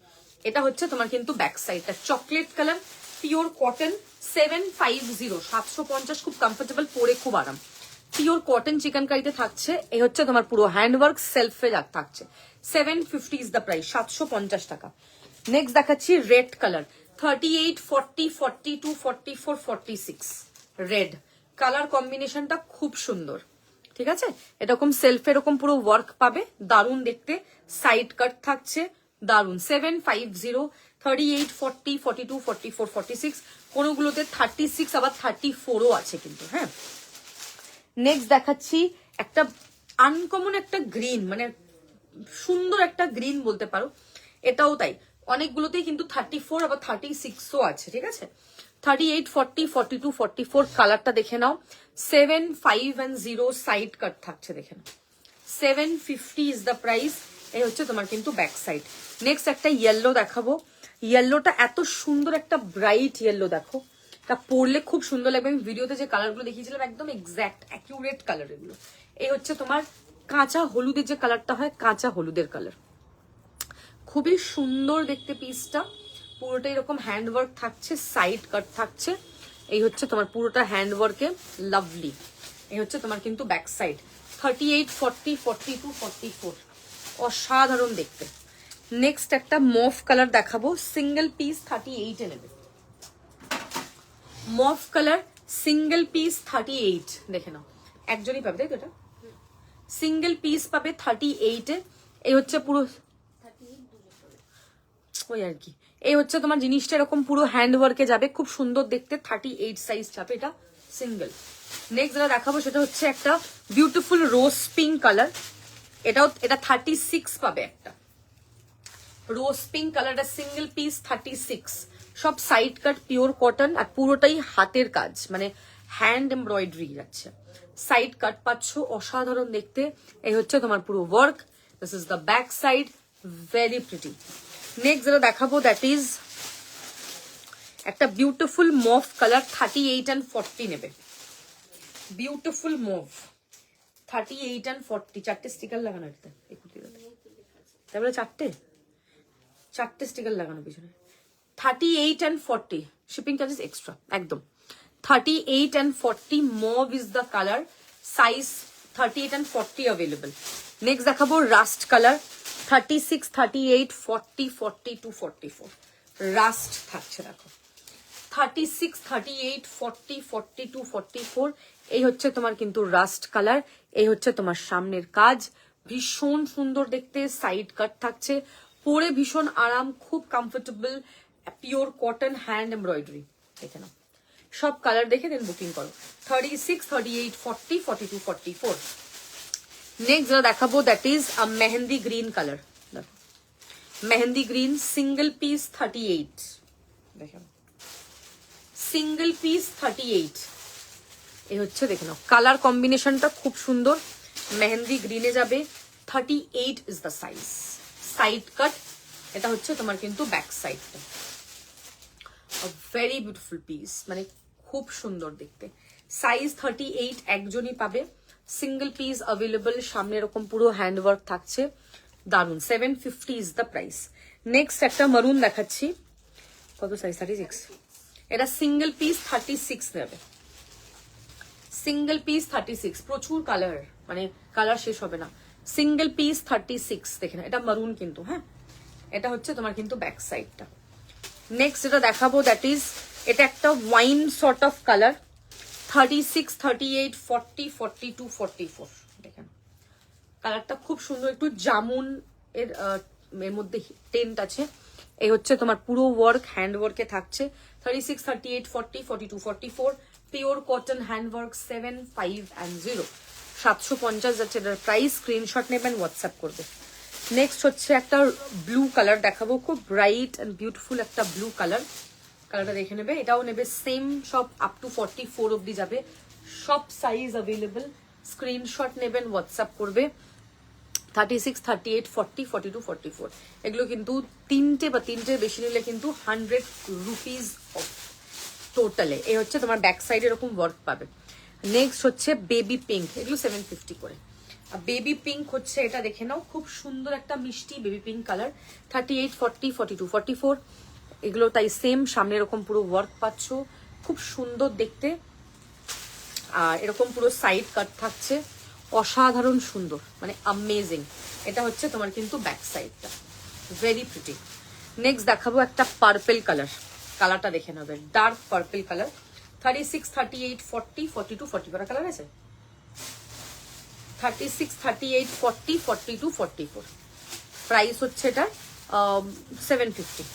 এটা হচ্ছে তোমার কিন্তু ব্যাক সাইডটা, চকলেট কালার, পিওর কটন, 750, 750, খুব কমফোর্টেবল, পরে খুব আরাম। পিওর কটন চিকেনকারিতে থাকছে। এই হচ্ছে তোমার পুরো হ্যান্ডওয়ার্ক সেলফে থাকছে। 750 ইজ দ্য প্রাইস, 750 টাকা। নেক্সট দেখাচ্ছি রেড কালার, 38, 40, 42, 44, 46 রেড কালার কম্বিনেশনটা খুব সুন্দর। ঠিক আছে, এরকম সেলফ এরকম পুরো ওয়ার্ক পাবে, দারুন দেখতে। সাইড কাট থাকছে, দারুন। 750, 38, 40, 42, 44, 46, কোনগুলোতে 36 আবার 34ও আছে কিন্তু। হ্যাঁ, নেক্সট দেখাচ্ছি একটা আনকমন একটা গ্রিন, মানে সুন্দর একটা গ্রিন বলতে পারো, এটাও তাই। অনেকগুলোতেই কিন্তু 34 আবার 36ও আছে। ঠিক আছে, 38, 40, 42, 44 কালারটা দেখে নাও। 7, 5 and 0 সাইড কাট থাকছে, দেখে নাও। 750 ইজ দ্য প্রাইস। এই হচ্ছে তোমার কিন্তু ব্যাক সাইড। নেক্সট একটা ইয়েলো দেখাবো। ইয়েলোটা এত সুন্দর একটা ব্রাইট ইয়েলো, দেখো তা পরলে খুব সুন্দর লাগবে। আমি ভিডিওতে যে কালারগুলো দেখিয়েছিলাম একদম এক্স্যাক্ট অ্যাকিউরেট কালার এগুলো। এই হচ্ছে তোমার কাঁচা হলুদের যে কালারটা হয়, কাঁচা হলুদের কালার, খুবই সুন্দর দেখতে পিসটা। পুরোটা এরকম হ্যান্ডওয়ার্ক থাকছে, সাইড কাট থাকছে। এই হচ্ছে তোমার পুরোটা হ্যান্ডওয়ার্কে লাভলি। এই হচ্ছে তোমার কিন্তু ব্যাক সাইড। 38, 40, 42, 44 অসাধারণ দেখতে। নেক্সট একটা মফ কালার দেখাবো, সিঙ্গেল পিস 38 এ নেবে। মফ কালার সিঙ্গেল পিস 38, দেখে নাও, একজনই পাবে তাই তো, এটা সিঙ্গেল পিস পাবে 38 এ। এই হচ্ছে পুরো ওই আর কি, এই হচ্ছে তোমার জিনিসটা এরকম পুরো হ্যান্ড ওয়ার্কে যাবে, খুব সুন্দর দেখতে। 38 সাইজ যাবে, এটা সিঙ্গেল। নেক্সট যেটা দেখাবো সেটা হচ্ছে একটা বিউটিফুল রোজ পিঙ্ক কালার। এটা 36 পাবে একটা রোজ পিঙ্ক কালারটা, সিঙ্গেল পিস 36। সব সাইড কাট, পিওর কটন, আর পুরোটাই হাতের কাজ, মানে হ্যান্ড এমব্রয়ডারি যাচ্ছে। সাইড কাট পাচ্ছ, অসাধারণ দেখতে। এই হচ্ছে তোমার পুরো work. This is the back side, very pretty. Next যেটা দেখাবো দ্যাট ইজ একটা বিউটিফুল মভ কালার, 38 and 40 নেবে। বিউটিফুল মভ 38 and 40, চারটে স্টিকার লাগানো এটাতে, এই কুর্তিটাতে, তারপরে চারটে স্টিকার লাগানো পিছনে। 38 and 40, শিপিং চার্জেস এক্সট্রা একদম। 38 and 40 mauve is the colour, size 38 and 40 available. Next দেখাবো রাস্ট কালার, 36, 38, 40, 42, 44 রাস্ট থাকছে। দেখো 36, 38, 40, 42, 44 এই হচ্ছে তোমার কিন্তু রাস্ট কালার। এই হচ্ছে তোমার সামনের কাজ, ভীষণ সুন্দর দেখতে। সাইড কাট থাকছে, পরে ভীষণ আরাম, খুব comfortable, pure cotton, hand embroidery. দেখে নাও, সব কালার দেখে দেন বুকিং করো। 36, 38, 40, 42, 44। নেক্সট যেটা দেখাবো that is mehendi green colour. দেখো মেহেন্দি গ্রিন, সিঙ্গেল পিস 38, দেখেন সিঙ্গেল পিস 38। এই হচ্ছে দেখে নাও, কালার কম্বিনেশনটা খুব সুন্দর, মেহেন্দি গ্রিনে যাবে। 38 ইজ দ্য সাইজ, সাইড কাট। এটা হচ্ছে তোমার কিন্তু ব্যাক সাইডটা, ভেরি বিউটিফুল পিস, মানে খুব সুন্দর দেখতে। সাইজ 38 একজনই পাবে, সিঙ্গেল পিস অ্যাভেলেবল। সামনে এরকম পুরো হ্যান্ডওয়ার্ক থাকছে, দারুন। 750 ইজ দ্য প্রাইস। নেক্সট একটা মারুন দেখাচ্ছি, কত সাইজ? 36। এটা সিঙ্গেল পিস 36 নেবে, সিঙ্গেল পিস 36। প্রচুর কালার, মানে কালার শেষ হবে না। সিঙ্গেল পিস 36, দেখে না, এটা মারুন কিন্তু। হ্যাঁ, এটা হচ্ছে তোমার কিন্তু ব্যাক সাইডটা। নেক্সট যেটা দেখাবো দ্যাট ইজ, এটা একটা ওয়াইন সর্ট অফ কালার, 36, 38, 40, 42, 44 দেখেন। কালারটা খুব সুন্দর, একটু জামুন এর মধ্যে টেন্ট আছে। এই হচ্ছে তোমার পুরো ওয়ার্ক, হ্যান্ড ওয়ার্কে থাকছে। 36, 38, 40, 42, 44 পিওর কটন হ্যান্ডওয়ার্ক 750 750 যাচ্ছে এটার প্রাইস। স্ক্রিনশট নেবেন, হোয়াটসঅ্যাপ করবে। নেক্সট হচ্ছে একটা ব্লু কালার দেখাবো, খুব ব্রাইট অ্যান্ড বিউটিফুল একটা ব্লু কালার। কালারটা দেখে নেবে, এটাও নেবে সেম, সব আপ টু 44 অব্দি যাবে, সব সাইজ অ্যাভেলেবল। স্ক্রিনশট নেবেন, হোয়াটসঅ্যাপ করবে। 36, 38, 40, 42, 44 এগুলো কিন্তু তিনটে বা তিনটে বেশি নিলে কিন্তু 100 রুপিস অফ টোটালে। এই হচ্ছে তোমার ব্যাক সাইড এরকম ওয়ার্ক পাবে। নেক্সট হচ্ছে বেবি পিঙ্ক, এগুলো 750 করে। আর বেবি পিঙ্ক হচ্ছে এটা দেখে নাও, খুব সুন্দর একটা মিষ্টি বেবি পিঙ্ক কালার। 38, 40, 42, 44 এগুলো তাই সেম, সামনে এরকম পুরো ওয়ার্ক পাচ্ছ, খুব সুন্দর দেখতে। আর এরকম পুরো সাইড কাট থাকছে, অসাধারণ সুন্দর, মানে অ্যামেজিং। এটা হচ্ছে তোমার কিন্তু ব্যাক সাইডটা, ভেরি প্রিটি। নেক্সট দেখাবো একটা পার্পেল কালার, কালারটা দেখে নেবে, ডার্ক পার্পেল কালার। 36, 38, 40, 42, 44 কালার আছে। 36, 38, 40, 42, 44 প্রাইস হচ্ছে এটা 750।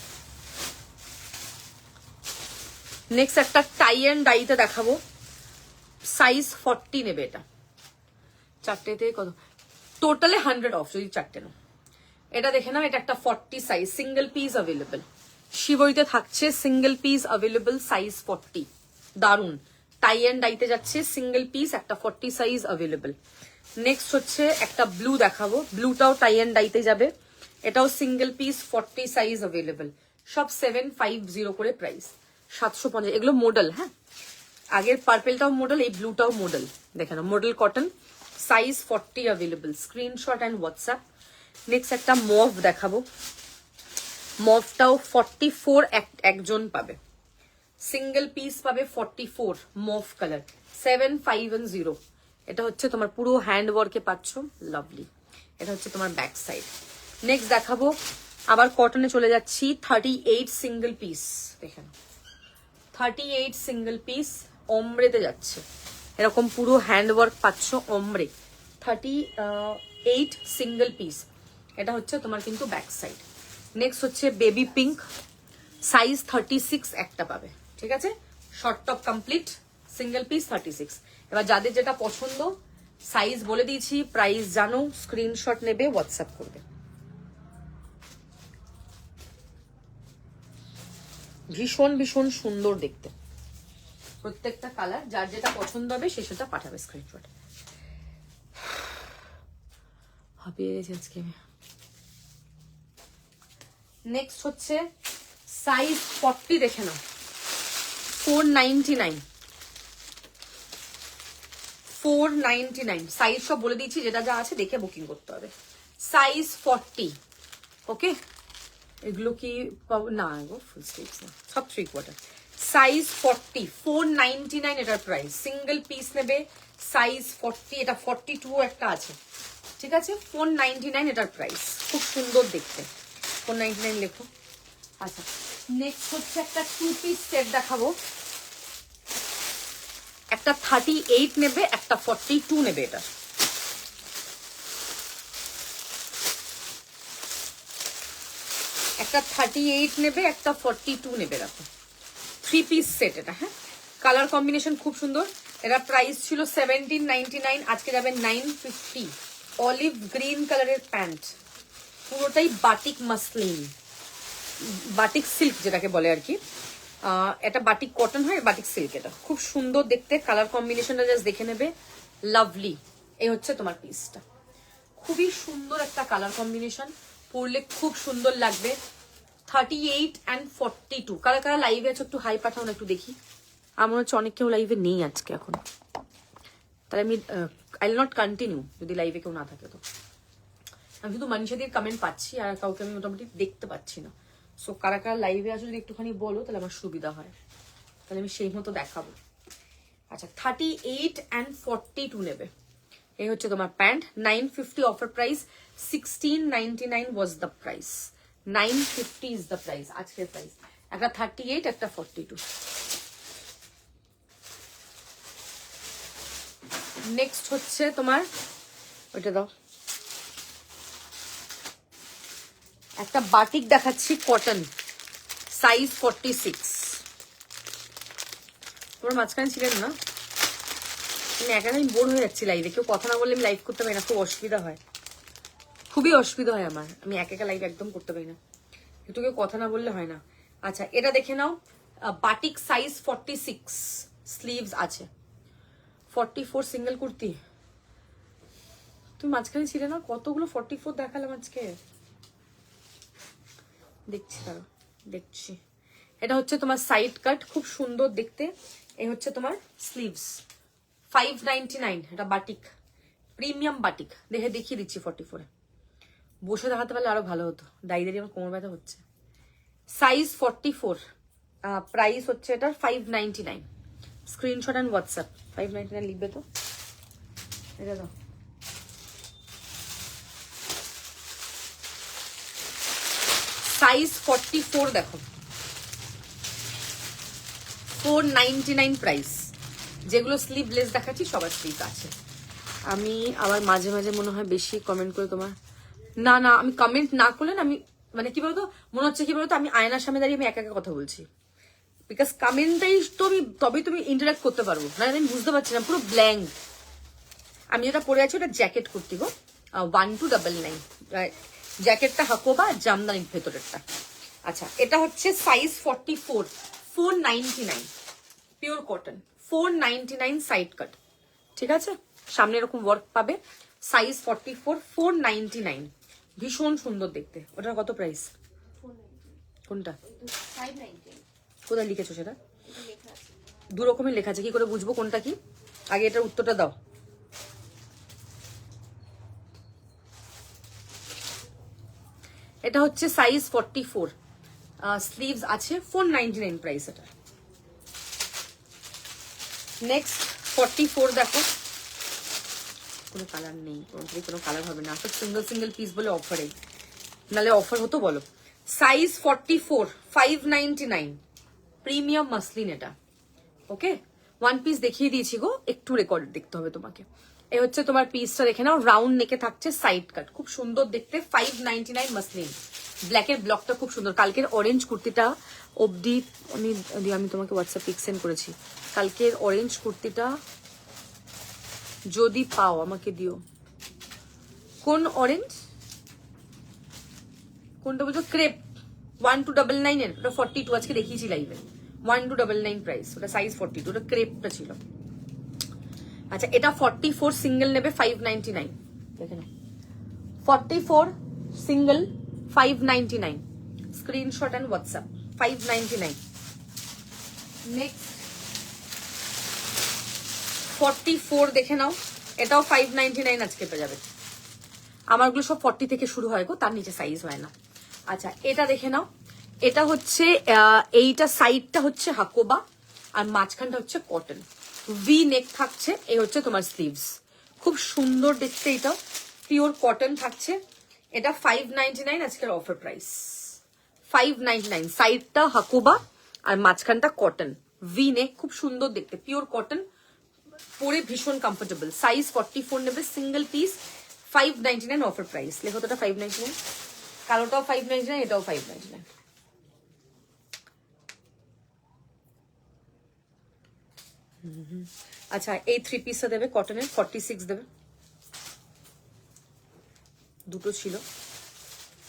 নেক্সট একটা টাই অ্যান্ড ডাইতে দেখাবো, সাইজ 40 নেবে এটা। চারটেতে কত, টোটালে 100 অফ যদি চারটে নাও। এটা দেখে নাও, এটা একটা 40 সাইজ, সিঙ্গেল পিস অ্যাভেলেবল। শিবরিতে থাকছে সিঙ্গেল পিস অ্যাভেলেবল, সাইজ 40, দারুন। টাই অ্যান্ড ডাইতে যাচ্ছে সিঙ্গেল পিস, একটা 40 সাইজ অ্যাভেলেবল। নেক্সট হচ্ছে একটা ব্লু দেখাবো, ব্লুটাও টাই অ্যান্ড ডাইতে যাবে, এটাও সিঙ্গেল পিস 40 সাইজ অ্যাভেলেবল, সব 750 করে প্রাইস। 750, এগুলো মডেল। হ্যাঁ, আগের পার্পেলটাও মডেল, এই ব্লুটাও মডেল। দেখে নাও, model cotton, size 40 available, screenshot and WhatsApp. Next একটা মভ দেখাবো, মভটাও 44 একজন পাবে, সিঙ্গেল পিস পাবে 44, মভ কালার 750। এটা হচ্ছে তোমার পুরো হ্যান্ড ওয়ার্কে পাচ্ছ, লাভলি। এটা হচ্ছে তোমার ব্যাক সাইড। নেক্সট দেখাবো, আবার কটনে চলে যাচ্ছি, 38 সিঙ্গেল পিস। দেখেন 38 সিঙ্গেল পিস, অমরেতে যাচ্ছে, এরকম পুরো হ্যান্ড ওয়ার্ক পাচ্ছ, অমরে। 38 সিঙ্গেল পিস, এটা হচ্ছে তোমার কিন্তু ব্যাক সাইড। নেক্সট হচ্ছে বেবি পিঙ্ক, সাইজ 36 একটা পাবে, ঠিক আছে। Short top complete, single piece 36। এবার যাদের যেটা পছন্দ, সাইজ বলে দিয়েছি, প্রাইস জানো, স্ক্রিনশট নেবে, হোয়াটসঅ্যাপ করবে। ভীষণ ভীষণ সুন্দর দেখতে, প্রত্যেকটা কালার, যার যেটা পছন্দ হবে সে সেটা পাঠাবে স্ক্রিনশট। হাঁপিয়ে গেছি আজকে। নেক্সট হচ্ছে সাইজ 40, দেখে নাও, 499, 499 সাইজ সব বলে দিয়েছি, যেটা যা আছে দেখে বুকিং করতে হবে। সাইজ 40, ওকে। এগুলো কি না, ফুল স্লিভস না, সব 3/4। সাইজ 40, 499 এটার প্রাইস। সিঙ্গেল পিস নেবে, সাইজ 40, এটা 42 একটা আছে, ঠিক আছে। 499 এটার প্রাইস, খুব সুন্দর দেখতে, 499 লেখো। আচ্ছা, নেক্সট হচ্ছে একটা 2 পিস সেট দেখাবো, একটা 38 নেবে, একটা 42 নেবে। এটা একটা 38 নেবে, একটা 42 নেবে, রাখো। 3 পিস সেট এটা। হ্যাঁ, কালার কম্বিনেশন খুব সুন্দর। এটা প্রাইস ছিল 1799, আজকে যাবে 950। অলিভ গ্রিন কালারের প্যান্ট, পুরোটাই বাটিক মাসলিন, বাটিক সিল্ক যেটাকে বলে আর কি। এটা বাটিক কটন হয়, বাটিক সিল্ক, এটা খুব সুন্দর দেখতে। কালার কম্বিনেশনটা জাস্ট দেখে নেবে, লাভলি। এই হচ্ছে তোমার পিসটা, খুবই সুন্দর একটা কালার কম্বিনেশন, পরলে খুব সুন্দর লাগবে। 38 and 42, কারা কারা লাইভে আছে একটু হাই পাঠাও না, একটু দেখি। আমার হচ্ছে অনেক কেউ লাইভে নেই আজকে এখন, তাহলে আমি আই উইল নট কন্টিনিউ যদি লাইভে কেউ না থাকে। তো আমি শুধু মানুষদের কমেন্ট পাচ্ছি, আর কাউকে আমি মোটামুটি দেখতে পাচ্ছি না। সো কারা কারা লাইভে আসো যদি একটুখানি বলো, তাহলে আমার সুবিধা হয়, তাহলে আমি সেই মতো দেখাবো। আচ্ছা, 38 and 42 নেবে। এই হচ্ছে তোমার pant, 950 offer price, 1699 was the price, 950 is the price, আজকের প্রাইস। একটা 38, একটা 42। নেক্সট হচ্ছে তোমার, ওইটা দাও, একটা বাটিক দেখাচ্ছি, কটন, সাইজ 46, তোমরা মাঝখানে ছিলেন না, আমি একাই বোর হয়ে যাচ্ছি লাইভে, কেউ কথা না বললে আমি লাইভ করতে পারি না, খুব অসুবিধা হয়, খুবই অসুবিধা হয় আমার, আমি একা লাইভ একদম করতে পারি না, একটু কেউ কথা না বললে হয় না। আচ্ছা এটা দেখে নাও, বাটিক সাইজ 46, স্লিভস আছে, 44 সিঙ্গেল কুর্তি। তুমি মাঝখানে ছিলে না, কতগুলো 44 দেখালাম আজকে, দেখছি তারা, দেখছি। এটা হচ্ছে তোমার সাইড কাট, খুব সুন্দর দেখতে। এই হচ্ছে তোমার স্লিভস, 599, এটা বাটিক, প্রিমিয়াম বাটিক। দেখিয়ে দিচ্ছি 44-এ, বসে দেখাতে পারলে আরো ভালো হতো, দাঁড়িয়ে আমার কোমর ব্যথা হচ্ছে। সাইজ 44, প্রাইস হচ্ছে এটার 599। স্ক্রিনশট অ্যান্ড হোয়াটসঅ্যাপ, 599 লিখবে তো, এটা দাও। সাইজ 44 দেখো, 499 প্রাইস। যেগুলো স্লিভলেস দেখাচ্ছি সবার স্লিভ আছে। আমি আবার মাঝে মাঝে মনে হয় বেশি কমেন্ট করে তোমার, না না আমি কমেন্ট না করলে না, আমি মানে কি বলতো মনে হচ্ছে, কি বলতো আমি আয়নার সামনে দাঁড়িয়ে আমি একা একা কথা বলছি, বিকজ কমেন্টটাই তো আমি, তবেই তুমি ইন্টারাক্ট করতে পারবো না, আমি বুঝতে পারছি না, পুরো ব্ল্যাঙ্ক। আমি যেটা পরে আছি ওটা জ্যাকেট কুর্তি গো, 1299, জ্যাকেটটা হাকোবা, জামদানির ভেতরেরটা। আচ্ছা এটা হচ্ছে সাইজ 44, 499, পিওর কটন, 499 সাইড কাট, ঠিক আছে, সামনে এরকম ওয়ার্ক পাবে। সাইজ 44, 499, ভীষণ সুন্দর দেখতে। ওটার কত প্রাইস? কোনটা? কোথায় লিখেছো সেটা? দু রকমের লেখা আছে, কি করে বুঝবো কোনটা কি? আগে এটার উত্তরটা দাও। এটা হচ্ছে সাইজ 44, স্লিভস আছে, 499 প্রাইস এটা। নেক্সট 44 দেখো, কোনো কালার নেই, কোনো কালার হবে না, সব সিঙ্গেল সিঙ্গেল পিস বলে অফারে, নালে অফার হতো বলো। সাইজ 44, 599, প্রিমিয়াম মাসলিন এটা, ওকে। ওয়ান পিস দেখিয়ে দিয়েছি গো, একটু রেকর্ড দেখতে হবে তোমাকে। এই হচ্ছে তোমার পিসটা দেখে নাও, রাউন্ড নেকে থাকছে, সাইড কাট, খুব সুন্দর দেখতে, 599 মাসলিন। ব্ল্যাকের ব্লকটা খুব সুন্দর, কালকের অরেঞ্জ কুর্তিটা অবধি আমি তোমাকে হোয়াটসঅ্যাপ পিক সেন্ড করেছি, কালকের অরেঞ্জ কুর্তিটা যদি পাও আমাকে দিও। কোন অরেঞ্জ? কোনটা বলছো? ক্রেপ, 1299 এর, ওটা 42 আজকে দেখিয়েছি লাইভে, 1299 প্রাইস, ওটা সাইজ 42, ওটা ক্রেপটা ছিল। আচ্ছা এটা 44 সিঙ্গেল নেবে 599, দেখে নাও, 44 single 599, screenshot and WhatsApp, 599। Next 44 দেখে নাও, এটাও 599 আজকে পেয়ে যাবে। আমারগুলো সব 40 থেকে শুরু হয় গো, তার নিচে সাইজ হয় না। আচ্ছা এটা দেখে নাও, এটা হচ্ছে এইটা সাইডটা হচ্ছে হাকোবা, আর মাঝখানটা হচ্ছে কটন, ভি নেক থাকছে। এই হচ্ছে তোমার স্লিভস, খুব সুন্দর দেখতে, এটা পিওর কটন থাকছে। এটা 599 আজকের অফার প্রাইস, 599। সাইডটা হাকোবা আর মাঝখানটা কটন, ভি নেক, খুব সুন্দর দেখতে, পিওর কটন, পরে ভীষণ কমফোর্টেবল। সাইজ 44 নেবে, সিঙ্গেল পিস, 599 অফার প্রাইস। লেখো তো 599, কালোটাও 599, এটাও 599। আচ্ছা এই 3 পিসটা দেবে কটনের, 46 দেবে, দুটো ছিল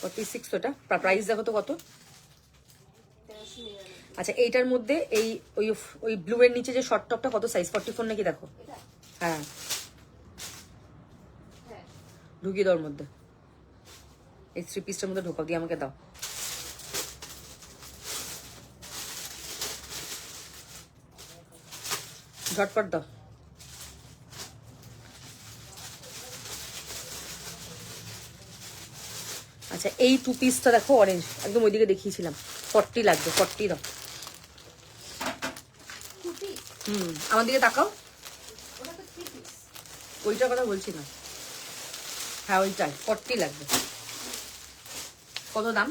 46, ওটা প্রাইস দেখো তো কত। আচ্ছা এইটার মধ্যে এই ওই ব্লু এর নিচে যে শর্ট টপটা কত সাইজ? 44 নাকি দেখো, হ্যাঁ ঢুকিয়ে দাও ওর মধ্যে, এই 3 পিসটার মধ্যে ঢোকাও, দিয়ে আমাকে দাও। ঝটপট দাও। আচ্ছা এই 2 পিসটা দেখো অরেঞ্জ, একদম ওইদিকে দেখিয়েছিলাম, 40 লাগবে, 40 দাও। আমার দিকে তাকাও, ওইটার কথা বলছি না, হ্যাঁ ওইটাই 40 লাগবে। কত দাম?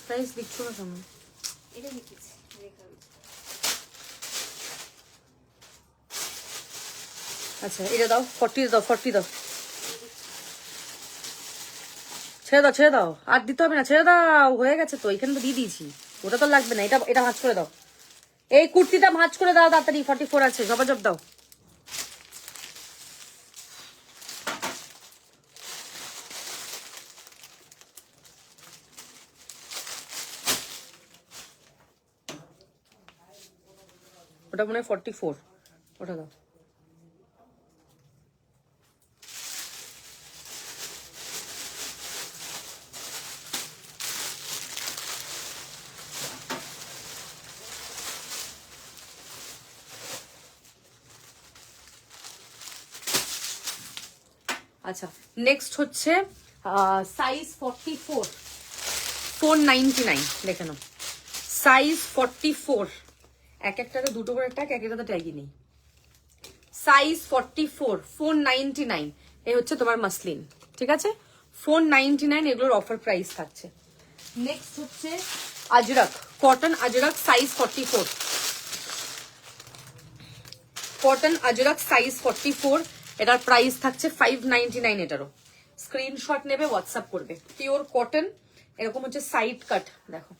প্রাইস লিখছো না কেমন? এটা লিখেছি, আচ্ছা এটা দাও, 40 দাও, 40 দাও, ছেড়ে দাও, ছেড়ে দাও, আর দিতে হবে না, ছেড়ে দাও, হয়ে গেছে তো, এখানে তো দিয়ে দিয়েছি, ওটা তো লাগবে না, এটা এটা ভাঁজ করে দাও, এই কুর্তিটা ভাঁজ করে দাও তাড়াতাড়ি, 44 আছে, জবাজব দাও। ওটা মনে হয় 44, ওটা দাও। আচ্ছা নেক্সট হচ্ছে সাইজ 44, 499, দেখে নাও, সাইজ 44, এক একটাতে দুটো করে ট্যাগ, এক একটাতে ট্যাগই নেই, সাইজ 44, 499, এই হচ্ছে তোমার মাসলিন, ঠিক আছে, 499 এগুলোর অফার প্রাইস থাকছে। নেক্সট হচ্ছে আজরক, কটন আজরক সাইজ 44, কটন আজরক সাইজ 44, এটার প্রাইস থাকছে 599, এটারও স্ক্রিনশট নেবে, হোয়াটসঅ্যাপ করবে, পিওর কটন, এরকম হচ্ছে সাইড কাট, দেখো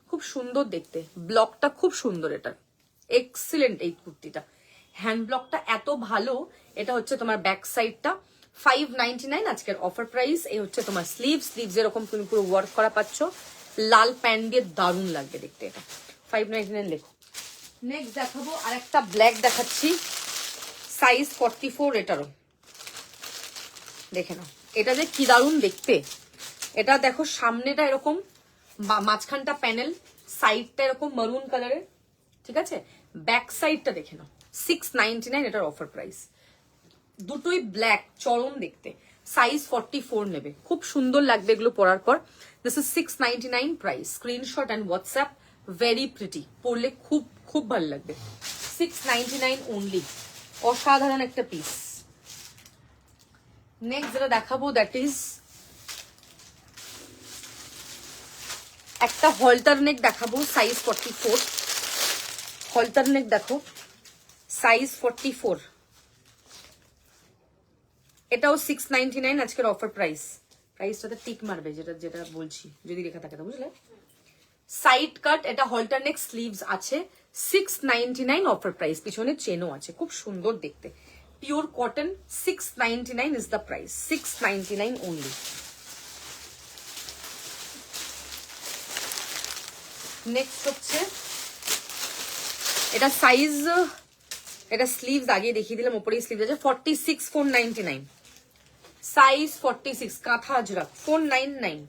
খুব সুন্দর দেখতে, ব্লকটা খুব সুন্দর, এটার এক্সিলেন্ট এই কুর্তিটা, হ্যান্ড ব্লকটা এত ভালো, এটা হচ্ছে তোমার ব্যাক সাইডটা 599 আজকের অফার প্রাইস। এই হচ্ছে তোমার স্লিভস এরকম তুমি পুরো ওয়ার্ক করা পাচ্ছ, লাল প্যান্ট দিয়ে দারুণ লাগবে দেখতে, এটা 599 লেখো। নেক্সট দেখাবো আর একটা ব্ল্যাক দেখাচ্ছি, সাইজ 44, এটারও দেখে নাও, এটা যে কি দারুণ দেখতে, এটা দেখো সামনেটা এরকম, মাঝখানটা প্যানেল, সাইডটা এরকম মারুন কালারের, ঠিক আছে, ব্যাক সাইডটা দেখে নাও, 699 এটার অফার প্রাইস, দুটোই ব্ল্যাক, চরম দেখতে, সাইজ 44 নেবে, খুব সুন্দর লাগবে এগুলো পরার পর, this is 699 price, screenshot and WhatsApp, very pretty, পরলে খুব খুব ভালো লাগবে, 699 অনলি, অসাধারণ একটা পিস। নেক্সট যেটা দেখাবো দ্যাট ইজ একটা হলটার নেক দেখাবো, সাইজ 44, হলটার নেক দেখো, সাইজ 44, এটাও 699 আজকের অফার প্রাইস, প্রাইসটাতে টিক মারবে, যেটা যেটা বলছি যদি লেখা থাকে, বুঝলে, সাইড কাট, এটা হলটার নেক, স্লিভস আছে, 699 অফার প্রাইস, পিছনে চেনও আছে, খুব সুন্দর দেখতে, pure cotton, 699 is the price, 699 only. Next হচ্ছে এটা সাইজ, এটা স্লিভস আগে দেখিয়ে দিলাম, উপরে স্লিভস আছে, 46, 499, সাইজ 46, কাঁথা আজরাক 499,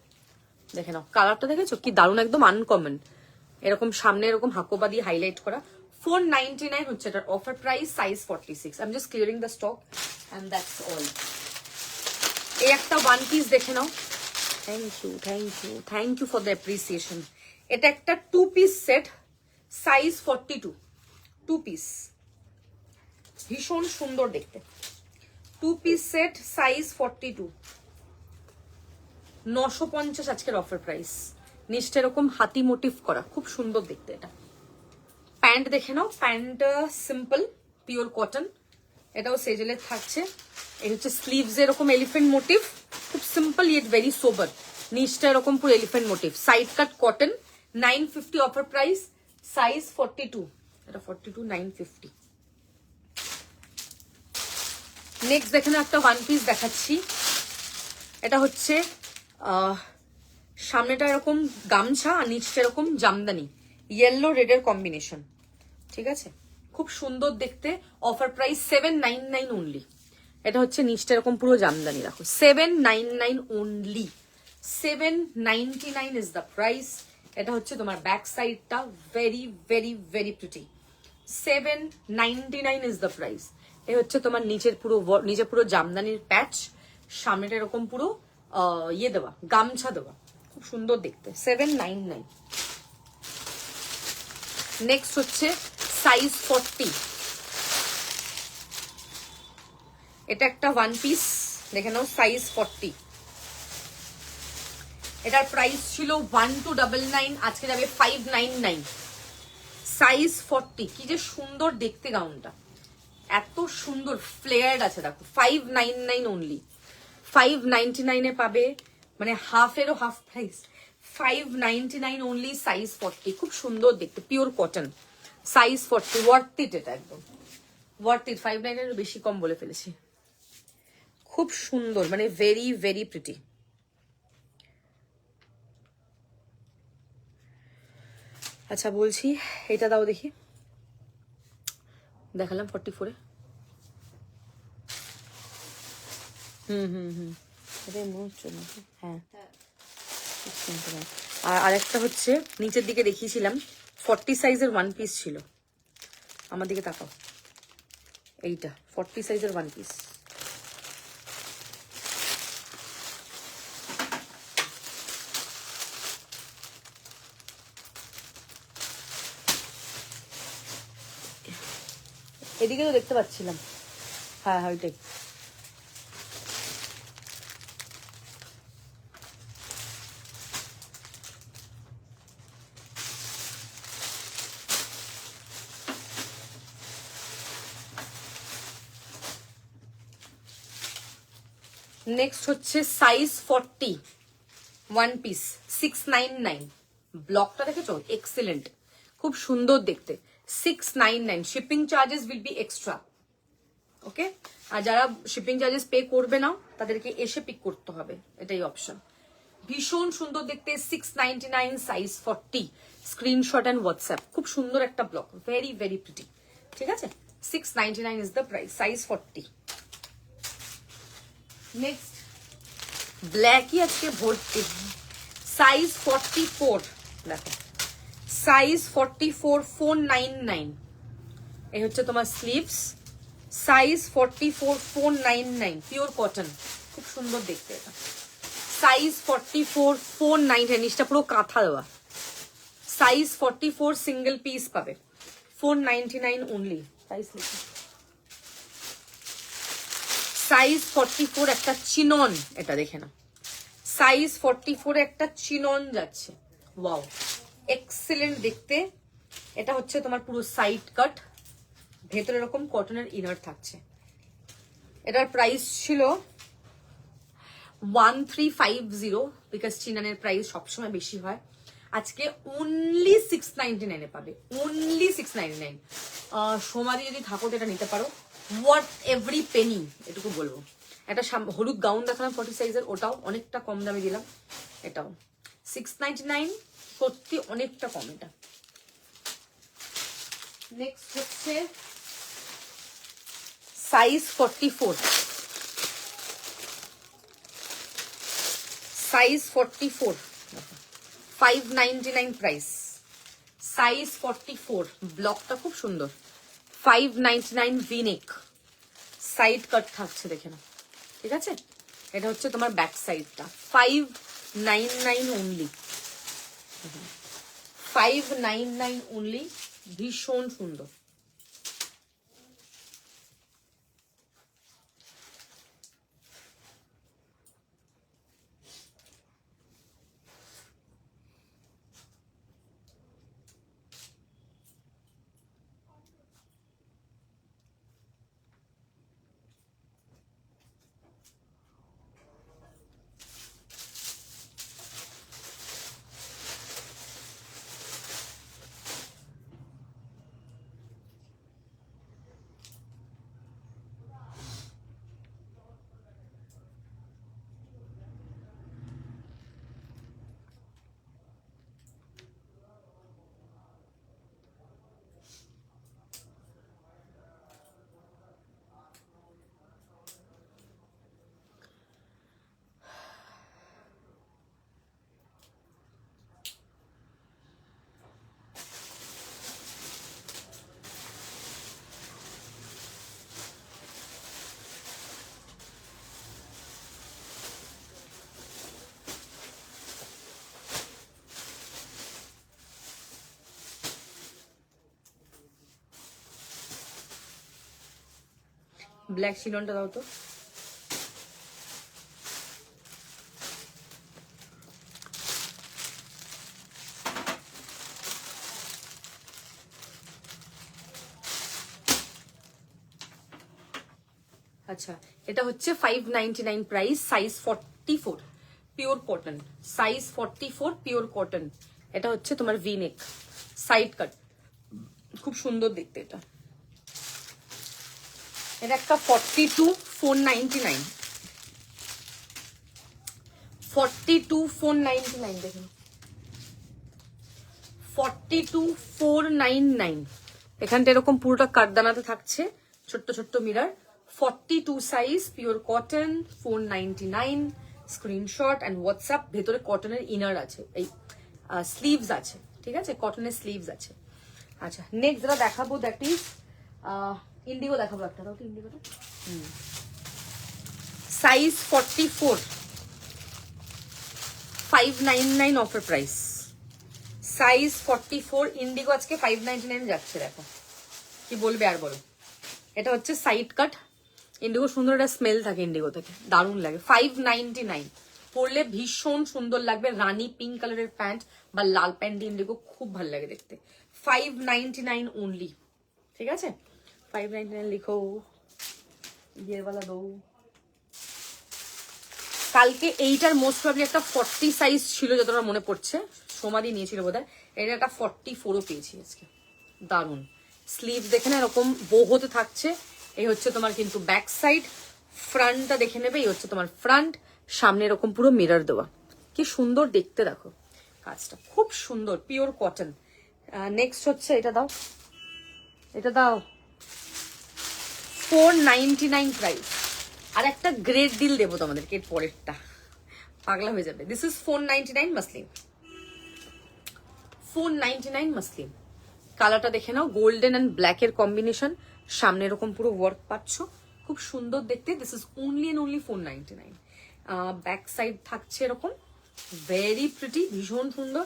দেখে নাও, কালারটা দেখেছো কি দারুণ, একদম আনকমন, এরকম সামনে এরকম হাকোবা দিয়ে হাইলাইট করা, 499 হচ্ছে এটার offer price, size 46, I am just clearing the stock and that's all. এই একটা ওয়ান পিস দেখে নাও, thank you thank you thank you for the appreciation, এটা একটা 2 পিস সেট, সাইজ 42, 2 পিস, ভীষণ সুন্দর দেখতে, 2 পিস সেট, সাইজ 42, 950 আজকের অফার প্রাইস, নিচটা এরকম হাতি মোটিভ করা, খুব সুন্দর দেখতে, এটা প্যান্ট দেখে নাও, প্যান্ট সিম্পল পিওর কটন, এটাও সেজেলের থাকছে, এই হচ্ছে স্লিভস এরকম এলিফেন্ট মোটিভ, খুব সিম্পল ইয়েট ভেরি সোবার, নিচটা এরকম পুরো elephant motif, side cut cotton, 950 offer price, size 42, এটা 42, 950। নেক্সট দেখে নাও একটা ওয়ান পিস দেখাচ্ছি, এটা হচ্ছে সামনেটা এরকম গামছা আর নিচটা এরকম জামদানি, ইয়েলো রেডের কম্বিনেশন, ঠিক আছে, খুব সুন্দর দেখতে, অফার প্রাইস 799 অনলি, এটা হচ্ছে নিচটা এরকম পুরো জামদানি, রাখো 799 অনলি, 799 ইজ দ্য প্রাইস, এটা হচ্ছে তোমার ব্যাক সাইডটা, very very very pretty, 799 is the price, এই হচ্ছে তোমার নিচে পুরো জামদানির প্যাচ, সামনেটা এরকম পুরো ইয়ে দেওয়া, গামছা দেওয়া, খুব সুন্দর দেখতে, 799। নেক্সট হচ্ছে সাইজ 40, এটা একটা ওয়ান পিস দেখে নাও, সাইজ 40, এটার প্রাইস ছিল 1299, আজকে যাবে 599, সাইজ 40, কি যে সুন্দর দেখতে গাউনটা, এত সুন্দর ফ্লেয়ার্ড আছে দেখো, 599 অনলি, 599 পাবে, মানে হাফেরও হাফ প্রাইস, 599 অনলি, সাইজ 40, খুব সুন্দর দেখতে, pure cotton, size 40, worth it, এটা একদম ওয়ার্থ ইট, 599 বেশি কম বলে ফেলেছি, খুব সুন্দর, মানে ভেরি ভেরি প্রিটি। আচ্ছা বলছি এটা দাও দেখি, দেখালাম 44-এ, এটা মনে হচ্ছে না, হ্যাঁ। আর আরেকটা হচ্ছে নিচের দিকে দেখিয়েছিলাম 40 সাইজের ওয়ান পিস ছিল, আমার দিকে তাকাও, এইটা 40 সাইজের ওয়ান পিস, এদিকে তো দেখতে পাচ্ছিলাম, হ্যাঁ হ্যাঁ ওইটাই। নেক্সট হচ্ছে সাইজ 40 ওয়ান পিস, 699, ব্লকটা দেখেছো, এক্সেলেন্ট, খুব সুন্দর দেখতে, 699, shipping charges will be extra, okay. আর যারা শিপিং চার্জেস পে করবে না তাদেরকে এসে পিক করতে হবে, এটাই অপশন, ভীষণ সুন্দর দেখতে, 699, সাইজ 40, স্ক্রিনশট অ্যান্ড হোয়াটসঅ্যাপ, খুব সুন্দর একটা ব্লক, ভেরি ভেরি প্রিটি, ঠিক আছে, 699 is the price, size 40। Next ব্ল্যাকই আজকে ভর্তি, সাইজ 44, দেখো সাইজ 44, 499, এই হচ্ছে তোমার স্লিভস, সাইজ 44, 499, পিওর কটন, খুব সুন্দর দেখতে এটা, সাইজ 44, 499, নিচটা পুরো কাঁথা দেওয়া, সাইজ 44, সিঙ্গেল পিস পাবে, 499 অনলি, প্রাইস লিখে, সাইজ 44 একটা চিনন, এটা দেখে না, সাইজ 44 একটা চিনন যাচ্ছে, ওয়াও এক্সেলেন্ট দেখতে, এটা হচ্ছে তোমার পুরো সাইড কাট, ভেতরে এরকম কটনের ইনার থাকছে, এটার প্রাইস ছিল 1350, বিকজ চিনানের প্রাইস সবসময় বেশি হয়, আজকে অনলি 699 পাবে, অনলি 699, সোমাদি যদি থাকো তো এটা নিতে পারো, ওয়ার্থ এভরি পেনি, এটুকু বলবো। একটা হলুদ গাউন দেখালাম 40 সাইজের, ওটাও অনেকটা কম দামে দিলাম, এটাও 699, সত্যি অনেকটা কম এটা। নেক্সট হচ্ছে সাইজ 44, সাইজ 44, 599 প্রাইস, সাইজ 44, ব্লকটা খুব সুন্দর, 599, ভিনেক, সাইড কাট থাকছে দেখে না, ঠিক আছে, এটা হচ্ছে তোমার ব্যাক সাইডটা, 599 অনলি, 599 অনলি, ভীষণ সুন্দর। ব্ল্যাক শিলনটা দাও তো, আচ্ছা, এটা হচ্ছে 599 price, size 44, pure cotton, size 44, pure cotton. এটা হচ্ছে তোমার ভি নেক, সাইড কাট, খুব সুন্দর দেখতে এটা। এটা একটা 42, 499, 42, 499 দেখুন, 42, 499। এখানটা এরকম পুরোটা কাঠদানাতে থাকছে, ছোট্ট ছোট্ট mirror. 42 size, pure cotton, 499। Screenshot and WhatsApp. ভেতরে কটনের ইনার আছে, এই স্লিভস আছে, ঠিক আছে, কটনের স্লিভস আছে। আচ্ছা, নেক্সট যেটা দেখাবো দ্যাট ইজ ইন্ডিগো দেখাবো একটা, দাও তো ইন্ডিগোটা। Size 44, 599 offer price. Size 44, indigo আজকে 599 যাচ্ছে, দেখো কি বলবে আর বলো। এটা হচ্ছে সাইড কাট, ইন্ডিগো সুন্দর একটা স্মেল থাকে ইন্ডিগো থেকে, দারুণ লাগে। 599, পরলে ভীষণ সুন্দর লাগবে। রানী পিঙ্ক কালারের প্যান্ট বা লাল প্যান্ট দিয়ে ইন্ডিগো খুব ভালো লাগে দেখতে। 599 অনলি, ঠিক আছে। 599 লিখো, ইয়েওয়ালা দো। কালকে এইটার মোস্ট প্রবলি একটা 40 সাইজ ছিল যতটা মনে পড়ছে, সোমাদি নিয়েছিল বোধহয়। এটা একটা 44ও পেয়েছি আজকে, দারুন। স্লিভ দেখে না এরকম বো হতে থাকছে। এই হচ্ছে তোমার কিন্তু ব্যাক সাইড, ফ্রন্টটা দেখে নেবে। এই হচ্ছে তোমার ফ্রন্ট, সামনে এরকম পুরো মিরর দেওয়া, কি সুন্দর দেখতে দেখো কাজটা, খুব সুন্দর, পিওর কটন। নেক্সট হচ্ছে এটা দাও, এটা দাও, 499 প্রাইস। আর একটা গ্রেট ডিল দেবো তোমাদেরকে এর পরেরটা, পাগলা হয়ে যাবে। This is 499 muslin, 499 muslin. কালারটা দেখে নাও, গোল্ডেন অ্যান্ড ব্ল্যাক এর কম্বিনেশন, সামনে এরকম পুরো ওয়ার্ক পাচ্ছ, খুব সুন্দর দেখতে। This is only and only 499। Back side থাকছে এরকম, ভেরি প্রিটি, ভীষণ সুন্দর।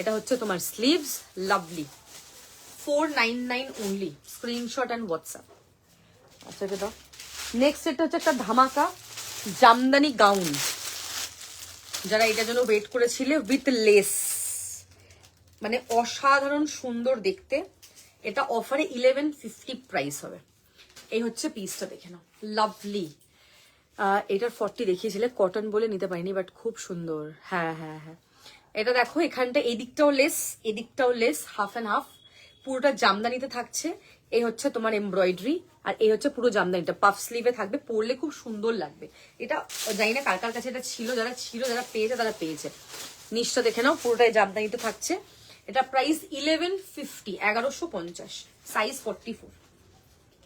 এটা হচ্ছে তোমার sleeves, lovely. 499 only, screenshot and WhatsApp. আচ্ছা, এটা দাও। নেক্সট এটা হচ্ছে একটা ধামাকা জামদানি গাউন, যারা এটার জন্য ওয়েট করেছিলে, উইথ লেস, মানে অসাধারণ সুন্দর দেখতে। এটা অফারে 1150 প্রাইস হবে। এই হচ্ছে পিসটা, দেখে নাও, লাভলি। এটার 40 দেখিয়েছিলে, কটন বলে নিতে পারিনি, বাট খুব সুন্দর। হ্যাঁ হ্যাঁ হ্যাঁ, এটা দেখো, এখানটা এদিকটাও লেস, এদিকটাও লেস, হাফ অ্যান্ড হাফ, পুরোটা জামদানিতে থাকছে। এই হচ্ছে তোমার এমব্রয়ডারি, আর এই হচ্ছে পুরো জামদানিটা পাফ স্লিভে থাকবে, পরলে খুব সুন্দর লাগবে। এটা জানি না কার কার কাছে এটা ছিল, যারা পেয়েছে তারা পেয়েছে। নিচটা দেখে নাও, পুরোটাই জামদানিতে থাকছে। এটা প্রাইস 1150, 1150, সাইজ 44।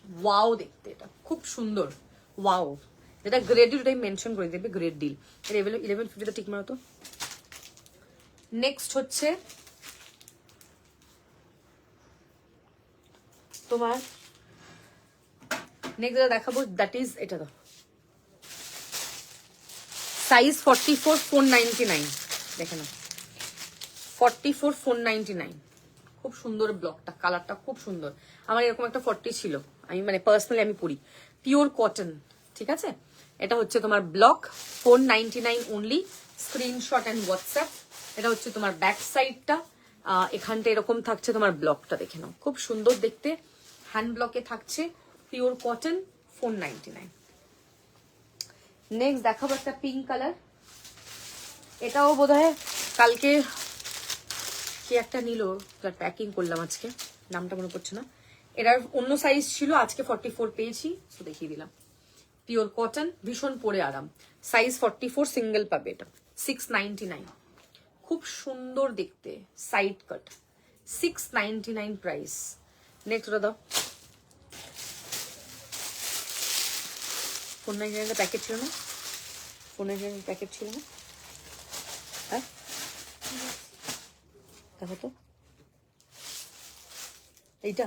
ওয়াও দেখতে, এটা খুব সুন্দর, ওয়াও। যেটা গ্রেড ডিল, ওটাই মেনশন করে দেবে, গ্রেড ডিল। এটা 1150 ঠিক মারো তো। নেক্সট হচ্ছে তোমার, নেক্সট যেটা দেখাবো দ্যাট ইজ এটা দাও, সাইজ 44, 499, দেখে নাও, 44, 499। খুব সুন্দর ব্লকটা, কালারটা খুব সুন্দর। আমার এরকম একটা 40 ছিল, আমি মানে পার্সোনালি আমি পরি, পিওর কটন, ঠিক আছে। এটা হচ্ছে তোমার block, 499 only, screenshot and WhatsApp. এটা হচ্ছে তোমার ব্যাক সাইডটা, এখানটা এরকম থাকছে তোমার ব্লকটা, দেখে নাও, খুব সুন্দর দেখতে, হ্যান্ড ব্লকে থাকছে, পিওর কটন, 499। নেক্সট দেখাবো একটা পিঙ্ক কালার, এটাও বোধহয় কালকে কি একটা নিল, যার প্যাকিং করলাম আজকে, নামটা মনে পড়ছে না। এটার অন্য সাইজ ছিল, আজকে 44 পেয়েছি, তো দেখিয়ে দিলাম। পিওর কটন, ভীষণ পরে আরাম, সাইজ 44, সিঙ্গেল পাবে। এটা 699, খুব সুন্দর দেখতে, সাইড কাট, 699 প্রাইস। নেক্সট ওটা দাও, 499 প্যাকেট ছিল না, 499 প্যাকেট ছিল না, হ্যাঁ দেখো তো, এইটা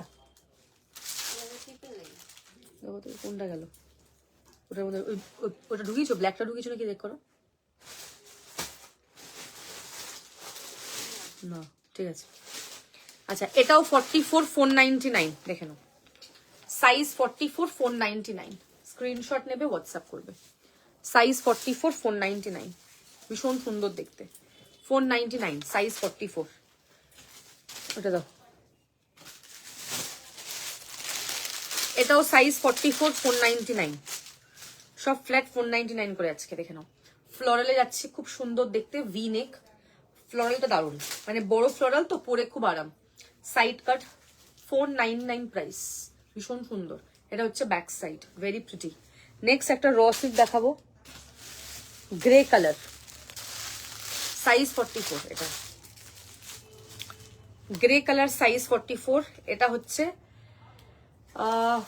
দেখো তো কোনটা গেল, ওটার মধ্যে ওটা ঢুকিয়েছো, ব্ল্যাকটা ঢুকিয়েছো নাকি চেক করো না, ঠিক আছে। আচ্ছা, এটাও 44, 499, দেখে নাও, সাইজ 44, 499, স্ক্রিনশট নেবে, হোয়াটসঅ্যাপ করবে। সাইজ 44, 499, ভীষণ সুন্দর দেখতে, 499, সাইজ 44। ওটা দাও, এটাও সাইজ 44, 499, সব ফ্ল্যাট 499 করে আজকে দেখে নাও। ফ্লোরালে যাচ্ছে, খুব সুন্দর দেখতে, ভি নেক। ফ্লোরালটা দারুণ, মানে বড় ফ্লোরাল তো, পরে খুব আরাম। সাইড কাট, 499 প্রাইস, ভীষণ সুন্দর। এটা হচ্ছে back side, very pretty. Next একটা র সিল্ক দেখাবো, গ্রে কালার, সাইজ 44। এটা গ্রে কালার, সাইজ 44। এটা হচ্ছে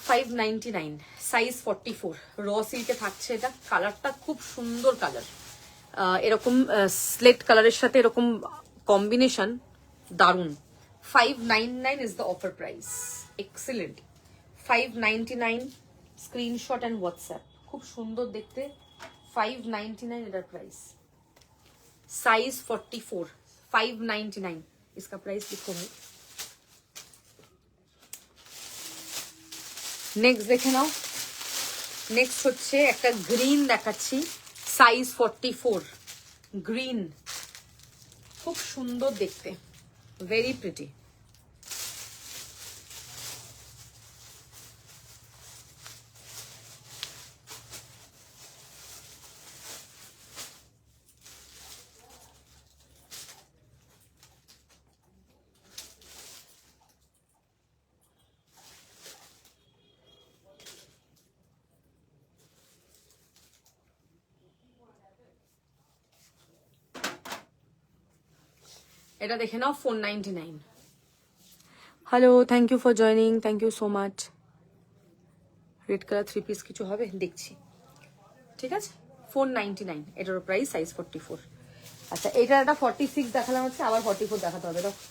599, সাইজ 44। র সিল্কে থাকছে এটা। কালারটা খুব সুন্দর কালার, এরকম স্লেট কালারের সাথে এরকম কম্বিনেশন, দারুন। 599 is the offer price, excellent. 599, screenshot and WhatsApp. খুব সুন্দর দেখতে, 599 এটার প্রাইস, साइज 44, 599 इसका प्राइस लिखो है। नेक्स्ट देखे नाओ, नेक्स्ट হচ্ছে একটা গ্রিন দেখাচ্ছি, সাইজ 44, গ্রিন, খুব সুন্দর দেখতে, ভেরি প্রিটি। এটা দেখে নাও, 499। Hello, thank you for joining, thank you so much. Red colour 3 piece কিছু হবে দেখছি, ঠিক আছে। 499 এটার প্রাইস, সাইজ 44। আচ্ছা, এটা একটা 46 দেখালাম হচ্ছে, আবার 44 দেখাতে হবে। দেখো,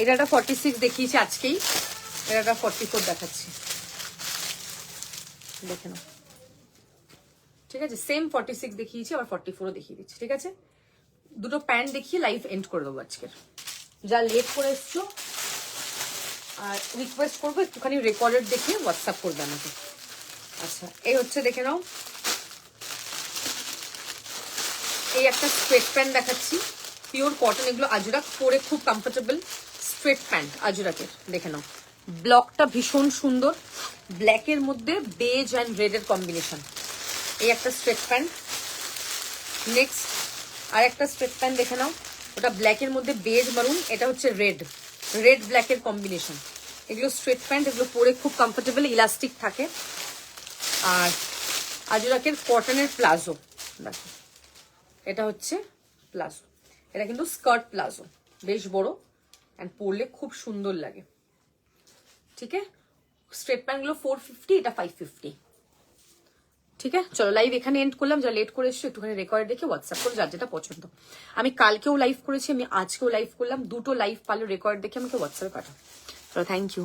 এটা একটা 46 দেখিয়েছি আজকেই, এটা একটা 44 দেখাচ্ছি, দেখে নাও, ঠিক আছে। সেম 46 দেখিয়েছি, আবার 44ও দেখিয়ে দিচ্ছি, ঠিক আছে। দুটো প্যান্ট দেখিয়ে লাইভ এন্ড করে দেবো আজকের। যা লেট করে এসছো, আর রিকোয়েস্ট করবো একটুখানি রেকর্ডেড দেখে হোয়াটসঅ্যাপ করবে আমাকে। আচ্ছা, এই হচ্ছে দেখে নাও, এই একটা স্ট্রেট প্যান্ট দেখাচ্ছি, পিওর কটন, এগুলো আজরাক, পরে খুব কমফোর্টেবল স্ট্রেট প্যান্ট আজরাকের, দেখে নাও। ব্লকটা ভীষণ সুন্দর, ব্ল্যাকের মধ্যে বেজ অ্যান্ড রেডের কম্বিনেশন। এই একটা স্ট্রেট প্যান্ট। নেক্সট আর একটা স্ট্রেট প্যান্ট দেখে নাও, ওটা ব্ল্যাকের মধ্যে বেজ মারুন, এটা হচ্ছে রেড, রেড ব্ল্যাকের কম্বিনেশন। এগুলো স্ট্রেট প্যান্ট, এগুলো পরে খুব কমফোর্টেবল, ইলাস্টিক থাকে। আর আজরাকের কটনের প্লাজো, দেখো, এটা হচ্ছে প্লাজো, এটা কিন্তু স্কার্ট প্লাজো, বেশ বড়, অ্যান্ড পরলে খুব সুন্দর লাগে, ঠিক আছে। স্ট্রেট প্যান্টগুলো 450, এটা 550, ঠিক আছে। চলো, লাইভ এখানে এন্ড করলাম। যা লেট করে এসছো একটুখানি রেকর্ড দেখে হোয়াটসঅ্যাপ করে যার যেটা পছন্দ। আমি কালকেও লাইভ করেছি, আমি আজকেও লাইভ করলাম, দুটো লাইভ পালো, রেকর্ড দেখে আমাকে হোয়াটসঅ্যাপে পাঠাও। চলো, থ্যাংক ইউ।